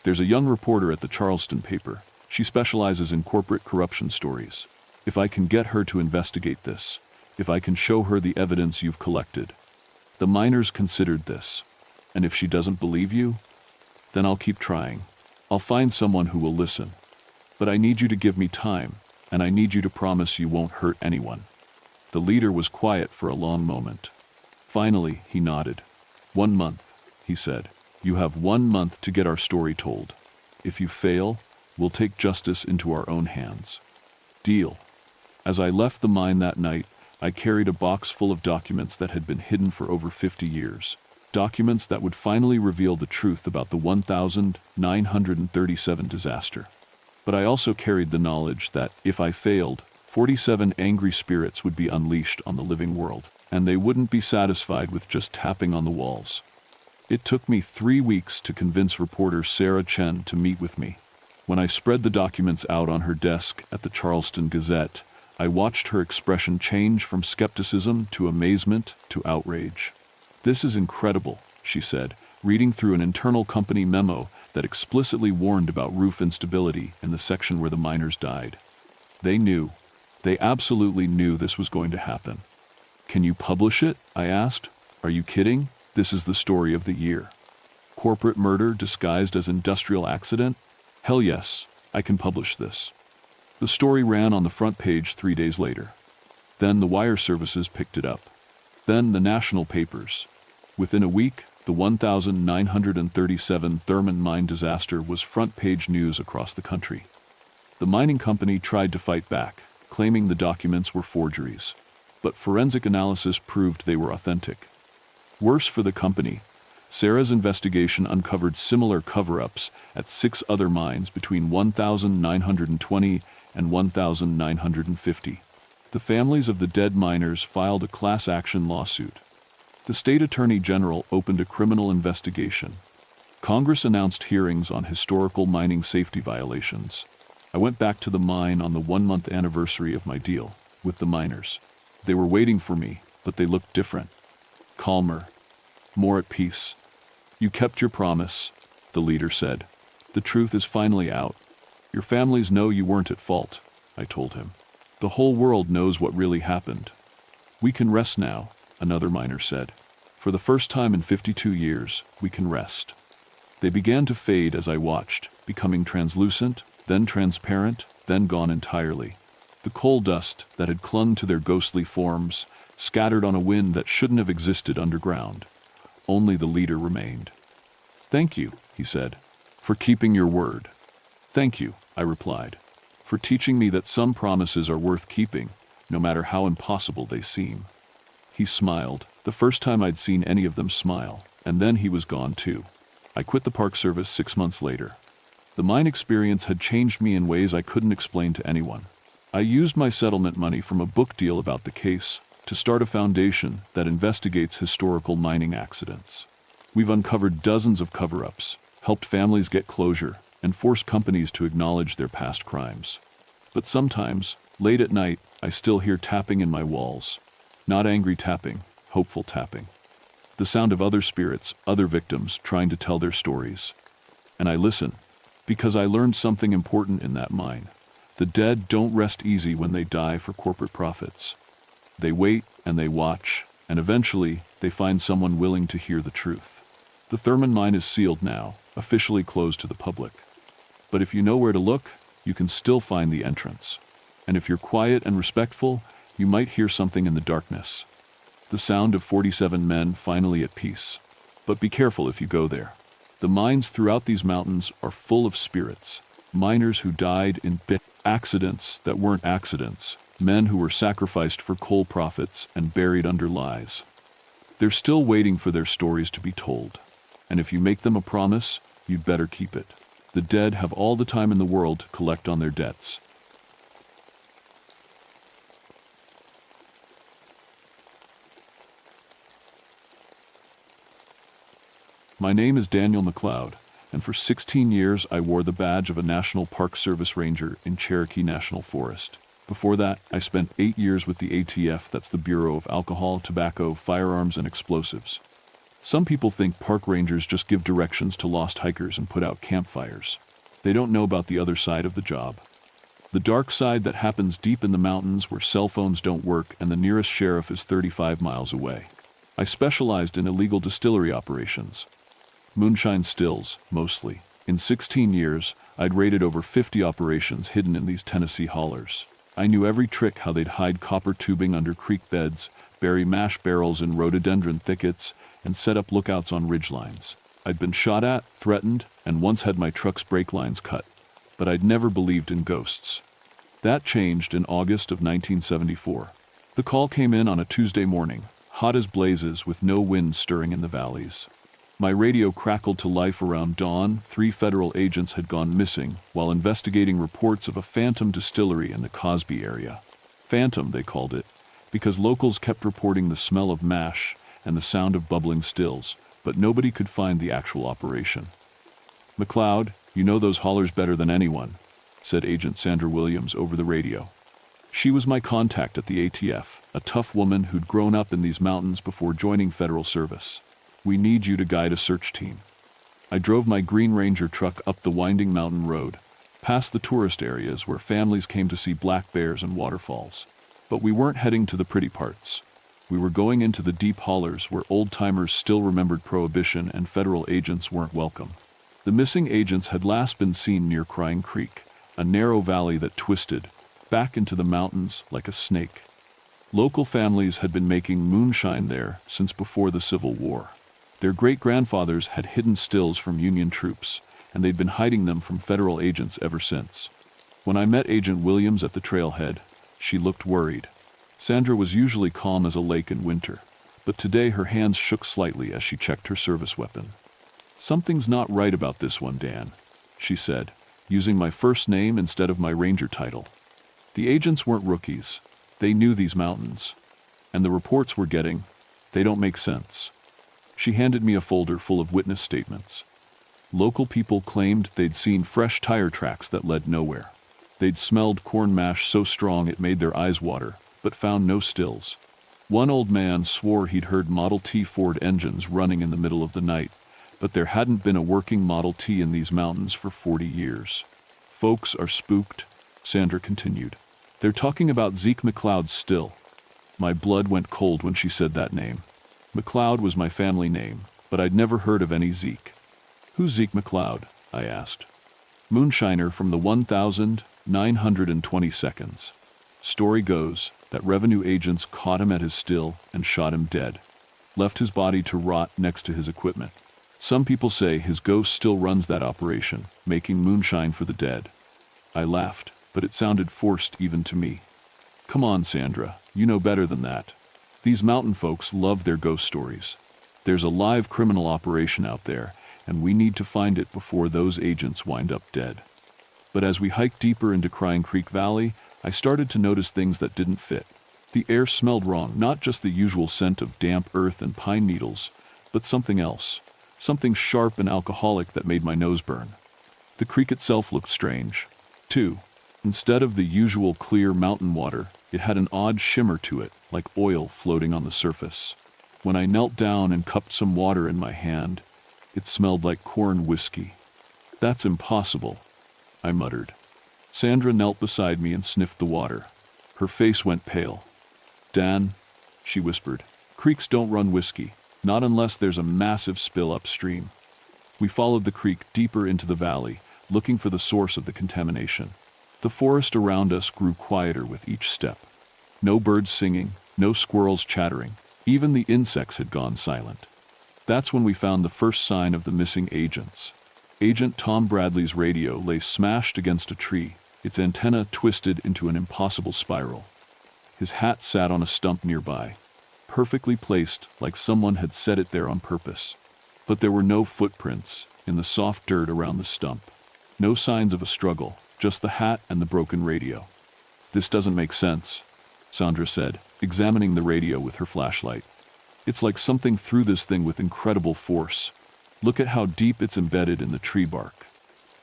There's a young reporter at the Charleston paper. She specializes in corporate corruption stories. If I can get her to investigate this, if I can show her the evidence you've collected. The miners considered this. And if she doesn't believe you, then I'll keep trying. I'll find someone who will listen. But I need you to give me time, and I need you to promise you won't hurt anyone. The leader was quiet for a long moment. Finally, he nodded. 1 month, he said. You have 1 month to get our story told. If you fail, we'll take justice into our own hands. Deal. As I left the mine that night, I carried a box full of documents that had been hidden for over 50 years. Documents that would finally reveal the truth about the 1937 disaster. But I also carried the knowledge that, if I failed, 47 angry spirits would be unleashed on the living world, and they wouldn't be satisfied with just tapping on the walls. It took me 3 weeks to convince reporter Sarah Chen to meet with me. When I spread the documents out on her desk at the Charleston Gazette, I watched her expression change from skepticism to amazement to outrage. "This is incredible," she said, reading through an internal company memo that explicitly warned about roof instability in the section where the miners died. They knew. They absolutely knew this was going to happen. "Can you publish it?" I asked. "Are you kidding? This is the story of the year. Corporate murder disguised as industrial accident? Hell yes, I can publish this." The story ran on the front page 3 days later. Then the wire services picked it up. Then the national papers. Within a week, the 1937 Thurman mine disaster was front-page news across the country. The mining company tried to fight back, claiming the documents were forgeries. But forensic analysis proved they were authentic. Worse for the company, Sarah's investigation uncovered similar cover-ups at 6 other mines between 1920 and 1950. The families of the dead miners filed a class action lawsuit. The state attorney general opened a criminal investigation. Congress announced hearings on historical mining safety violations. I went back to the mine on the 1-month anniversary of my deal with the miners. They were waiting for me, but they looked different. Calmer. More at peace. "You kept your promise," the leader said. "The truth is finally out. Your families know you weren't at fault," I told him. "The whole world knows what really happened." "We can rest now," another miner said. "For the first time in 52 years, we can rest." They began to fade as I watched, becoming translucent, then transparent, then gone entirely. The coal dust that had clung to their ghostly forms scattered on a wind that shouldn't have existed underground. Only the leader remained. "Thank you," he said, "for keeping your word." "Thank you," I replied, "for teaching me that some promises are worth keeping, no matter how impossible they seem." He smiled, the first time I'd seen any of them smile, and then he was gone too. I quit the Park Service 6 months later. The mine experience had changed me in ways I couldn't explain to anyone. I used my settlement money from a book deal about the case to start a foundation that investigates historical mining accidents. We've uncovered dozens of cover-ups, helped families get closure, and forced companies to acknowledge their past crimes. But sometimes, late at night, I still hear tapping in my walls. Not angry tapping, hopeful tapping. The sound of other spirits, other victims trying to tell their stories. And I listen, because I learned something important in that mine. The dead don't rest easy when they die for corporate profits. They wait and they watch, and eventually they find someone willing to hear the truth. The Thurman mine is sealed now, officially closed to the public. But if you know where to look, you can still find the entrance. And if you're quiet and respectful, you might hear something in the darkness. The sound of 47 men finally at peace. But be careful if you go there. The mines throughout these mountains are full of spirits. Miners who died in accidents that weren't accidents, Men who were sacrificed for coal profits and buried under lies. They're still waiting for their stories to be told. And if you make them a promise, you'd better keep it. The dead have all the time in the world to collect on their debts. My name is Daniel McLeod, and for 16 years I wore the badge of a National Park Service Ranger in Cherokee National Forest. Before that, I spent 8 years with the ATF, that's the Bureau of Alcohol, Tobacco, Firearms, and Explosives. Some people think park rangers just give directions to lost hikers and put out campfires. They don't know about the other side of the job. The dark side that happens deep in the mountains where cell phones don't work and the nearest sheriff is 35 miles away. I specialized in illegal distillery operations. Moonshine stills, mostly. In 16 years, I'd raided over 50 operations hidden in these Tennessee hollers. I knew every trick how they'd hide copper tubing under creek beds, bury mash barrels in rhododendron thickets, and set up lookouts on ridgelines. I'd been shot at, threatened, and once had my truck's brake lines cut. But I'd never believed in ghosts. That changed in August of 1974. The call came in on a Tuesday morning, hot as blazes with no wind stirring in the valleys. My radio crackled to life around dawn. 3 federal agents had gone missing while investigating reports of a phantom distillery in the Cosby area. Phantom, they called it, because locals kept reporting the smell of mash and the sound of bubbling stills, but nobody could find the actual operation. "McLeod, you know those hollers better than anyone," said Agent Sandra Williams over the radio. She was my contact at the ATF, a tough woman who'd grown up in these mountains before joining federal service. "We need you to guide a search team." I drove my Green Ranger truck up the winding mountain road, past the tourist areas where families came to see black bears and waterfalls. But we weren't heading to the pretty parts. We were going into the deep hollers where old-timers still remembered Prohibition and federal agents weren't welcome. The missing agents had last been seen near Crying Creek, a narrow valley that twisted back into the mountains like a snake. Local families had been making moonshine there since before the Civil War. Their great-grandfathers had hidden stills from Union troops, and they'd been hiding them from federal agents ever since. When I met Agent Williams at the trailhead, she looked worried. Sandra was usually calm as a lake in winter, but today her hands shook slightly as she checked her service weapon. "Something's not right about this one, Dan," she said, using my first name instead of my ranger title. The agents weren't rookies. They knew these mountains. And the reports we're getting, they don't make sense. She handed me a folder full of witness statements. Local people claimed they'd seen fresh tire tracks that led nowhere. They'd smelled corn mash so strong it made their eyes water, but found no stills. One old man swore he'd heard Model T Ford engines running in the middle of the night, but there hadn't been a working Model T in these mountains for 40 years. "Folks are spooked," Sandra continued. "They're talking about Zeke McLeod still." My blood went cold when she said that name. McLeod was my family name, but I'd never heard of any Zeke. "Who's Zeke McLeod?" I asked. "Moonshiner from the 1922nd. Story goes that revenue agents caught him at his still and shot him dead. Left his body to rot next to his equipment. Some people say his ghost still runs that operation, making moonshine for the dead." I laughed, but it sounded forced even to me. "Come on, Sandra, you know better than that. These mountain folks love their ghost stories. There's a live criminal operation out there, and we need to find it before those agents wind up dead." But as we hiked deeper into Crying Creek Valley, I started to notice things that didn't fit. The air smelled wrong, not just the usual scent of damp earth and pine needles, but something else, something sharp and alcoholic that made my nose burn. The creek itself looked strange, too. Instead of the usual clear mountain water, it had an odd shimmer to it, like oil floating on the surface. When I knelt down and cupped some water in my hand, it smelled like corn whiskey. "That's impossible," I muttered. Sandra knelt beside me and sniffed the water. Her face went pale. "Dan," she whispered, "creeks don't run whiskey, not unless there's a massive spill upstream." We followed the creek deeper into the valley, looking for the source of the contamination. The forest around us grew quieter with each step. No birds singing, no squirrels chattering. Even the insects had gone silent. That's when we found the first sign of the missing agents. Agent Tom Bradley's radio lay smashed against a tree, its antenna twisted into an impossible spiral. His hat sat on a stump nearby, perfectly placed like someone had set it there on purpose. But there were no footprints in the soft dirt around the stump. No signs of a struggle, just the hat and the broken radio. "This doesn't make sense," Sandra said, examining the radio with her flashlight. "It's like something threw this thing with incredible force. Look at how deep it's embedded in the tree bark."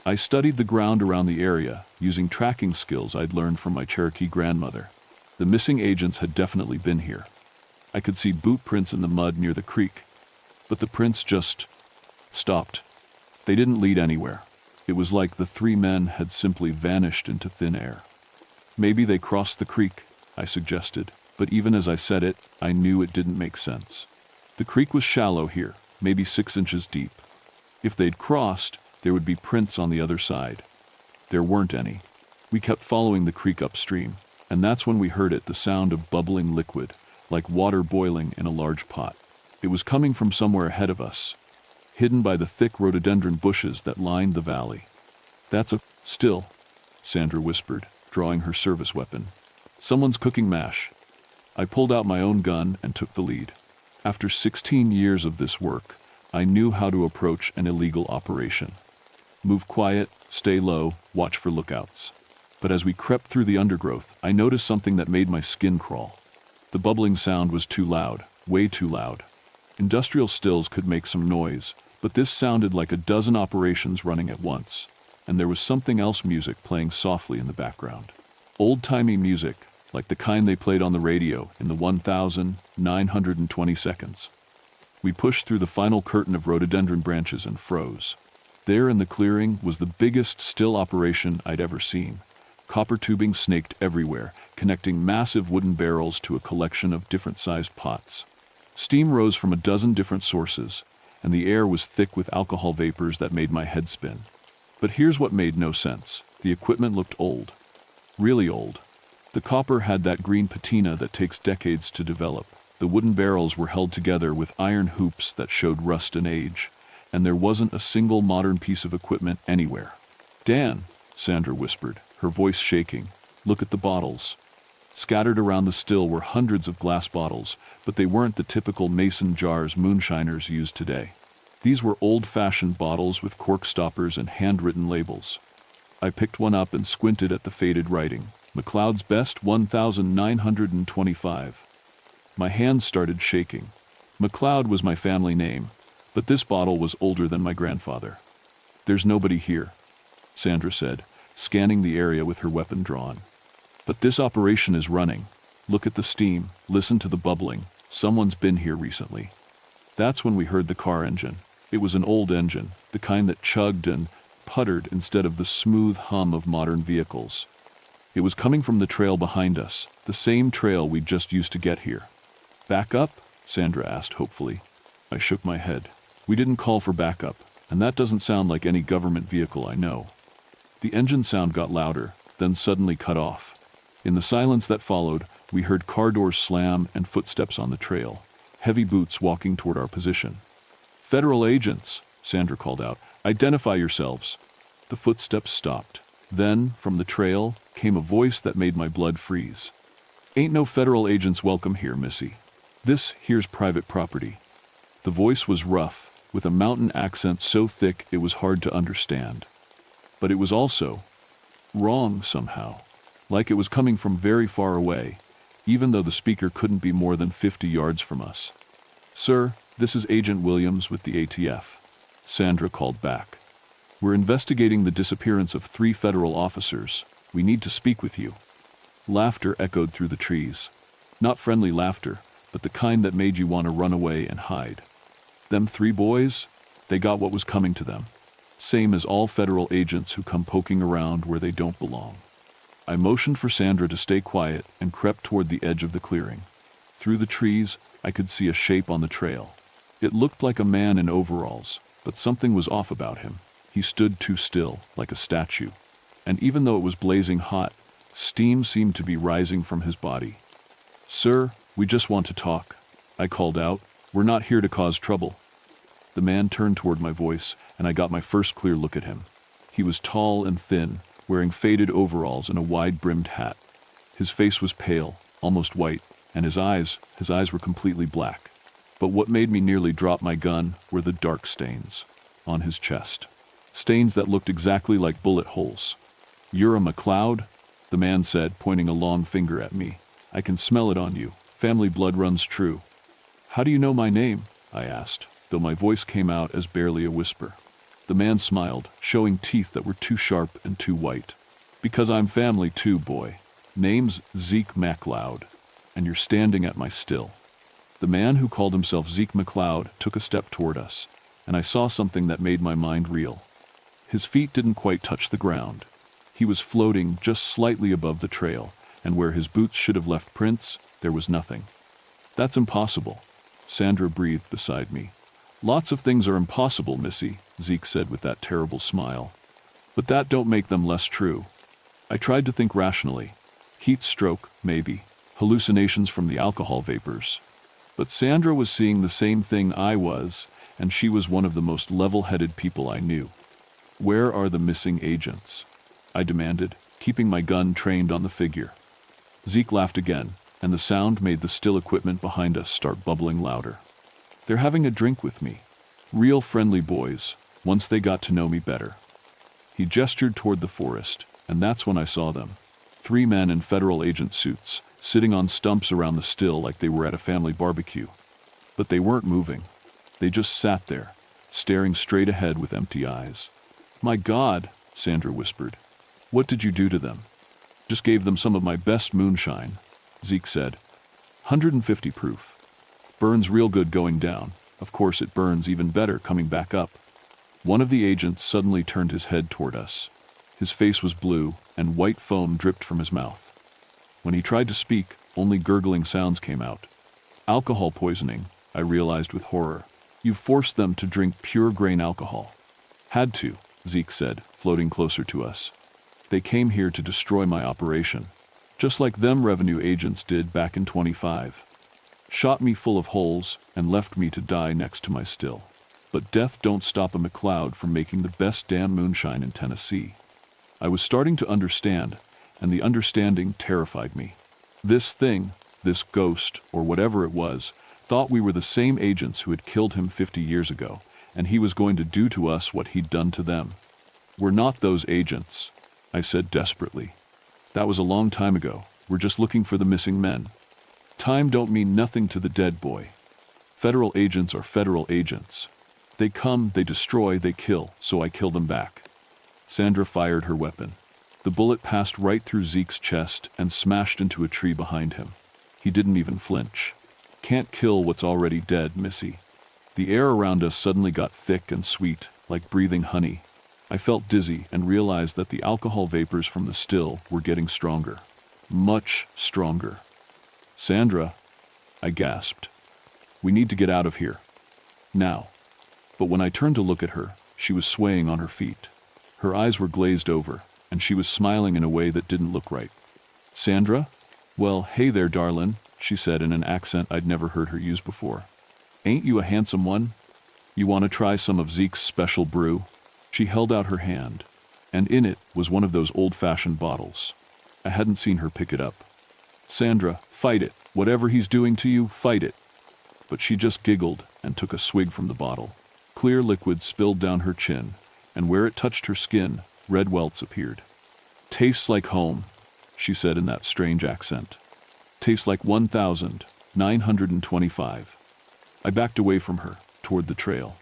I studied the ground around the area, using tracking skills I'd learned from my Cherokee grandmother. The missing agents had definitely been here. I could see boot prints in the mud near the creek, but the prints just stopped. They didn't lead anywhere. It was like the three men had simply vanished into thin air. "Maybe they crossed the creek," I suggested, but even as I said it, I knew it didn't make sense. The creek was shallow here, maybe 6 inches deep. If they'd crossed, there would be prints on the other side. There weren't any. We kept following the creek upstream, and that's when we heard it, the sound of bubbling liquid, like water boiling in a large pot. It was coming from somewhere ahead of us, hidden by the thick rhododendron bushes that lined the valley. "That's a still," Sandra whispered, drawing her service weapon. "Someone's cooking mash." I pulled out my own gun and took the lead. After 16 years of this work, I knew how to approach an illegal operation. Move quiet, stay low, watch for lookouts. But as we crept through the undergrowth, I noticed something that made my skin crawl. The bubbling sound was too loud, way too loud. Industrial stills could make some noise, but this sounded like a dozen operations running at once, and there was something else, music playing softly in the background. Old-timey music, like the kind they played on the radio in the 1920 seconds. We pushed through the final curtain of rhododendron branches and froze. There in the clearing was the biggest still operation I'd ever seen. Copper tubing snaked everywhere, connecting massive wooden barrels to a collection of different-sized pots. Steam rose from a dozen different sources, and the air was thick with alcohol vapors that made my head spin. But here's what made no sense. The equipment looked old. Really old. The copper had that green patina that takes decades to develop. The wooden barrels were held together with iron hoops that showed rust and age, and there wasn't a single modern piece of equipment anywhere. "Dan," Sandra whispered, her voice shaking, "look at the bottles." Scattered around the still were hundreds of glass bottles, but they weren't the typical mason jars moonshiners use today. These were old-fashioned bottles with cork stoppers and handwritten labels. I picked one up and squinted at the faded writing. "McLeod's Best 1925. My hands started shaking. McLeod was my family name, but this bottle was older than my grandfather. "There's nobody here," Sandra said, scanning the area with her weapon drawn. "But this operation is running. Look at the steam, listen to the bubbling. Someone's been here recently." That's when we heard the car engine. It was an old engine, the kind that chugged and puttered instead of the smooth hum of modern vehicles. It was coming from the trail behind us, the same trail we'd just used to get here. "Back up?" Sandra asked hopefully. I shook my head. "We didn't call for backup, and that doesn't sound like any government vehicle I know." The engine sound got louder, then suddenly cut off. In the silence that followed, we heard car doors slam and footsteps on the trail, heavy boots walking toward our position. "Federal agents," Sandra called out. "Identify yourselves." The footsteps stopped. Then, from the trail, came a voice that made my blood freeze. "Ain't no federal agents welcome here, missy. This here's private property." The voice was rough, with a mountain accent so thick it was hard to understand. But it was also wrong somehow, like it was coming from very far away, even though the speaker couldn't be more than 50 yards from us. "Sir, this is Agent Williams with the ATF," Sandra called back. "We're investigating the disappearance of 3 federal officers. We need to speak with you." Laughter echoed through the trees. Not friendly laughter, but the kind that made you want to run away and hide. Them 3 boys? They got what was coming to them. Same as all federal agents who come poking around where they don't belong. I motioned for Sandra to stay quiet and crept toward the edge of the clearing. Through the trees, I could see a shape on the trail. It looked like a man in overalls, but something was off about him. He stood too still, like a statue. And even though it was blazing hot, steam seemed to be rising from his body. "Sir, we just want to talk," I called out. "We're not here to cause trouble." The man turned toward my voice, and I got my first clear look at him. He was tall and thin, wearing faded overalls and a wide-brimmed hat. His face was pale, almost white, and his eyes were completely black. But what made me nearly drop my gun were the dark stains on his chest. Stains that looked exactly like bullet holes. "You're a McLeod?" the man said, pointing a long finger at me. "I can smell it on you. Family blood runs true." "How do you know my name?" I asked, though my voice came out as barely a whisper. The man smiled, showing teeth that were too sharp and too white. "Because I'm family too, boy. Name's Zeke McLeod, and you're standing at my still." The man who called himself Zeke McLeod took a step toward us, and I saw something that made my mind reel. His feet didn't quite touch the ground. He was floating just slightly above the trail, and where his boots should have left prints, there was nothing. "That's impossible," Sandra breathed beside me. "Lots of things are impossible, Missy," Zeke said with that terrible smile. "But that don't make them less true." I tried to think rationally. Heat stroke, maybe. Hallucinations from the alcohol vapors. But Sandra was seeing the same thing I was, and she was one of the most level-headed people I knew. "Where are the missing agents?" I demanded, keeping my gun trained on the figure. Zeke laughed again, and the sound made the still equipment behind us start bubbling louder. "They're having a drink with me. Real friendly boys, once they got to know me better." He gestured toward the forest, and that's when I saw them. 3 men in federal agent suits, sitting on stumps around the still like they were at a family barbecue. But they weren't moving. They just sat there, staring straight ahead with empty eyes. "My God," Sandra whispered. "What did you do to them?" "Just gave them some of my best moonshine," Zeke said. 150 proof. Burns real good going down. Of course it burns even better coming back up. One of the agents suddenly turned his head toward us. His face was blue, and white foam dripped from his mouth. When he tried to speak, only gurgling sounds came out. "Alcohol poisoning," I realized with horror. "You forced them to drink pure grain alcohol." "Had to," Zeke said, floating closer to us. "They came here to destroy my operation, just like them revenue agents did back in 25. Shot me full of holes and left me to die next to my still. But death don't stop a McLeod from making the best damn moonshine in Tennessee." I was starting to understand, and the understanding terrified me. This thing, this ghost, or whatever it was, thought we were the same agents who had killed him 50 years ago, and he was going to do to us what he'd done to them. "We're not those agents," I said desperately. "That was a long time ago. We're just looking for the missing men. Time don't mean nothing to the dead, boy. Federal agents are federal agents. They come, they destroy, they kill, so I kill them back." Sandra fired her weapon. The bullet passed right through Zeke's chest and smashed into a tree behind him. He didn't even flinch. "Can't kill what's already dead, Missy." The air around us suddenly got thick and sweet, like breathing honey. I felt dizzy and realized that the alcohol vapors from the still were getting stronger. Much stronger. "Sandra," I gasped. "We need to get out of here. Now." But when I turned to look at her, she was swaying on her feet. Her eyes were glazed over, and she was smiling in a way that didn't look right. "Sandra? Well, hey there, darlin'," she said in an accent I'd never heard her use before. "Ain't you a handsome one? You want to try some of Zeke's special brew?" She held out her hand, and in it was one of those old-fashioned bottles. I hadn't seen her pick it up. "Sandra, fight it. Whatever he's doing to you, fight it." But she just giggled and took a swig from the bottle. Clear liquid spilled down her chin, and where it touched her skin, red welts appeared. "Tastes like home," she said in that strange accent. "Tastes like 1,925. I backed away from her, toward the trail.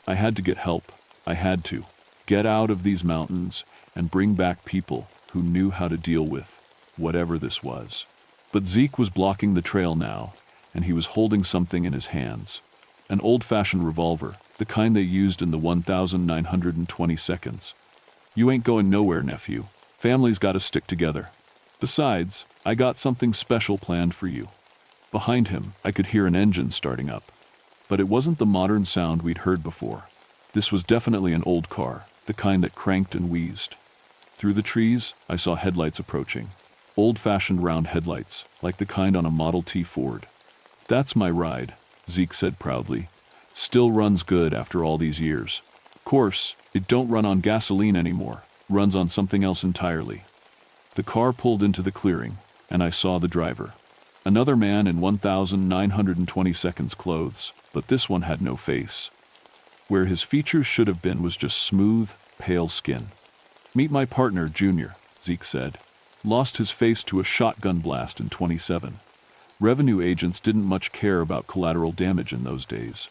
I had to get help. I had to. Get out of these mountains and bring back people who knew how to deal with whatever this was. But Zeke was blocking the trail now, and he was holding something in his hands. An old-fashioned revolver, the kind they used in the 1920 "You ain't going nowhere, nephew. Family's gotta stick together. Besides, I got something special planned for you." Behind him, I could hear an engine starting up. But it wasn't the modern sound we'd heard before. This was definitely an old car, the kind that cranked and wheezed. Through the trees, I saw headlights approaching. Old-fashioned round headlights, like the kind on a Model T Ford. "That's my ride," Zeke said proudly. "Still runs good after all these years. Course, it don't run on gasoline anymore, runs on something else entirely." The car pulled into the clearing, and I saw the driver. Another man in 1,920 seconds clothes, but this one had no face. Where his features should have been was just smooth, pale skin. "Meet my partner, Junior," Zeke said. Lost his face to a shotgun blast in 27. Revenue agents didn't much care about collateral damage in those days.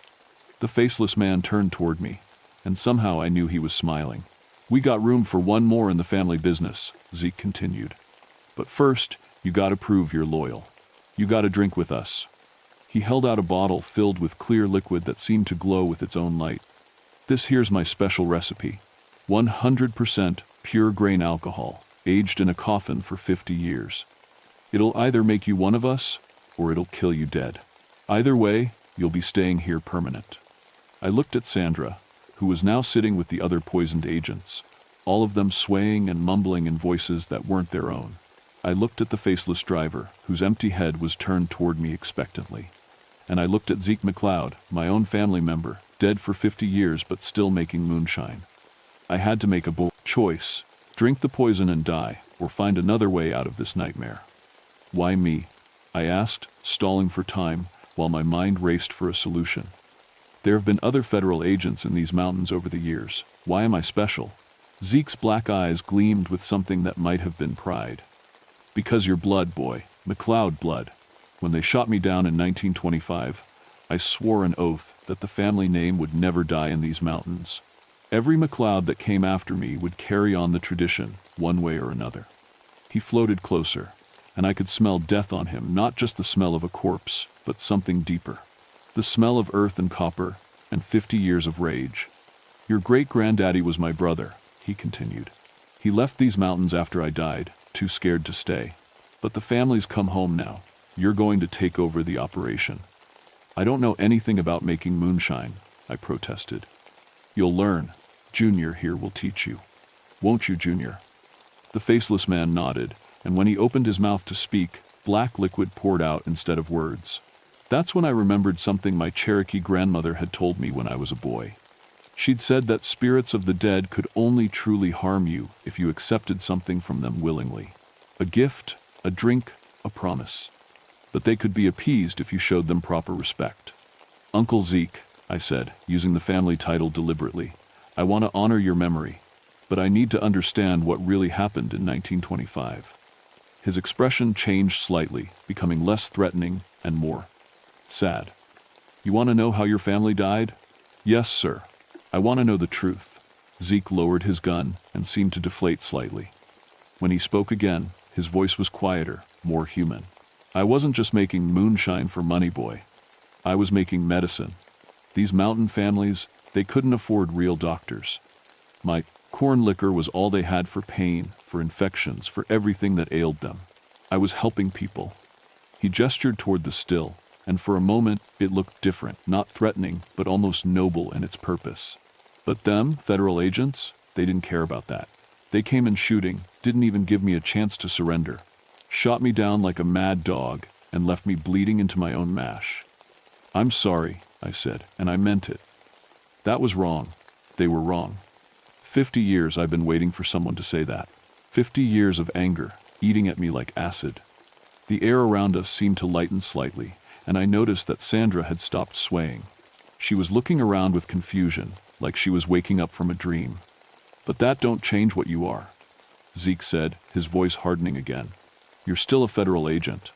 The faceless man turned toward me, and somehow I knew he was smiling. "We got room for one more in the family business," Zeke continued. "But first, you gotta prove you're loyal. You gotta drink with us." He held out a bottle filled with clear liquid that seemed to glow with its own light. "This here's my special recipe. 100% pure grain alcohol, aged in a coffin for 50 years. It'll either make you one of us, or it'll kill you dead. Either way, you'll be staying here permanent." I looked at Sandra, who was now sitting with the other poisoned agents, all of them swaying and mumbling in voices that weren't their own. I looked at the faceless driver, whose empty head was turned toward me expectantly. And I looked at Zeke McLeod, my own family member, dead for 50 years but still making moonshine. I had to make a bold choice: drink the poison and die, or find another way out of this nightmare. "Why me?" I asked, stalling for time, while my mind raced for a solution. "There have been other federal agents in these mountains over the years. Why am I special?" Zeke's black eyes gleamed with something that might have been pride. "Because you're blood, boy, McLeod blood. When they shot me down in 1925, I swore an oath that the family name would never die in these mountains. Every McLeod that came after me would carry on the tradition, one way or another." He floated closer, and I could smell death on him, not just the smell of a corpse, but something deeper. The smell of earth and copper, and 50 years of rage. "Your great-granddaddy was my brother," he continued. "He left these mountains after I died, too scared to stay. But the family's come home now. You're going to take over the operation." "I don't know anything about making moonshine," I protested. "You'll learn. Junior here will teach you. Won't you, Junior?" The faceless man nodded, and when he opened his mouth to speak, black liquid poured out instead of words. That's when I remembered something my Cherokee grandmother had told me when I was a boy. She'd said that spirits of the dead could only truly harm you if you accepted something from them willingly. A gift, a drink, a promise. But they could be appeased if you showed them proper respect. "Uncle Zeke," I said, using the family title deliberately, "I want to honor your memory, but I need to understand what really happened in 1925. His expression changed slightly, becoming less threatening and more sad. "You want to know how your family died?" "Yes, sir. I want to know the truth." Zeke lowered his gun and seemed to deflate slightly. When he spoke again, his voice was quieter, more human. "I wasn't just making moonshine for money, boy. I was making medicine. These mountain families, they couldn't afford real doctors. My corn liquor was all they had for pain, for infections, for everything that ailed them. I was helping people." He gestured toward the still, and for a moment it looked different, not threatening, but almost noble in its purpose. But them, federal agents, they didn't care about that. They came in shooting, didn't even give me a chance to surrender. Shot me down like a mad dog, and left me bleeding into my own mash. "I'm sorry," I said, and I meant it. That was wrong. They were wrong. 50 years I've been waiting for someone to say that. 50 years of anger, eating at me like acid. The air around us seemed to lighten slightly, and I noticed that Sandra had stopped swaying. She was looking around with confusion, like she was waking up from a dream. "But that don't change what you are," Zeke said, his voice hardening again. "You're still a federal agent.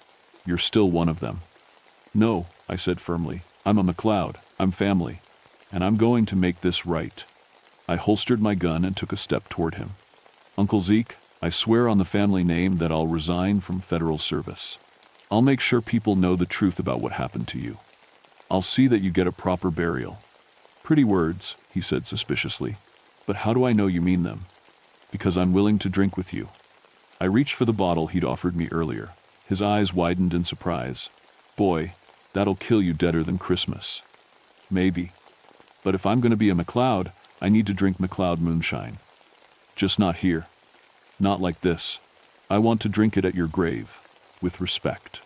You're still one of them." "No," I said firmly. "I'm a McLeod. I'm family. And I'm going to make this right." I holstered my gun and took a step toward him. "Uncle Zeke, I swear on the family name that I'll resign from federal service. I'll make sure people know the truth about what happened to you. I'll see that you get a proper burial." "Pretty words," he said suspiciously. "But how do I know you mean them?" "Because I'm willing to drink with you." I reached for the bottle he'd offered me earlier. His eyes widened in surprise. "Boy, that'll kill you deader than Christmas." "Maybe. But if I'm going to be a McLeod, I need to drink McLeod moonshine. Just not here. Not like this. I want to drink it at your grave, with respect."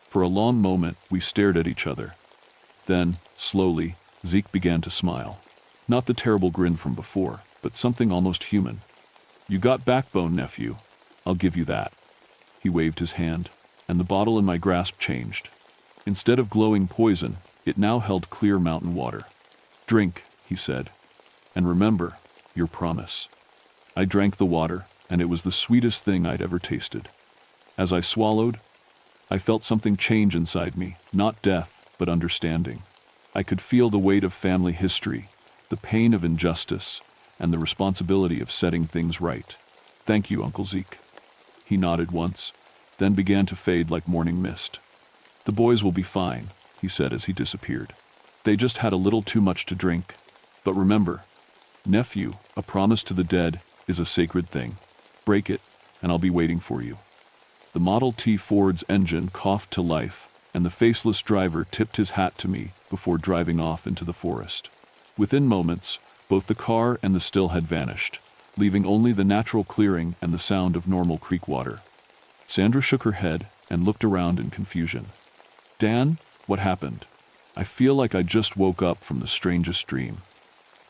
For a long moment, we stared at each other. Then, slowly, Zeke began to smile. Not the terrible grin from before, but something almost human. "You got backbone, nephew. I'll give you that." He waved his hand. and the bottle in my grasp changed. Instead of glowing poison, it now held clear mountain water. "Drink," he said, "and remember your promise." I drank the water, and it was the sweetest thing I'd ever tasted. As I swallowed, I felt something change inside me, not death, but understanding. I could feel the weight of family history, the pain of injustice, and the responsibility of setting things right. "Thank you, Uncle Zeke." He nodded once, then began to fade like morning mist. "The boys will be fine," he said as he disappeared. "They just had a little too much to drink. But remember, nephew, a promise to the dead is a sacred thing. Break it, and I'll be waiting for you." The Model T Ford's engine coughed to life, and the faceless driver tipped his hat to me before driving off into the forest. Within moments, both the car and the still had vanished, leaving only the natural clearing and the sound of normal creek water. Sandra shook her head and looked around in confusion. "Dan, what happened? I feel like I just woke up from the strangest dream."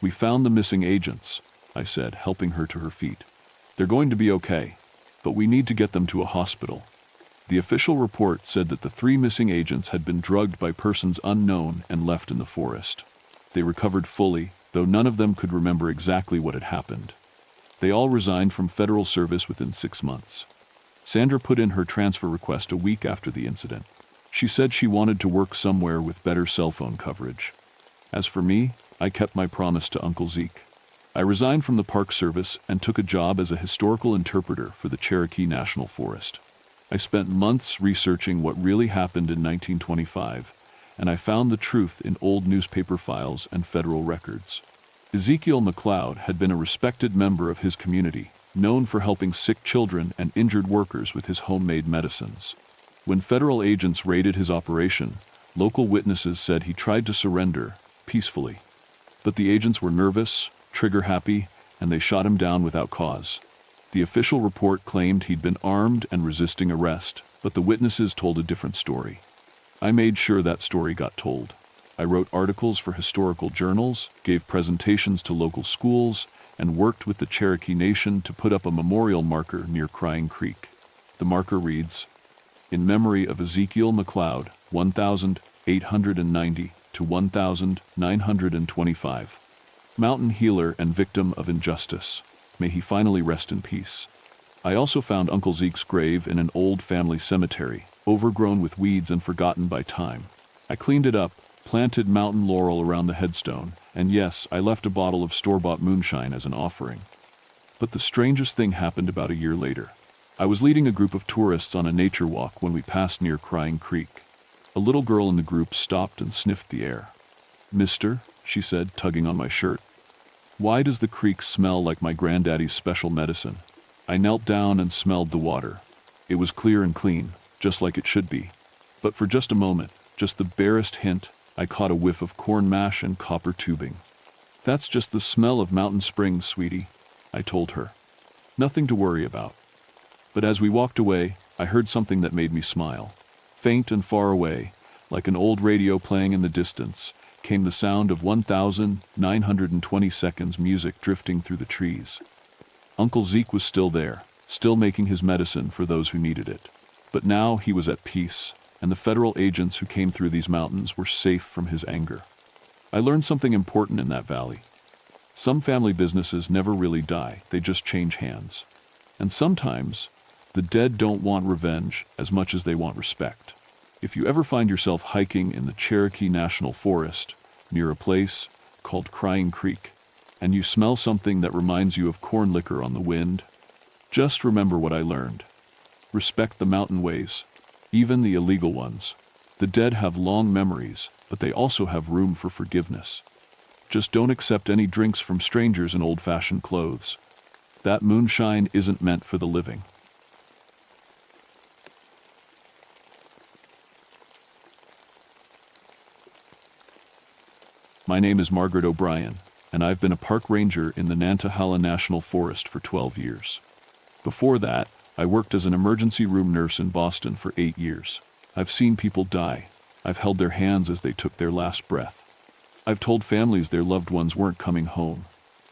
"We found the missing agents," I said, helping her to her feet. "They're going to be okay, but we need to get them to a hospital." The official report said that the 3 missing agents had been drugged by persons unknown and left in the forest. They recovered fully, though none of them could remember exactly what had happened. They all resigned from federal service within 6 months. Sandra put in her transfer request a week after the incident. She said she wanted to work somewhere with better cell phone coverage. As for me, I kept my promise to Uncle Zeke. I resigned from the Park Service and took a job as a historical interpreter for the Cherokee National Forest. I spent months researching what really happened in 1925, and I found the truth in old newspaper files and federal records. Ezekiel McLeod had been a respected member of his community, known for helping sick children and injured workers with his homemade medicines. When federal agents raided his operation, local witnesses said he tried to surrender peacefully. But the agents were nervous, trigger-happy, and they shot him down without cause. The official report claimed he'd been armed and resisting arrest, but the witnesses told a different story. I made sure that story got told. I wrote articles for historical journals, gave presentations to local schools, and worked with the Cherokee Nation to put up a memorial marker near Crying Creek. The marker reads, "In memory of Ezekiel McLeod, 1890 to 1925. Mountain healer and victim of injustice. May he finally rest in peace." I also found Uncle Zeke's grave in an old family cemetery, overgrown with weeds and forgotten by time. I cleaned it up, planted mountain laurel around the headstone, and yes, I left a bottle of store-bought moonshine as an offering. But the strangest thing happened about a year later. I was leading a group of tourists on a nature walk when we passed near Crying Creek. A little girl in the group stopped and sniffed the air. "Mister," she said, tugging on my shirt, "why does the creek smell like my granddaddy's special medicine?" I knelt down and smelled the water. It was clear and clean, just like it should be. But for just a moment, just the barest hint, I caught a whiff of corn mash and copper tubing. "That's just the smell of mountain springs, sweetie," I told her. "Nothing to worry about." But as we walked away, I heard something that made me smile. Faint and far away, like an old radio playing in the distance, came the sound of 1,920 seconds music drifting through the trees. Uncle Zeke was still there, still making his medicine for those who needed it. But now he was at peace, and the federal agents who came through these mountains were safe from his anger. I learned something important in that valley. Some family businesses never really die, they just change hands. And sometimes, the dead don't want revenge as much as they want respect. If you ever find yourself hiking in the Cherokee National Forest, near a place called Crying Creek, and you smell something that reminds you of corn liquor on the wind, just remember what I learned. Respect the mountain ways, even the illegal ones. The dead have long memories, but they also have room for forgiveness. Just don't accept any drinks from strangers in old-fashioned clothes. That moonshine isn't meant for the living. My name is Margaret O'Brien, and I've been a park ranger in the Nantahala National Forest for 12 years. Before that, I worked as an emergency room nurse in Boston for 8 years. I've seen people die. I've held their hands as they took their last breath. I've told families their loved ones weren't coming home.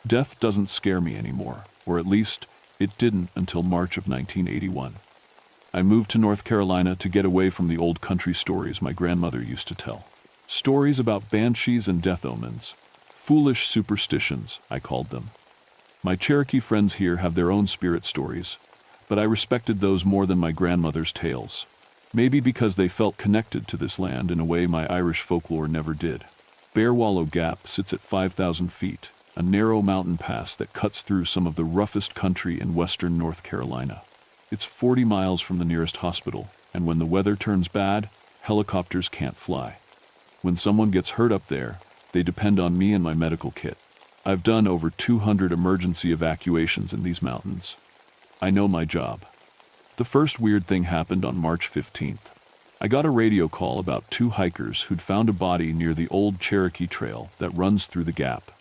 Death doesn't scare me anymore, or at least, it didn't until March of 1981. I moved to North Carolina to get away from the old country stories my grandmother used to tell. Stories about banshees and death omens. Foolish superstitions, I called them. My Cherokee friends here have their own spirit stories, but I respected those more than my grandmother's tales. Maybe because they felt connected to this land in a way my Irish folklore never did. Bear Wallow Gap sits at 5,000 feet, a narrow mountain pass that cuts through some of the roughest country in western North Carolina. It's 40 miles from the nearest hospital, and when the weather turns bad, helicopters can't fly. When someone gets hurt up there, they depend on me and my medical kit. I've done over 200 emergency evacuations in these mountains. I know my job. The first weird thing happened on March 15th. I got a radio call about 2 hikers who'd found a body near the old Cherokee Trail that runs through the gap.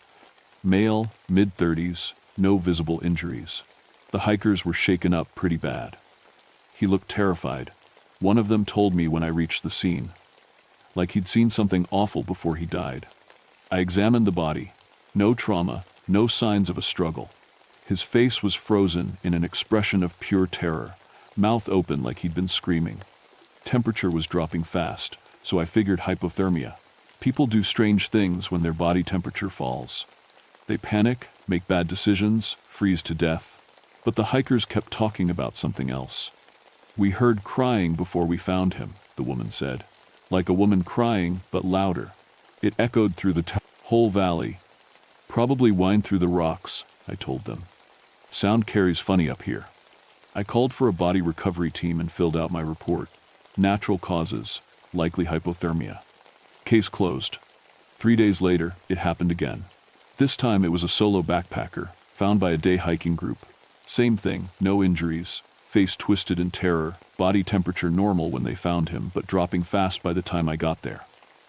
Male, mid-30s, no visible injuries. The hikers were shaken up pretty bad. He looked terrified. One of them told me when I reached the scene, like he'd seen something awful before he died. I examined the body. No trauma, no signs of a struggle. His face was frozen in an expression of pure terror, mouth open like he'd been screaming. Temperature was dropping fast, so I figured hypothermia. People do strange things when their body temperature falls. They panic, make bad decisions, freeze to death. But the hikers kept talking about something else. We heard crying before we found him, the woman said. Like a woman crying, but louder. It echoed through the whole valley. Probably whined through the rocks, I told them. Sound carries funny up here. I called for a body recovery team and filled out my report. Natural causes, likely hypothermia. Case closed. 3 days later, it happened again. This time it was a solo backpacker, found by a day hiking group. Same thing, no injuries, face twisted in terror, body temperature normal when they found him, but dropping fast by the time I got there.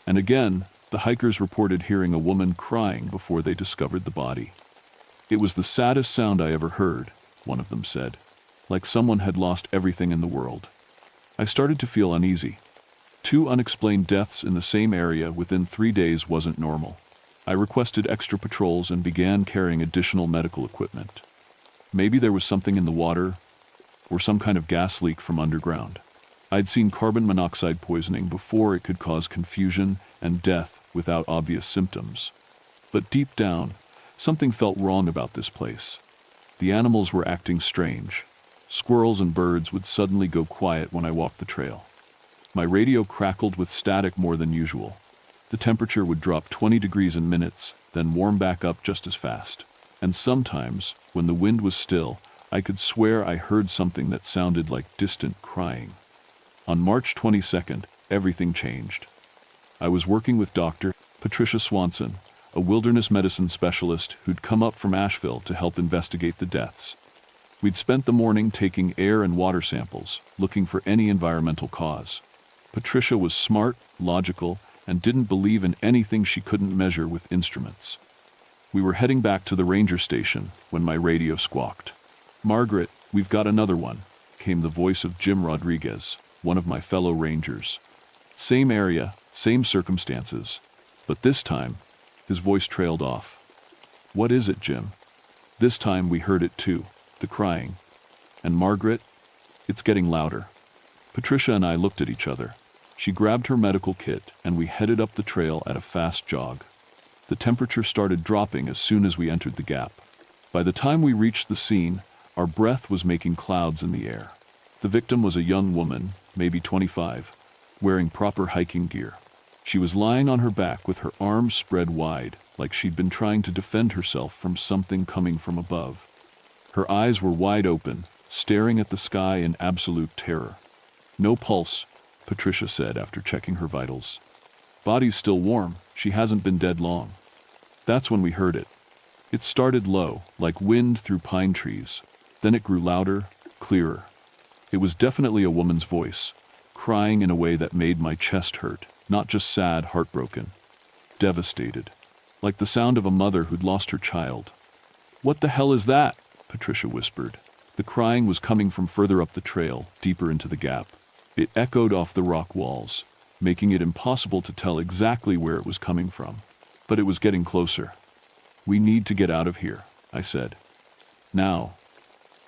And again, the hikers reported hearing a woman crying before they discovered the body. It was the saddest sound I ever heard, one of them said, like someone had lost everything in the world. I started to feel uneasy. 2 unexplained deaths in the same area within 3 days wasn't normal. I requested extra patrols and began carrying additional medical equipment. Maybe there was something in the water, or some kind of gas leak from underground. I'd seen carbon monoxide poisoning before it could cause confusion and death without obvious symptoms. But deep down, something felt wrong about this place. The animals were acting strange. Squirrels and birds would suddenly go quiet when I walked the trail. My radio crackled with static more than usual. The temperature would drop 20 degrees in minutes, then warm back up just as fast. And sometimes, when the wind was still, I could swear I heard something that sounded like distant crying. On March 22nd, everything changed. I was working with Dr. Patricia Swanson, a wilderness medicine specialist who'd come up from Asheville to help investigate the deaths. We'd spent the morning taking air and water samples, looking for any environmental cause. Patricia was smart, logical, and didn't believe in anything she couldn't measure with instruments. We were heading back to the ranger station when my radio squawked. "Margaret, we've got another one," came the voice of Jim Rodriguez, one of my fellow rangers. Same area, same circumstances, but this time, his voice trailed off. "What is it, Jim?" This time we heard it too, the crying. "And Margaret, it's getting louder." Patricia and I looked at each other. She grabbed her medical kit and we headed up the trail at a fast jog. The temperature started dropping as soon as we entered the gap. By the time we reached the scene, our breath was making clouds in the air. The victim was a young woman, maybe 25, wearing proper hiking gear. She was lying on her back with her arms spread wide, like she'd been trying to defend herself from something coming from above. Her eyes were wide open, staring at the sky in absolute terror. "No pulse," Patricia said after checking her vitals. "Body's still warm, she hasn't been dead long." That's when we heard it. It started low, like wind through pine trees. Then it grew louder, clearer. It was definitely a woman's voice, crying in a way that made my chest hurt, not just sad, heartbroken. Devastated. Like the sound of a mother who'd lost her child. "What the hell is that?" Patricia whispered. The crying was coming from further up the trail, deeper into the gap. It echoed off the rock walls, making it impossible to tell exactly where it was coming from. But it was getting closer. "We need to get out of here," I said. "Now."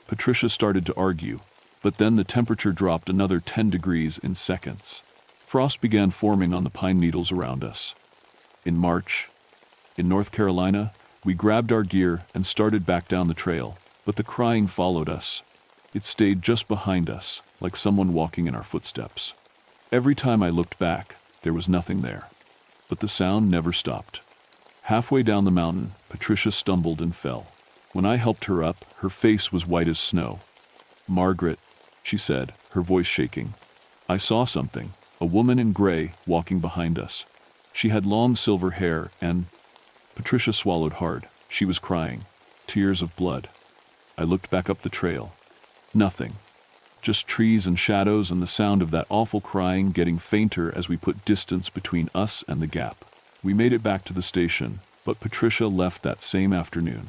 Patricia started to argue. But then the temperature dropped another 10 degrees in seconds. Frost began forming on the pine needles around us. In March, in North Carolina, we grabbed our gear and started back down the trail, but the crying followed us. It stayed just behind us, like someone walking in our footsteps. Every time I looked back, there was nothing there. But the sound never stopped. Halfway down the mountain, Patricia stumbled and fell. When I helped her up, her face was white as snow. "Margaret," she said, her voice shaking. "I saw something, a woman in gray walking behind us. She had long silver hair and—" Patricia swallowed hard. She was crying. Tears of blood. I looked back up the trail. Nothing. Just trees and shadows and the sound of that awful crying getting fainter as we put distance between us and the gap. We made it back to the station, but Patricia left that same afternoon.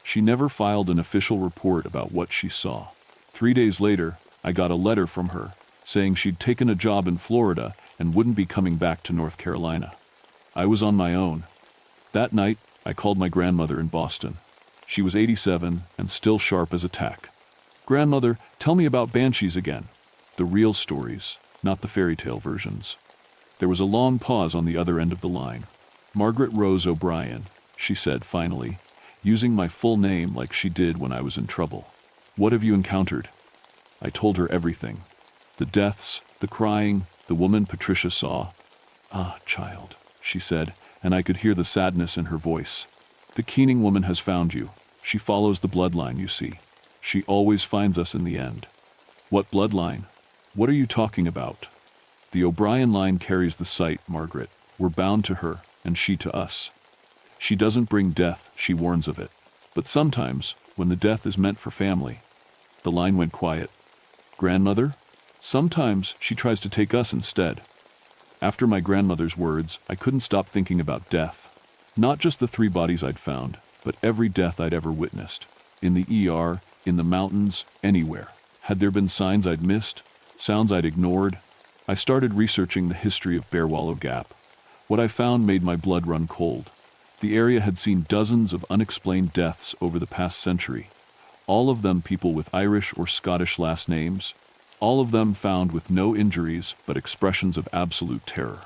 She never filed an official report about what she saw. 3 days later, I got a letter from her saying she'd taken a job in Florida and wouldn't be coming back to North Carolina. I was on my own. That night, I called my grandmother in Boston. She was 87 and still sharp as a tack. "Grandmother, tell me about banshees again. The real stories, not the fairy tale versions." There was a long pause on the other end of the line. "Margaret Rose O'Brien," she said finally, using my full name like she did when I was in trouble. "What have you encountered?" I told her everything. The deaths, the crying, the woman Patricia saw. "Ah, child," she said, and I could hear the sadness in her voice. "The Keening woman has found you. She follows the bloodline, you see. She always finds us in the end." "What bloodline? What are you talking about?" "The O'Brien line carries the site, Margaret. We're bound to her, and she to us. She doesn't bring death, she warns of it. But sometimes, when the death is meant for family—" The line went quiet. "Grandmother? Sometimes she tries to take us instead." After my grandmother's words, I couldn't stop thinking about death. Not just the 3 bodies I'd found, but every death I'd ever witnessed. In the ER, in the mountains, anywhere. Had there been signs I'd missed? Sounds I'd ignored? I started researching the history of Bear Wallow Gap. What I found made my blood run cold. The area had seen dozens of unexplained deaths over the past century. All of them people with Irish or Scottish last names. All of them found with no injuries but expressions of absolute terror.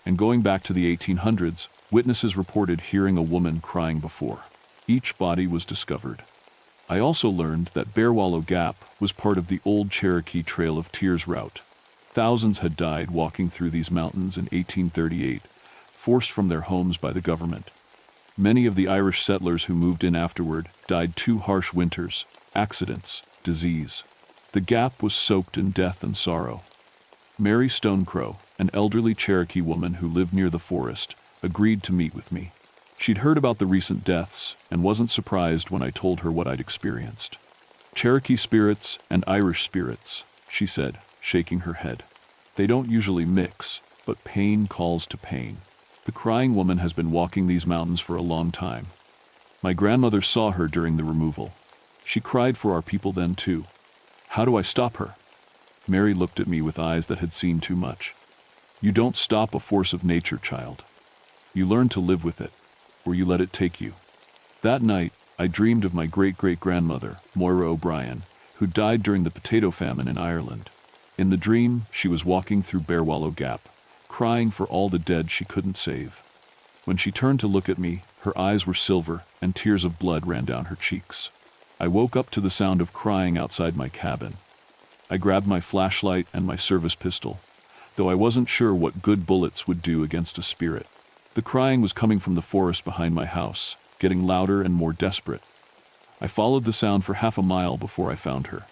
And going back to the 1800s, witnesses reported hearing a woman crying before each body was discovered. I also learned that Bear Wallow Gap was part of the old Cherokee Trail of Tears route. Thousands had died walking through these mountains in 1838, forced from their homes by the government. Many of the Irish settlers who moved in afterward died 2 harsh winters, accidents, disease. The gap was soaked in death and sorrow. Mary Stonecrow, an elderly Cherokee woman who lived near the forest, agreed to meet with me. She'd heard about the recent deaths and wasn't surprised when I told her what I'd experienced. "Cherokee spirits and Irish spirits," she said, shaking her head. "They don't usually mix, but pain calls to pain. The crying woman has been walking these mountains for a long time. My grandmother saw her during the removal. She cried for our people then too. How do I stop her?" Mary looked at me with eyes that had seen too much. "You don't stop a force of nature, child. You learn to live with it, or you let it take you." That night, I dreamed of my great-great-grandmother, Moira O'Brien, who died during the potato famine in Ireland. In the dream, she was walking through Bear Wallow Gap, crying for all the dead she couldn't save. When she turned to look at me, her eyes were silver and tears of blood ran down her cheeks. I woke up to the sound of crying outside my cabin. I grabbed my flashlight and my service pistol, though I wasn't sure what good bullets would do against a spirit. The crying was coming from the forest behind my house, getting louder and more desperate. I followed the sound for half a mile before I found her.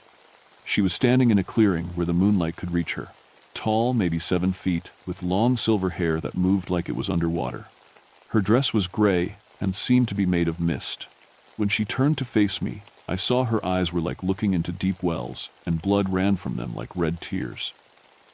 She was standing in a clearing where the moonlight could reach her. Tall, maybe 7 feet, with long silver hair that moved like it was underwater. Her dress was gray and seemed to be made of mist. When she turned to face me, I saw her eyes were like looking into deep wells, and blood ran from them like red tears.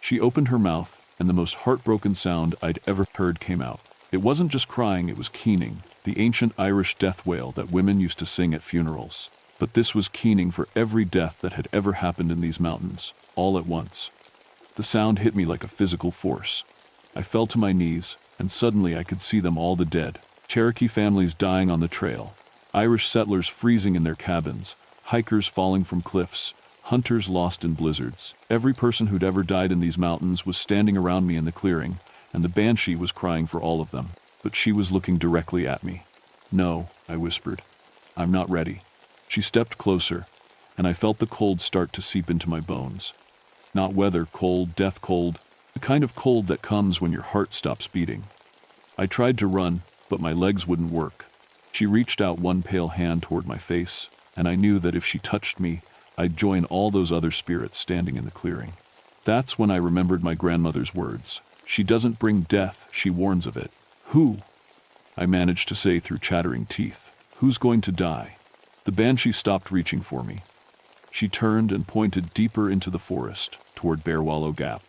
She opened her mouth, and the most heartbroken sound I'd ever heard came out. It wasn't just crying, it was keening, the ancient Irish death wail that women used to sing at funerals. But this was keening for every death that had ever happened in these mountains, all at once. The sound hit me like a physical force. I fell to my knees, and suddenly I could see them all, the dead. Cherokee families dying on the trail, Irish settlers freezing in their cabins, hikers falling from cliffs, hunters lost in blizzards. Every person who'd ever died in these mountains was standing around me in the clearing, and the banshee was crying for all of them. But she was looking directly at me. "No," I whispered. "I'm not ready." She stepped closer, and I felt the cold start to seep into my bones. Not weather cold, death cold, the kind of cold that comes when your heart stops beating. I tried to run, but my legs wouldn't work. She reached out one pale hand toward my face, and I knew that if she touched me, I'd join all those other spirits standing in the clearing. That's when I remembered my grandmother's words. "She doesn't bring death, she warns of it." "Who?" I managed to say through chattering teeth. "Who's going to die?" The banshee stopped reaching for me. She turned and pointed deeper into the forest, toward Bear Wallow Gap.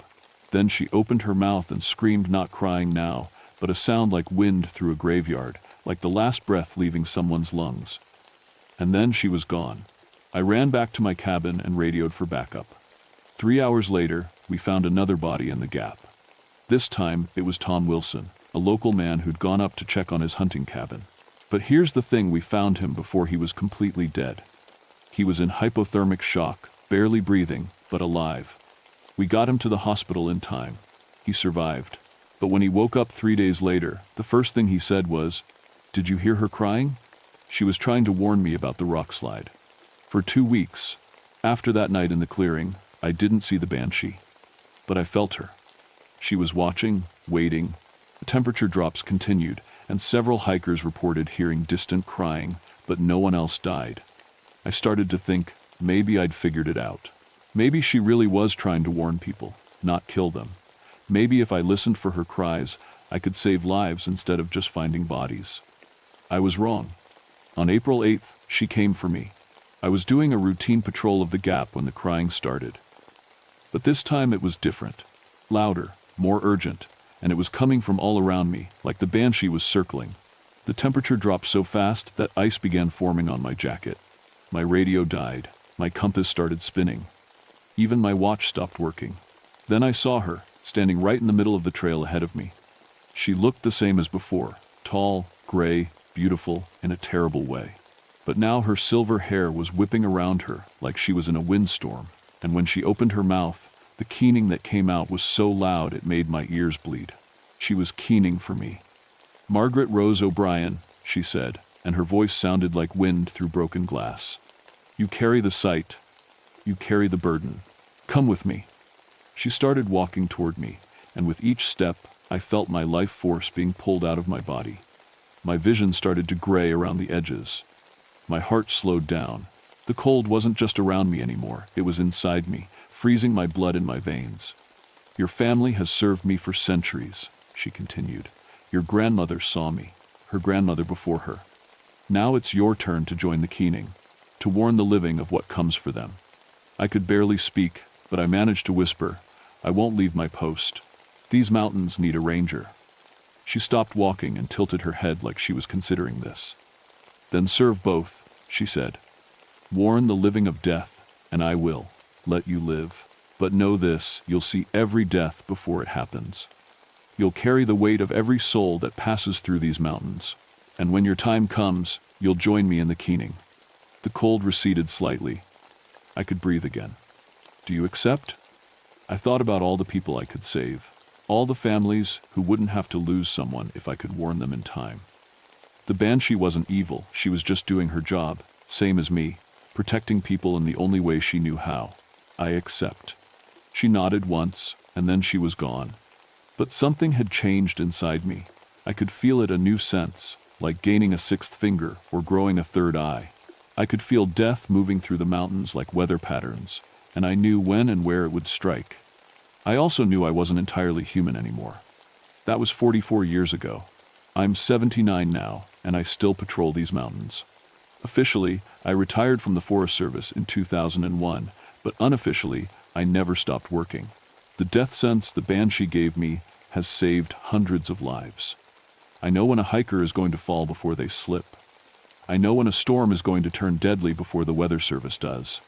Then she opened her mouth and screamed, not crying now, but a sound like wind through a graveyard, like the last breath leaving someone's lungs. And then she was gone. I ran back to my cabin and radioed for backup. 3 hours later, we found another body in the gap. This time, it was Tom Wilson, a local man who'd gone up to check on his hunting cabin. But here's the thing, we found him before he was completely dead. He was in hypothermic shock, barely breathing, but alive. We got him to the hospital in time. He survived. But when he woke up 3 days later, the first thing he said was, "Did you hear her crying? She was trying to warn me about the rock slide." For 2 weeks, after that night in the clearing, I didn't see the banshee. But I felt her. She was watching, waiting. The temperature drops continued, and several hikers reported hearing distant crying, but no one else died. I started to think, maybe I'd figured it out. Maybe she really was trying to warn people, not kill them. Maybe if I listened for her cries, I could save lives instead of just finding bodies. I was wrong. On April 8th, she came for me. I was doing a routine patrol of the gap when the crying started. But this time it was different. Louder, more urgent, and it was coming from all around me, like the banshee was circling. The temperature dropped so fast that ice began forming on my jacket. My radio died. My compass started spinning. Even my watch stopped working. Then I saw her, standing right in the middle of the trail ahead of me. She looked the same as before, tall, gray, beautiful, in a terrible way. But now her silver hair was whipping around her like she was in a windstorm, and when she opened her mouth, the keening that came out was so loud it made my ears bleed. She was keening for me. "Margaret Rose O'Brien," she said, and her voice sounded like wind through broken glass. "You carry the sight. You carry the burden. Come with me." She started walking toward me, and with each step, I felt my life force being pulled out of my body. My vision started to gray around the edges. My heart slowed down. The cold wasn't just around me anymore, it was inside me, freezing my blood in my veins. "Your family has served me for centuries," she continued. "Your grandmother saw me, her grandmother before her. Now it's your turn to join the keening, to warn the living of what comes for them." I could barely speak, but I managed to whisper, "I won't leave my post. These mountains need a ranger." She stopped walking and tilted her head like she was considering this. "Then serve both," she said. "Warn the living of death, and I will let you live. But know this, you'll see every death before it happens. You'll carry the weight of every soul that passes through these mountains. And when your time comes, you'll join me in the keening." The cold receded slightly. I could breathe again. "Do you accept?" I thought about all the people I could save, all the families who wouldn't have to lose someone if I could warn them in time. The banshee wasn't evil, she was just doing her job, same as me, protecting people in the only way she knew how. I accept. She nodded once, and then she was gone. But something had changed inside me. I could feel it, a new sense, like gaining a sixth finger or growing a third eye. I could feel death moving through the mountains like weather patterns, and I knew when and where it would strike. I also knew I wasn't entirely human anymore. That was 44 years ago. I'm 79 now, and I still patrol these mountains. Officially, I retired from the Forest Service in 2001, but unofficially, I never stopped working. The death sense the banshee gave me has saved hundreds of lives. I know when a hiker is going to fall before they slip. I know when a storm is going to turn deadly before the Weather Service does.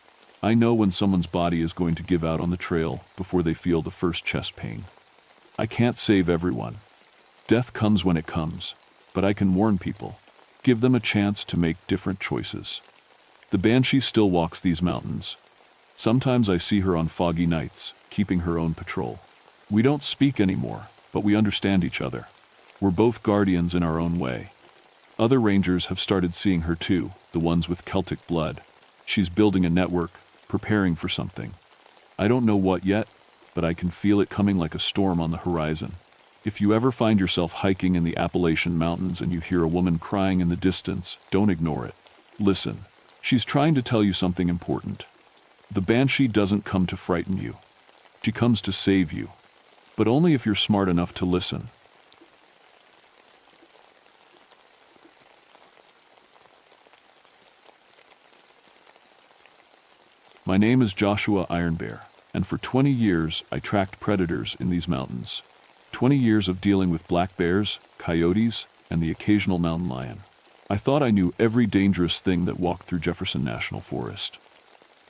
I know when someone's body is going to give out on the trail before they feel the first chest pain. I can't save everyone. Death comes when it comes, but I can warn people, give them a chance to make different choices. The banshee still walks these mountains. Sometimes I see her on foggy nights, keeping her own patrol. We don't speak anymore, but we understand each other. We're both guardians in our own way. Other rangers have started seeing her too, the ones with Celtic blood. She's building a network, preparing for something. I don't know what yet, but I can feel it coming like a storm on the horizon. If you ever find yourself hiking in the Appalachian Mountains and you hear a woman crying in the distance, don't ignore it. Listen. She's trying to tell you something important. The banshee doesn't come to frighten you. She comes to save you. But only if you're smart enough to listen. My name is Joshua Ironbear, and for 20 years I tracked predators in these mountains. 20 years of dealing with black bears, coyotes, and the occasional mountain lion. I thought I knew every dangerous thing that walked through Jefferson National Forest.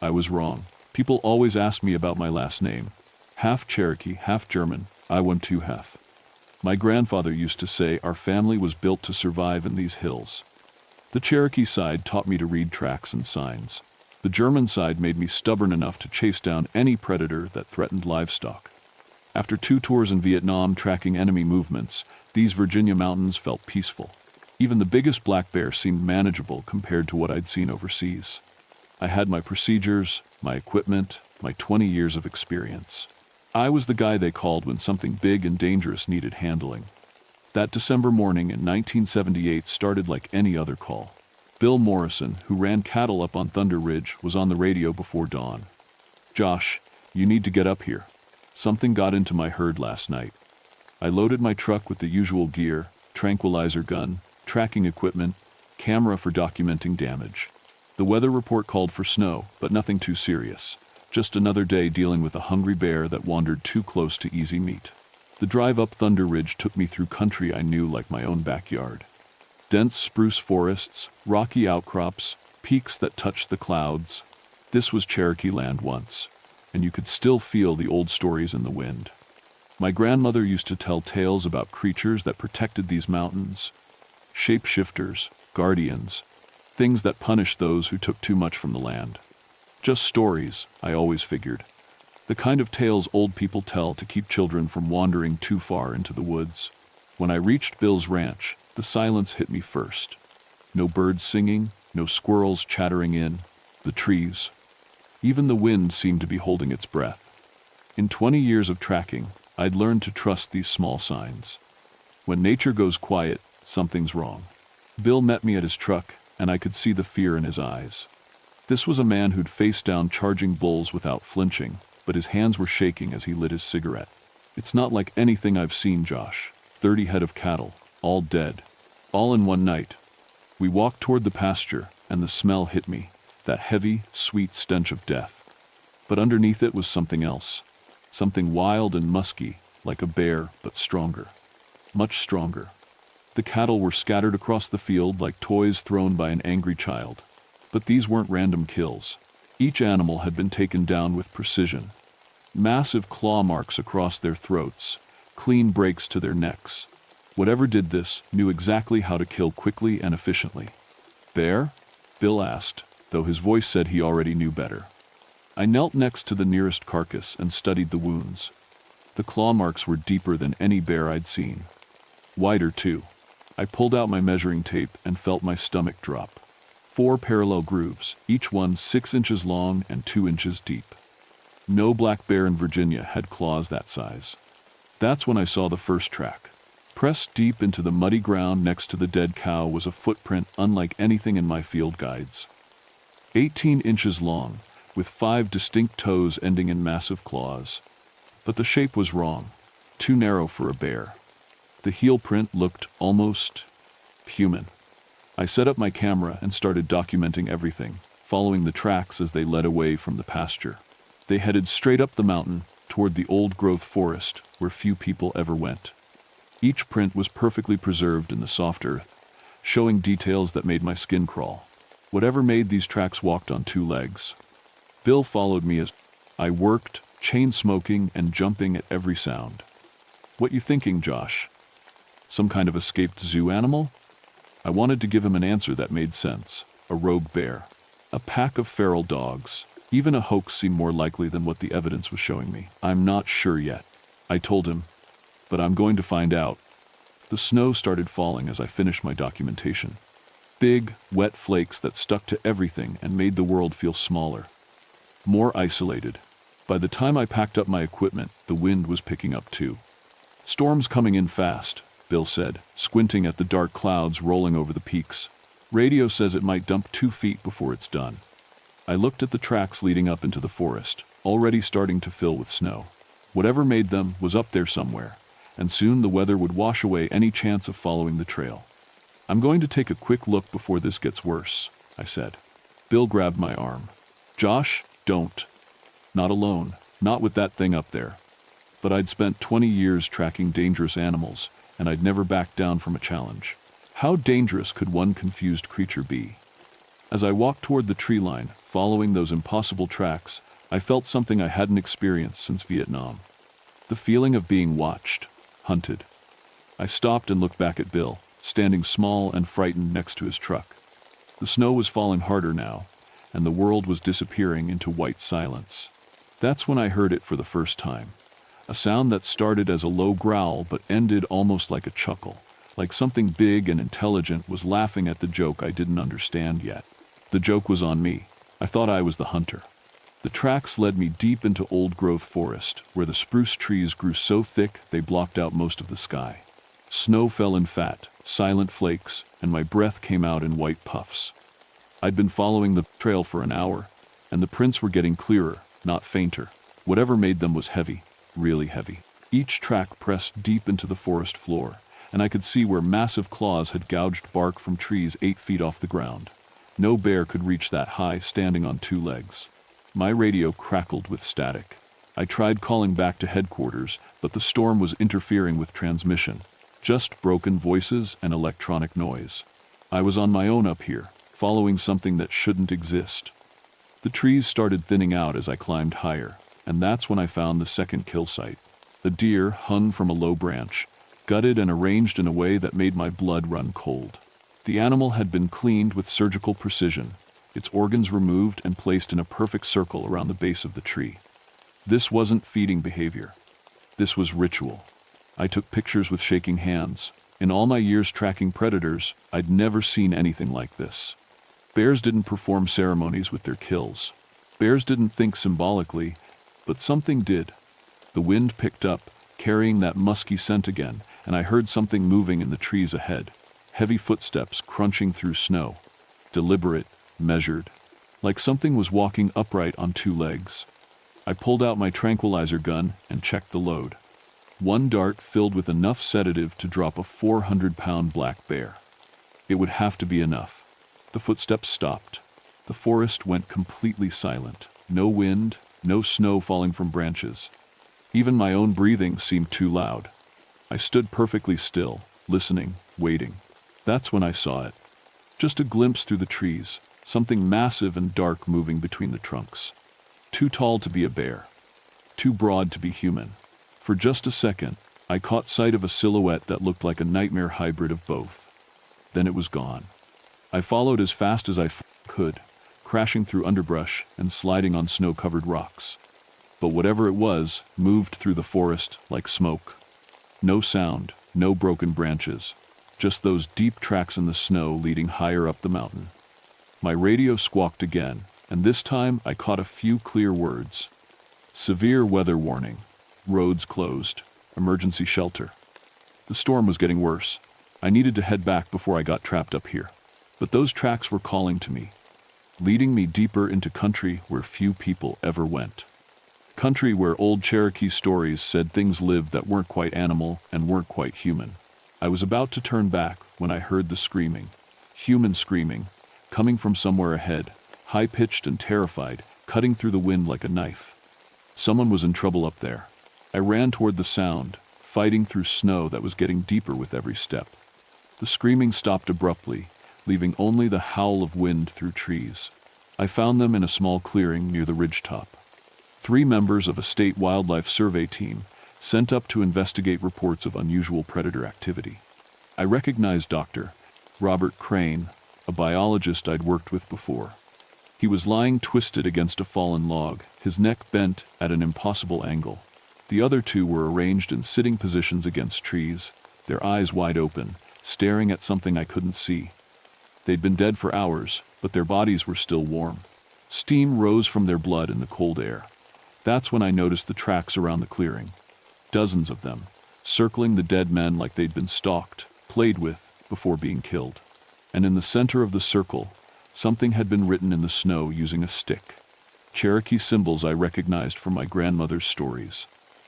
I was wrong. People always ask me about my last name. Half Cherokee, half German, I one two half. My grandfather used to say our family was built to survive in these hills. The Cherokee side taught me to read tracks and signs. The German side made me stubborn enough to chase down any predator that threatened livestock. After 2 tours in Vietnam tracking enemy movements, these Virginia mountains felt peaceful. Even the biggest black bear seemed manageable compared to what I'd seen overseas. I had my procedures, my equipment, my 20 years of experience. I was the guy they called when something big and dangerous needed handling. That December morning in 1978 started like any other call. Bill Morrison, who ran cattle up on Thunder Ridge, was on the radio before dawn. "Josh, you need to get up here. Something got into my herd last night." I loaded my truck with the usual gear, tranquilizer gun, tracking equipment, camera for documenting damage. The weather report called for snow, but nothing too serious. Just another day dealing with a hungry bear that wandered too close to easy meat. The drive up Thunder Ridge took me through country I knew like my own backyard. Dense spruce forests, rocky outcrops, peaks that touched the clouds. This was Cherokee land once, and you could still feel the old stories in the wind. My grandmother used to tell tales about creatures that protected these mountains. Shapeshifters, guardians, things that punished those who took too much from the land. Just stories, I always figured. The kind of tales old people tell to keep children from wandering too far into the woods. When I reached Bill's ranch, the silence hit me first. No birds singing, no squirrels chattering in the trees. Even the wind seemed to be holding its breath. In 20 years of tracking, I'd learned to trust these small signs. When nature goes quiet, something's wrong. Bill met me at his truck, and I could see the fear in his eyes. This was a man who'd faced down charging bulls without flinching, but his hands were shaking as he lit his cigarette. "It's not like anything I've seen, Josh. 30 head of cattle, all dead. All in one night." We walked toward the pasture, and the smell hit me, that heavy, sweet stench of death. But underneath it was something else. Something wild and musky, like a bear, but stronger. Much stronger. The cattle were scattered across the field like toys thrown by an angry child. But these weren't random kills. Each animal had been taken down with precision. Massive claw marks across their throats, clean breaks to their necks. Whatever did this knew exactly how to kill quickly and efficiently. "Bear?" Bill asked, though his voice said he already knew better. I knelt next to the nearest carcass and studied the wounds. The claw marks were deeper than any bear I'd seen. Wider, too. I pulled out my measuring tape and felt my stomach drop. 4 parallel grooves, each one 6 inches long and 2 inches deep. No black bear in Virginia had claws that size. That's when I saw the first track. Pressed deep into the muddy ground next to the dead cow was a footprint unlike anything in my field guides. 18 inches long, with 5 distinct toes ending in massive claws. But the shape was wrong, too narrow for a bear. The heel print looked almost human. I set up my camera and started documenting everything, following the tracks as they led away from the pasture. They headed straight up the mountain, toward the old-growth forest, where few people ever went. Each print was perfectly preserved in the soft earth, showing details that made my skin crawl. Whatever made these tracks walked on 2 legs. Bill followed me as I worked, chain-smoking and jumping at every sound. "What you thinking, Josh? Some kind of escaped zoo animal?" I wanted to give him an answer that made sense. A rogue bear. A pack of feral dogs. Even a hoax seemed more likely than what the evidence was showing me. I'm not sure yet, I told him, but I'm going to find out. The snow started falling as I finished my documentation. Big, wet flakes that stuck to everything and made the world feel smaller, more isolated. By the time I packed up my equipment, the wind was picking up too. Storm's coming in fast, Bill said, squinting at the dark clouds rolling over the peaks. Radio says it might dump 2 feet before it's done. I looked at the tracks leading up into the forest, already starting to fill with snow. Whatever made them was up there somewhere, and soon the weather would wash away any chance of following the trail. I'm going to take a quick look before this gets worse, I said. Bill grabbed my arm. Josh, don't. Not alone, not with that thing up there. But I'd spent 20 years tracking dangerous animals, and I'd never backed down from a challenge. How dangerous could one confused creature be? As I walked toward the tree line, following those impossible tracks, I felt something I hadn't experienced since Vietnam. The feeling of being watched, hunted. I stopped and looked back at Bill, standing small and frightened next to his truck. The snow was falling harder now, and the world was disappearing into white silence. That's when I heard it for the first time. A sound that started as a low growl but ended almost like a chuckle, like something big and intelligent was laughing at the joke I didn't understand yet. The joke was on me. I thought I was the hunter. The tracks led me deep into old-growth forest, where the spruce trees grew so thick they blocked out most of the sky. Snow fell in fat, silent flakes, and my breath came out in white puffs. I'd been following the trail for an hour, and the prints were getting clearer, not fainter. Whatever made them was heavy, really heavy. Each track pressed deep into the forest floor, and I could see where massive claws had gouged bark from trees 8 feet off the ground. No bear could reach that high standing on 2 legs. My radio crackled with static. I tried calling back to headquarters, but the storm was interfering with transmission. Just broken voices and electronic noise. I was on my own up here, following something that shouldn't exist. The trees started thinning out as I climbed higher, and that's when I found the second kill site. A deer hung from a low branch, gutted and arranged in a way that made my blood run cold. The animal had been cleaned with surgical precision, its organs removed and placed in a perfect circle around the base of the tree. This wasn't feeding behavior. This was ritual. I took pictures with shaking hands. In all my years tracking predators, I'd never seen anything like this. Bears didn't perform ceremonies with their kills. Bears didn't think symbolically, but something did. The wind picked up, carrying that musky scent again, and I heard something moving in the trees ahead. Heavy footsteps crunching through snow. Deliberate, measured, like something was walking upright on 2 legs. I pulled out my tranquilizer gun and checked the load. 1 dart filled with enough sedative to drop a 400-pound black bear. It would have to be enough. The footsteps stopped. The forest went completely silent. No wind, no snow falling from branches. Even my own breathing seemed too loud. I stood perfectly still, listening, waiting. That's when I saw it. Just a glimpse through the trees, something massive and dark moving between the trunks. Too tall to be a bear. Too broad to be human. For just a second, I caught sight of a silhouette that looked like a nightmare hybrid of both. Then it was gone. I followed as fast as I could, crashing through underbrush and sliding on snow-covered rocks. But whatever it was moved through the forest like smoke. No sound, no broken branches, just those deep tracks in the snow leading higher up the mountain. My radio squawked again, and this time I caught a few clear words. Severe weather warning. Roads closed. Emergency shelter. The storm was getting worse. I needed to head back before I got trapped up here. But those tracks were calling to me, leading me deeper into country where few people ever went. Country where old Cherokee stories said things lived that weren't quite animal and weren't quite human. I was about to turn back when I heard the screaming. Human screaming, coming from somewhere ahead, high-pitched and terrified, cutting through the wind like a knife. Someone was in trouble up there. I ran toward the sound, fighting through snow that was getting deeper with every step. The screaming stopped abruptly, leaving only the howl of wind through trees. I found them in a small clearing near the ridgetop. 3 members of a state wildlife survey team sent up to investigate reports of unusual predator activity. I recognized Dr. Robert Crane, a biologist I'd worked with before. He was lying twisted against a fallen log, his neck bent at an impossible angle. The other two were arranged in sitting positions against trees, their eyes wide open, staring at something I couldn't see. They'd been dead for hours, but their bodies were still warm. Steam rose from their blood in the cold air. That's when I noticed the tracks around the clearing. Dozens of them, circling the dead men like they'd been stalked, played with, before being killed. And in the center of the circle, something had been written in the snow using a stick. Cherokee symbols I recognized from my grandmother's stories.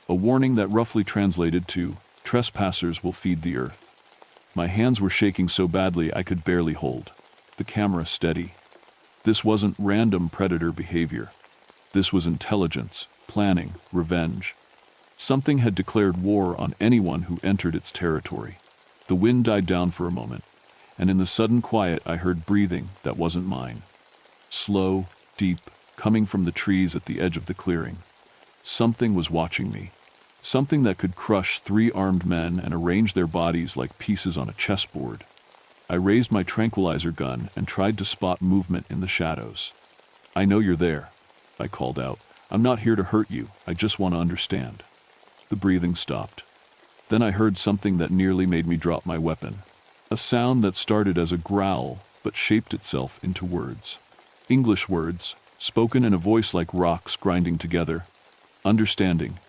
A warning that roughly translated to, "Trespassers will feed the earth." My hands were shaking so badly I could barely hold the camera steady. This wasn't random predator behavior. This was intelligence, planning, revenge. Something had declared war on anyone who entered its territory. The wind died down for a moment, and in the sudden quiet I heard breathing that wasn't mine. Slow, deep, coming from the trees at the edge of the clearing. Something was watching me. Something that could crush 3 armed men and arrange their bodies like pieces on a chessboard. I raised my tranquilizer gun and tried to spot movement in the shadows. "I know you're there," I called out. "I'm not here to hurt you, I just want to understand." The breathing stopped. Then I heard something that nearly made me drop my weapon. A sound that started as a growl but shaped itself into words. English words, spoken in a voice like rocks grinding together. Understanding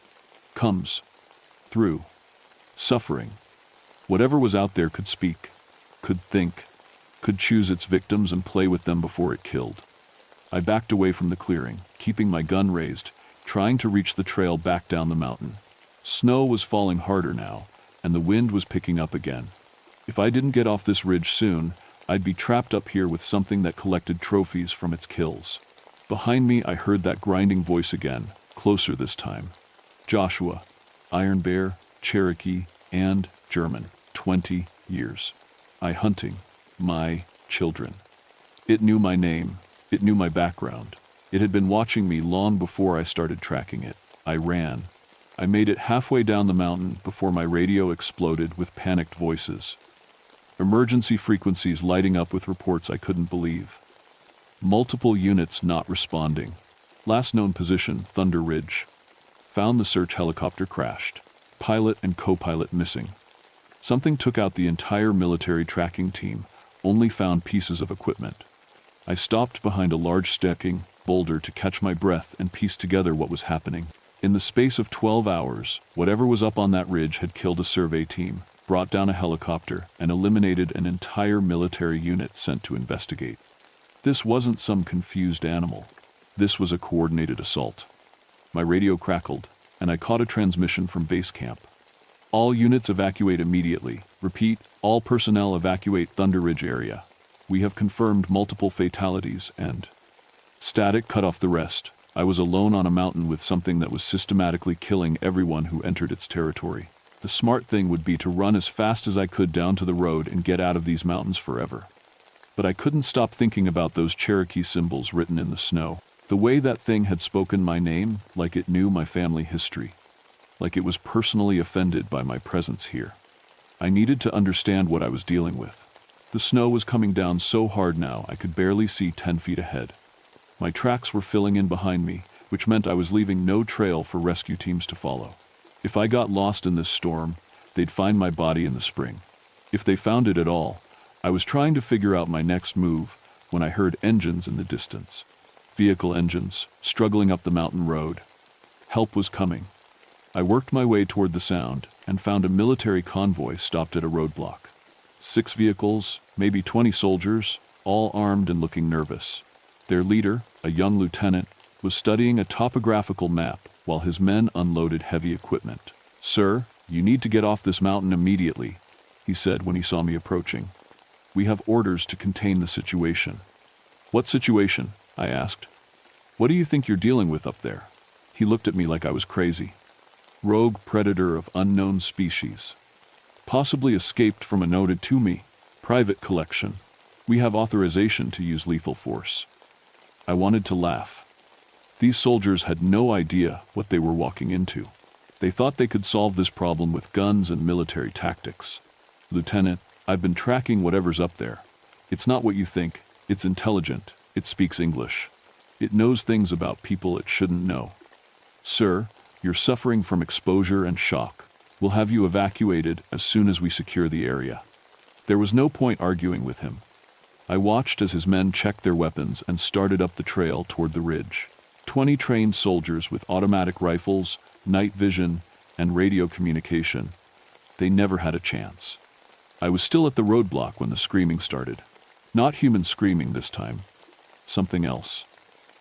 comes through suffering. Whatever was out there could speak, could think, could choose its victims and play with them before it killed. I backed away from the clearing, keeping my gun raised, trying to reach the trail back down the mountain. Snow was falling harder now, and the wind was picking up again. If I didn't get off this ridge soon, I'd be trapped up here with something that collected trophies from its kills. Behind me, I heard that grinding voice again, closer this time. Joshua, Iron Bear, Cherokee, and German, 20 years. I hunting, my children. It knew my name, it knew my background. It had been watching me long before I started tracking it. I ran. I made it halfway down the mountain before my radio exploded with panicked voices. Emergency frequencies lighting up with reports I couldn't believe. Multiple units not responding. Last known position, Thunder Ridge. Found the search helicopter crashed. Pilot and co-pilot missing. Something took out the entire military tracking team, only found pieces of equipment. I stopped behind a large stacking boulder to catch my breath and piece together what was happening. In the space of 12 hours, whatever was up on that ridge had killed a survey team, brought down a helicopter, and eliminated an entire military unit sent to investigate. This wasn't some confused animal. This was a coordinated assault. My radio crackled, and I caught a transmission from base camp. "All units evacuate immediately. Repeat, all personnel evacuate Thunder Ridge area. We have confirmed multiple fatalities and..." Static cut off the rest. I was alone on a mountain with something that was systematically killing everyone who entered its territory. The smart thing would be to run as fast as I could down to the road and get out of these mountains forever. But I couldn't stop thinking about those Cherokee symbols written in the snow. The way that thing had spoken my name, like it knew my family history. Like it was personally offended by my presence here. I needed to understand what I was dealing with. The snow was coming down so hard now I could barely see 10 feet ahead. My tracks were filling in behind me, which meant I was leaving no trail for rescue teams to follow. If I got lost in this storm, they'd find my body in the spring. If they found it at all, I was trying to figure out my next move when I heard engines in the distance. Vehicle engines, struggling up the mountain road. Help was coming. I worked my way toward the sound and found a military convoy stopped at a roadblock. 6 vehicles, maybe 20 soldiers, all armed and looking nervous. Their leader, a young lieutenant, was studying a topographical map while his men unloaded heavy equipment. "Sir, you need to get off this mountain immediately," he said when he saw me approaching. "We have orders to contain the situation." "What situation?" I asked. "What do you think you're dealing with up there?" He looked at me like I was crazy. "Rogue predator of unknown species. Possibly escaped from a noted to me. Private collection. We have authorization to use lethal force." I wanted to laugh. These soldiers had no idea what they were walking into. They thought they could solve this problem with guns and military tactics. "Lieutenant, I've been tracking whatever's up there. It's not what you think, it's intelligent, It speaks English. It knows things about people it shouldn't know. Sir, you're suffering from exposure and shock. We'll have you evacuated as soon as we secure the area. There was no point arguing with him. I watched as his men checked their weapons and started up the trail toward the ridge. 20 trained soldiers with automatic rifles, night vision, and radio communication. They never had a chance. I was still at the roadblock when the screaming started. Not human screaming this time. Something else.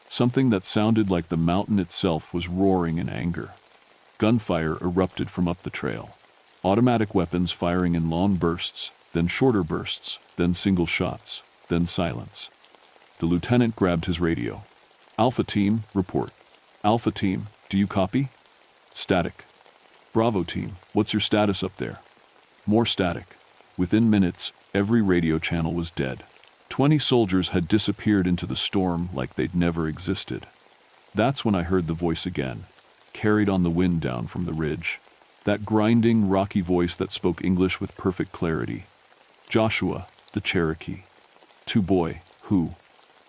Something that sounded like the mountain itself was roaring in anger. Gunfire erupted from up the trail. Automatic weapons firing in long bursts, then shorter bursts, then single shots, then silence. The lieutenant grabbed his radio. Alpha Team, report. Alpha Team, do you copy? Static. Bravo Team, what's your status up there? More static. Within minutes, every radio channel was dead. 20 soldiers had disappeared into the storm like they'd never existed. That's when I heard the voice again, carried on the wind down from the ridge. That grinding, rocky voice that spoke English with perfect clarity. Joshua, the Cherokee. To boy, who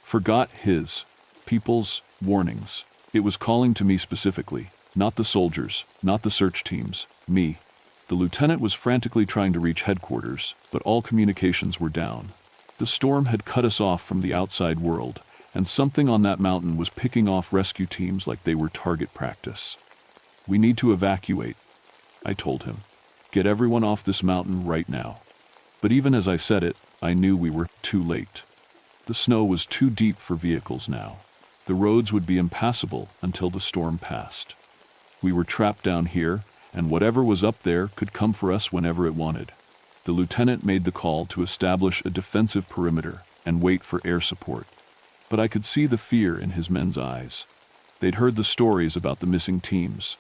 forgot his people's warnings. It was calling to me specifically, not the soldiers, not the search teams, me. The lieutenant was frantically trying to reach headquarters, but all communications were down. The storm had cut us off from the outside world, and something on that mountain was picking off rescue teams like they were target practice. We need to evacuate, I told him. Get everyone off this mountain right now. But even as I said it, I knew we were too late. The snow was too deep for vehicles now. The roads would be impassable until the storm passed. We were trapped down here, and whatever was up there could come for us whenever it wanted. The lieutenant made the call to establish a defensive perimeter and wait for air support. But I could see the fear in his men's eyes. They'd heard the stories about the missing teams.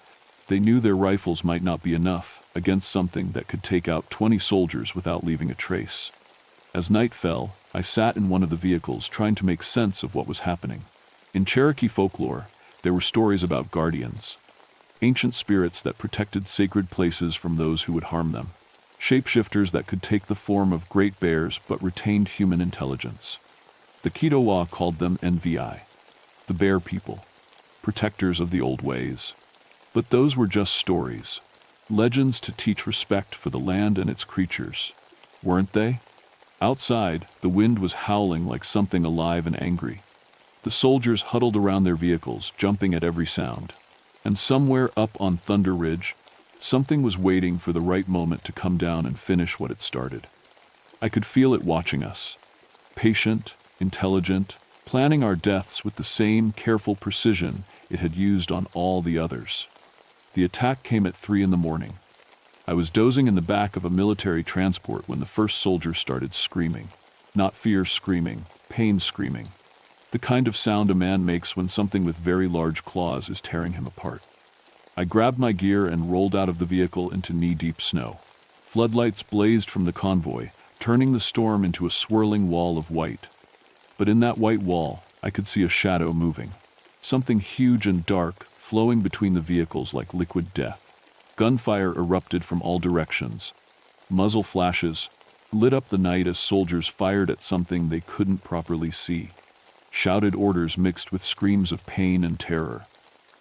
They knew their rifles might not be enough against something that could take out 20 soldiers without leaving a trace. As night fell, I sat in one of the vehicles trying to make sense of what was happening. In Cherokee folklore, there were stories about guardians, ancient spirits that protected sacred places from those who would harm them, shapeshifters that could take the form of great bears but retained human intelligence. The Kiowa called them NVI, the bear people, protectors of the old ways. But those were just stories, legends to teach respect for the land and its creatures, weren't they? Outside, the wind was howling like something alive and angry. The soldiers huddled around their vehicles, jumping at every sound. And somewhere up on Thunder Ridge, something was waiting for the right moment to come down and finish what it started. I could feel it watching us, patient, intelligent, planning our deaths with the same careful precision it had used on all the others. The attack came at 3 a.m. I was dozing in the back of a military transport when the first soldier started screaming. Not fear screaming, pain screaming. The kind of sound a man makes when something with very large claws is tearing him apart. I grabbed my gear and rolled out of the vehicle into knee-deep snow. Floodlights blazed from the convoy, turning the storm into a swirling wall of white. But in that white wall, I could see a shadow moving. Something huge and dark, flowing between the vehicles like liquid death. Gunfire erupted from all directions. Muzzle flashes lit up the night as soldiers fired at something they couldn't properly see. Shouted orders mixed with screams of pain and terror.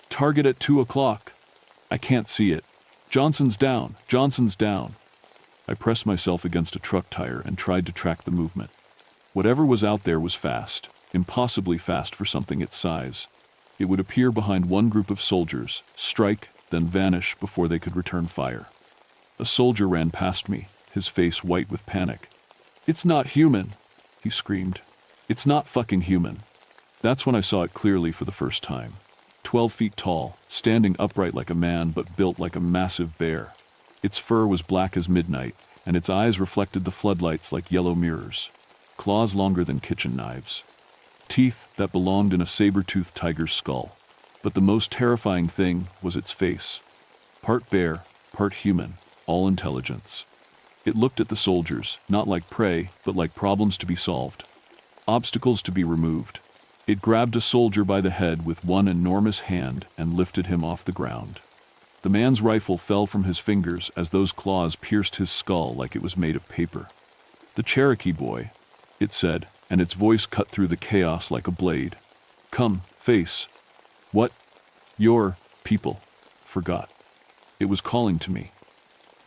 Target at 2 o'clock. I can't see it. Johnson's down. Johnson's down. I pressed myself against a truck tire and tried to track the movement. Whatever was out there was fast, impossibly fast for something its size. It would appear behind one group of soldiers, strike, then vanish before they could return fire. A soldier ran past me, his face white with panic. "It's not human," he screamed. "It's not fucking human." That's when I saw it clearly for the first time. 12 feet tall, standing upright like a man but built like a massive bear. Its fur was black as midnight, and its eyes reflected the floodlights like yellow mirrors. Claws longer than kitchen knives. Teeth that belonged in a saber-toothed tiger's skull. But the most terrifying thing was its face. Part bear, part human, all intelligence. It looked at the soldiers, not like prey, but like problems to be solved. Obstacles to be removed. It grabbed a soldier by the head with one enormous hand and lifted him off the ground. The man's rifle fell from his fingers as those claws pierced his skull like it was made of paper. "The Cherokee boy," it said, and its voice cut through the chaos like a blade. Come, face what your people forgot. It was calling to me.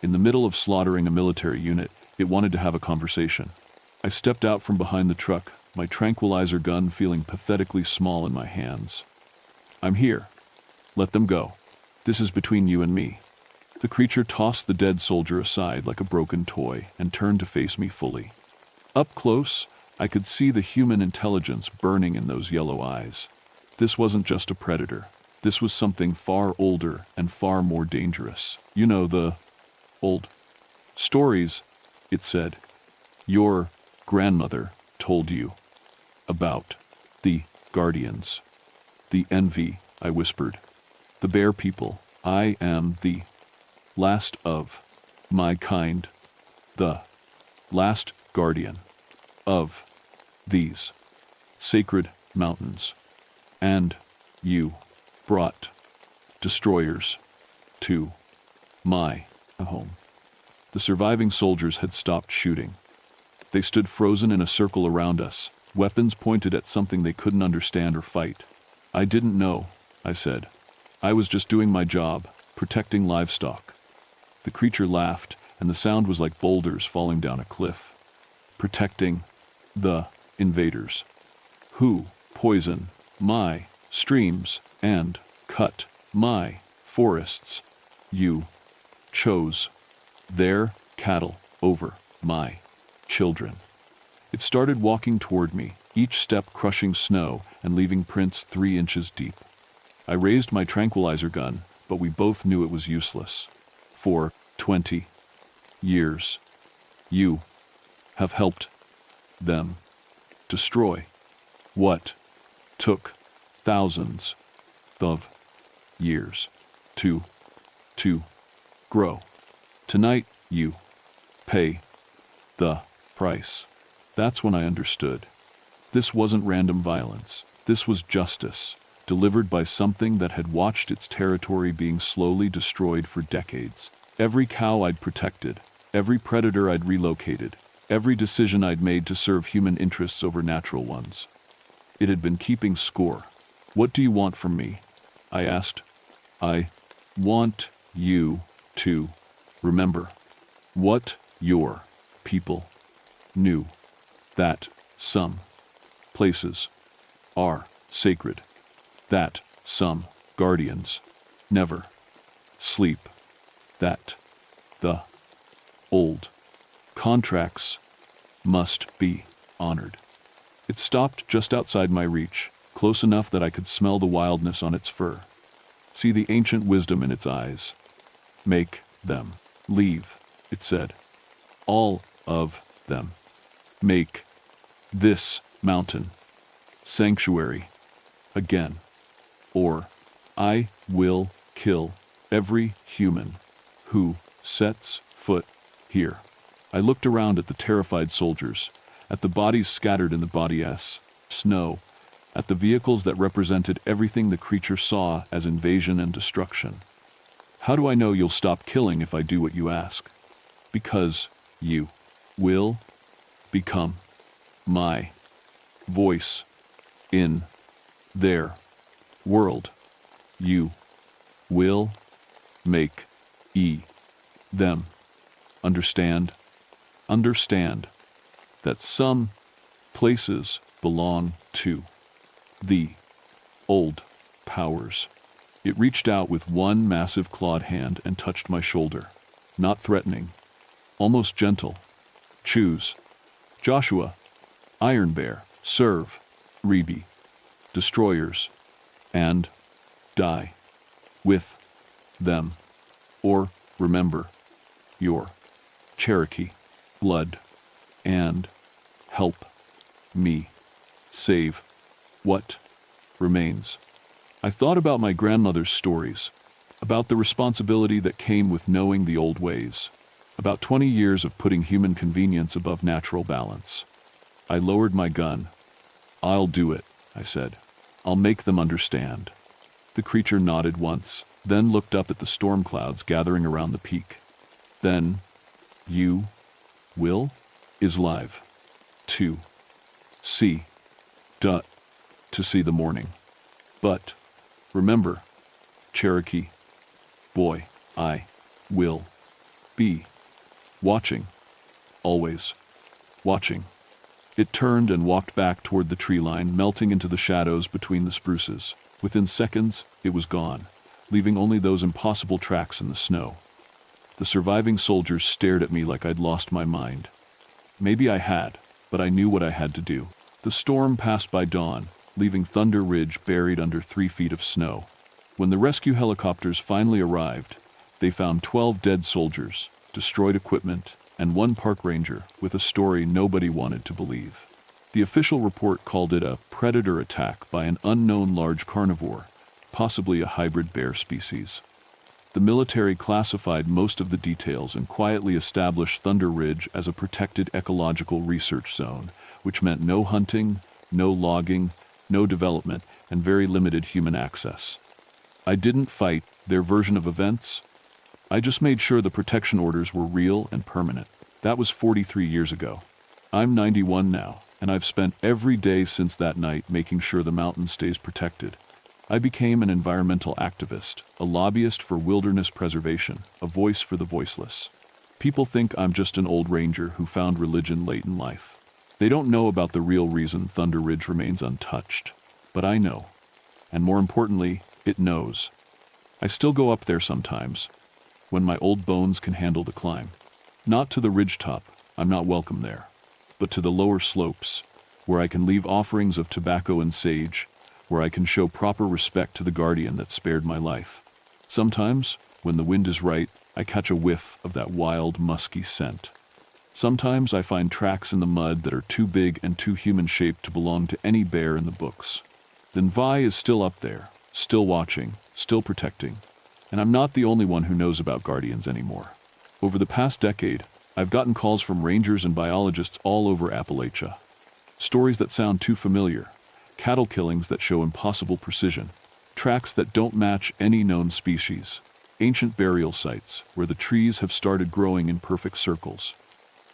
In the middle of slaughtering a military unit, it wanted to have a conversation. I stepped out from behind the truck, my tranquilizer gun feeling pathetically small in my hands. I'm here. Let them go. This is between you and me. The creature tossed the dead soldier aside like a broken toy and turned to face me fully. Up close, I could see the human intelligence burning in those yellow eyes. This wasn't just a predator. This was something far older and far more dangerous. You know, the old stories, it said. Your grandmother told you about the guardians. The envy, I whispered. The bear people. I am the last of my kind. The last guardian of these sacred mountains. And you brought destroyers to my home. The surviving soldiers had stopped shooting. They stood frozen in a circle around us, weapons pointed at something they couldn't understand or fight. I didn't know, I said. I was just doing my job, protecting livestock. The creature laughed, and the sound was like boulders falling down a cliff. Protecting the invaders, who poison my streams and cut my forests. You chose their cattle over my children. It started walking toward me, each step crushing snow and leaving prints 3 inches deep. I raised my tranquilizer gun, but we both knew it was useless. For 20 years, you have helped them destroy what took thousands of years to grow. Tonight, you pay the price. That's when I understood. This wasn't random violence. This was justice, delivered by something that had watched its territory being slowly destroyed for decades. Every cow I'd protected, every predator I'd relocated, every decision I'd made to serve human interests over natural ones. It had been keeping score. What do you want from me? I asked. I want you to remember what your people knew, that some places are sacred, that some guardians never sleep, that the old contracts must be honored. It stopped just outside my reach, close enough that I could smell the wildness on its fur, see the ancient wisdom in its eyes. Make them leave, it said. All of them. Make this mountain sanctuary again, or I will kill every human who sets foot here. I looked around at the terrified soldiers, at the bodies scattered in the body's snow, at the vehicles that represented everything the creature saw as invasion and destruction. How do I know you'll stop killing if I do what you ask? Because you will become my voice in their world. You will make them understand that some places belong to the old powers. It reached out with one massive clawed hand and touched my shoulder. Not threatening, almost gentle. Choose. Joshua, Iron Bear, serve, Rebe, destroyers, and die with them. Or remember your Cherokee blood and help me save what remains. I thought about my grandmother's stories, about the responsibility that came with knowing the old ways, about 20 years of putting human convenience above natural balance. I lowered my gun. I'll do it, I said. I'll make them understand. The creature nodded once, then looked up at the storm clouds gathering around the peak. Then, you will is live, too. See. To see the morning. But, remember, Cherokee, boy, I will be watching. Always watching. It turned and walked back toward the tree line, melting into the shadows between the spruces. Within seconds, it was gone, leaving only those impossible tracks in the snow. The surviving soldiers stared at me like I'd lost my mind. Maybe I had, but I knew what I had to do. The storm passed by dawn, leaving Thunder Ridge buried under 3 feet of snow. When the rescue helicopters finally arrived, they found 12 dead soldiers, destroyed equipment, and 1 park ranger with a story nobody wanted to believe. The official report called it a predator attack by an unknown large carnivore, possibly a hybrid bear species. The military classified most of the details and quietly established Thunder Ridge as a protected ecological research zone, which meant no hunting, no logging, no development, and very limited human access. I didn't fight their version of events. I just made sure the protection orders were real and permanent. That was 43 years ago. I'm 91 now, and I've spent every day since that night making sure the mountain stays protected. I became an environmental activist, a lobbyist for wilderness preservation, a voice for the voiceless. People think I'm just an old ranger who found religion late in life. They don't know about the real reason Thunder Ridge remains untouched. But I know. And more importantly, it knows. I still go up there sometimes, when my old bones can handle the climb. Not to the ridgetop, I'm not welcome there, but to the lower slopes, where I can leave offerings of tobacco and sage, where I can show proper respect to the guardian that spared my life. Sometimes, when the wind is right, I catch a whiff of that wild, musky scent. Sometimes I find tracks in the mud that are too big and too human-shaped to belong to any bear in the books. Then Vi is still up there, still watching, still protecting. And I'm not the only one who knows about guardians anymore. Over the past decade, I've gotten calls from rangers and biologists all over Appalachia. Stories that sound too familiar, cattle killings that show impossible precision, tracks that don't match any known species, ancient burial sites where the trees have started growing in perfect circles.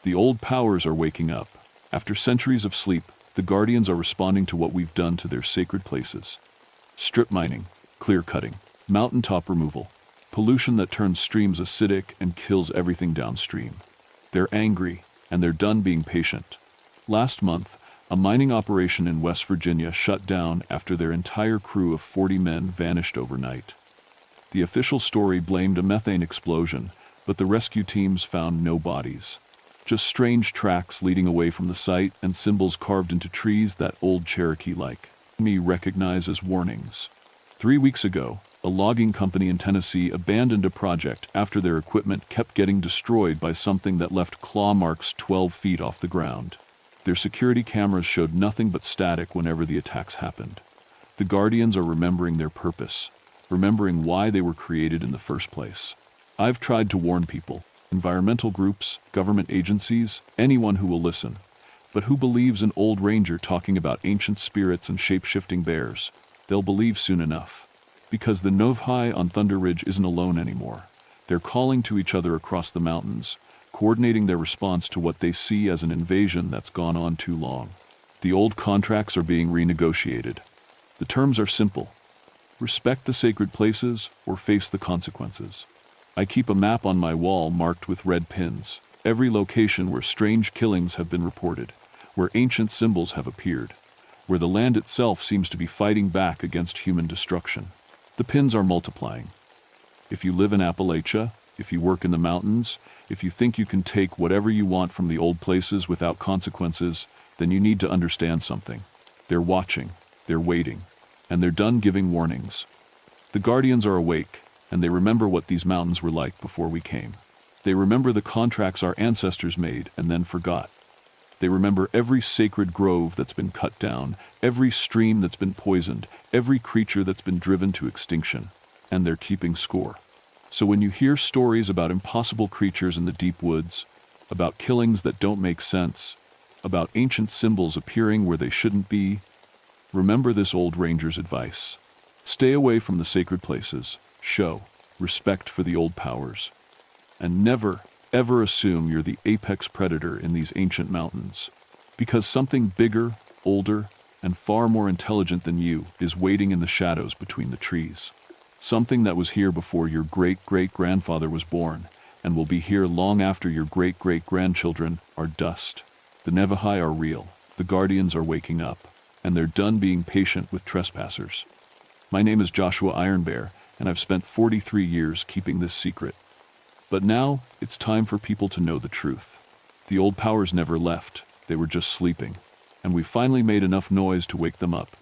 The old powers are waking up. After centuries of sleep, the guardians are responding to what we've done to their sacred places. Strip mining, clear cutting, mountaintop removal, pollution that turns streams acidic and kills everything downstream. They're angry, and they're done being patient. Last month, a mining operation in West Virginia shut down after their entire crew of 40 men vanished overnight. The official story blamed a methane explosion, but the rescue teams found no bodies. Just strange tracks leading away from the site and symbols carved into trees that old Cherokee like me recognize as warnings. 3 weeks ago, a logging company in Tennessee abandoned a project after their equipment kept getting destroyed by something that left claw marks 12 feet off the ground. Their security cameras showed nothing but static whenever the attacks happened. The guardians are remembering their purpose, remembering why they were created in the first place. I've tried to warn people, environmental groups, government agencies, anyone who will listen. But who believes an old ranger talking about ancient spirits and shape-shifting bears? They'll believe soon enough. Because the Novhai on Thunder Ridge isn't alone anymore. They're calling to each other across the mountains, coordinating their response to what they see as an invasion that's gone on too long. The old contracts are being renegotiated. The terms are simple. Respect the sacred places or face the consequences. I keep a map on my wall marked with red pins, every location where strange killings have been reported, where ancient symbols have appeared, where the land itself seems to be fighting back against human destruction. The pins are multiplying. If you live in Appalachia, if you work in the mountains, if you think you can take whatever you want from the old places without consequences, then you need to understand something. They're watching, they're waiting, and they're done giving warnings. The guardians are awake, and they remember what these mountains were like before we came. They remember the contracts our ancestors made and then forgot. They remember every sacred grove that's been cut down, every stream that's been poisoned, every creature that's been driven to extinction, and they're keeping score. So when you hear stories about impossible creatures in the deep woods, about killings that don't make sense, about ancient symbols appearing where they shouldn't be, remember this old ranger's advice. Stay away from the sacred places, show respect for the old powers, and never, ever assume you're the apex predator in these ancient mountains, because something bigger, older, and far more intelligent than you, is waiting in the shadows between the trees. Something that was here before your great-great-grandfather was born, and will be here long after your great-great-grandchildren are dust. The Navajo are real, the Guardians are waking up, and they're done being patient with trespassers. My name is Joshua Ironbear, and I've spent 43 years keeping this secret. But now, it's time for people to know the truth. The old powers never left, they were just sleeping, and we finally made enough noise to wake them up.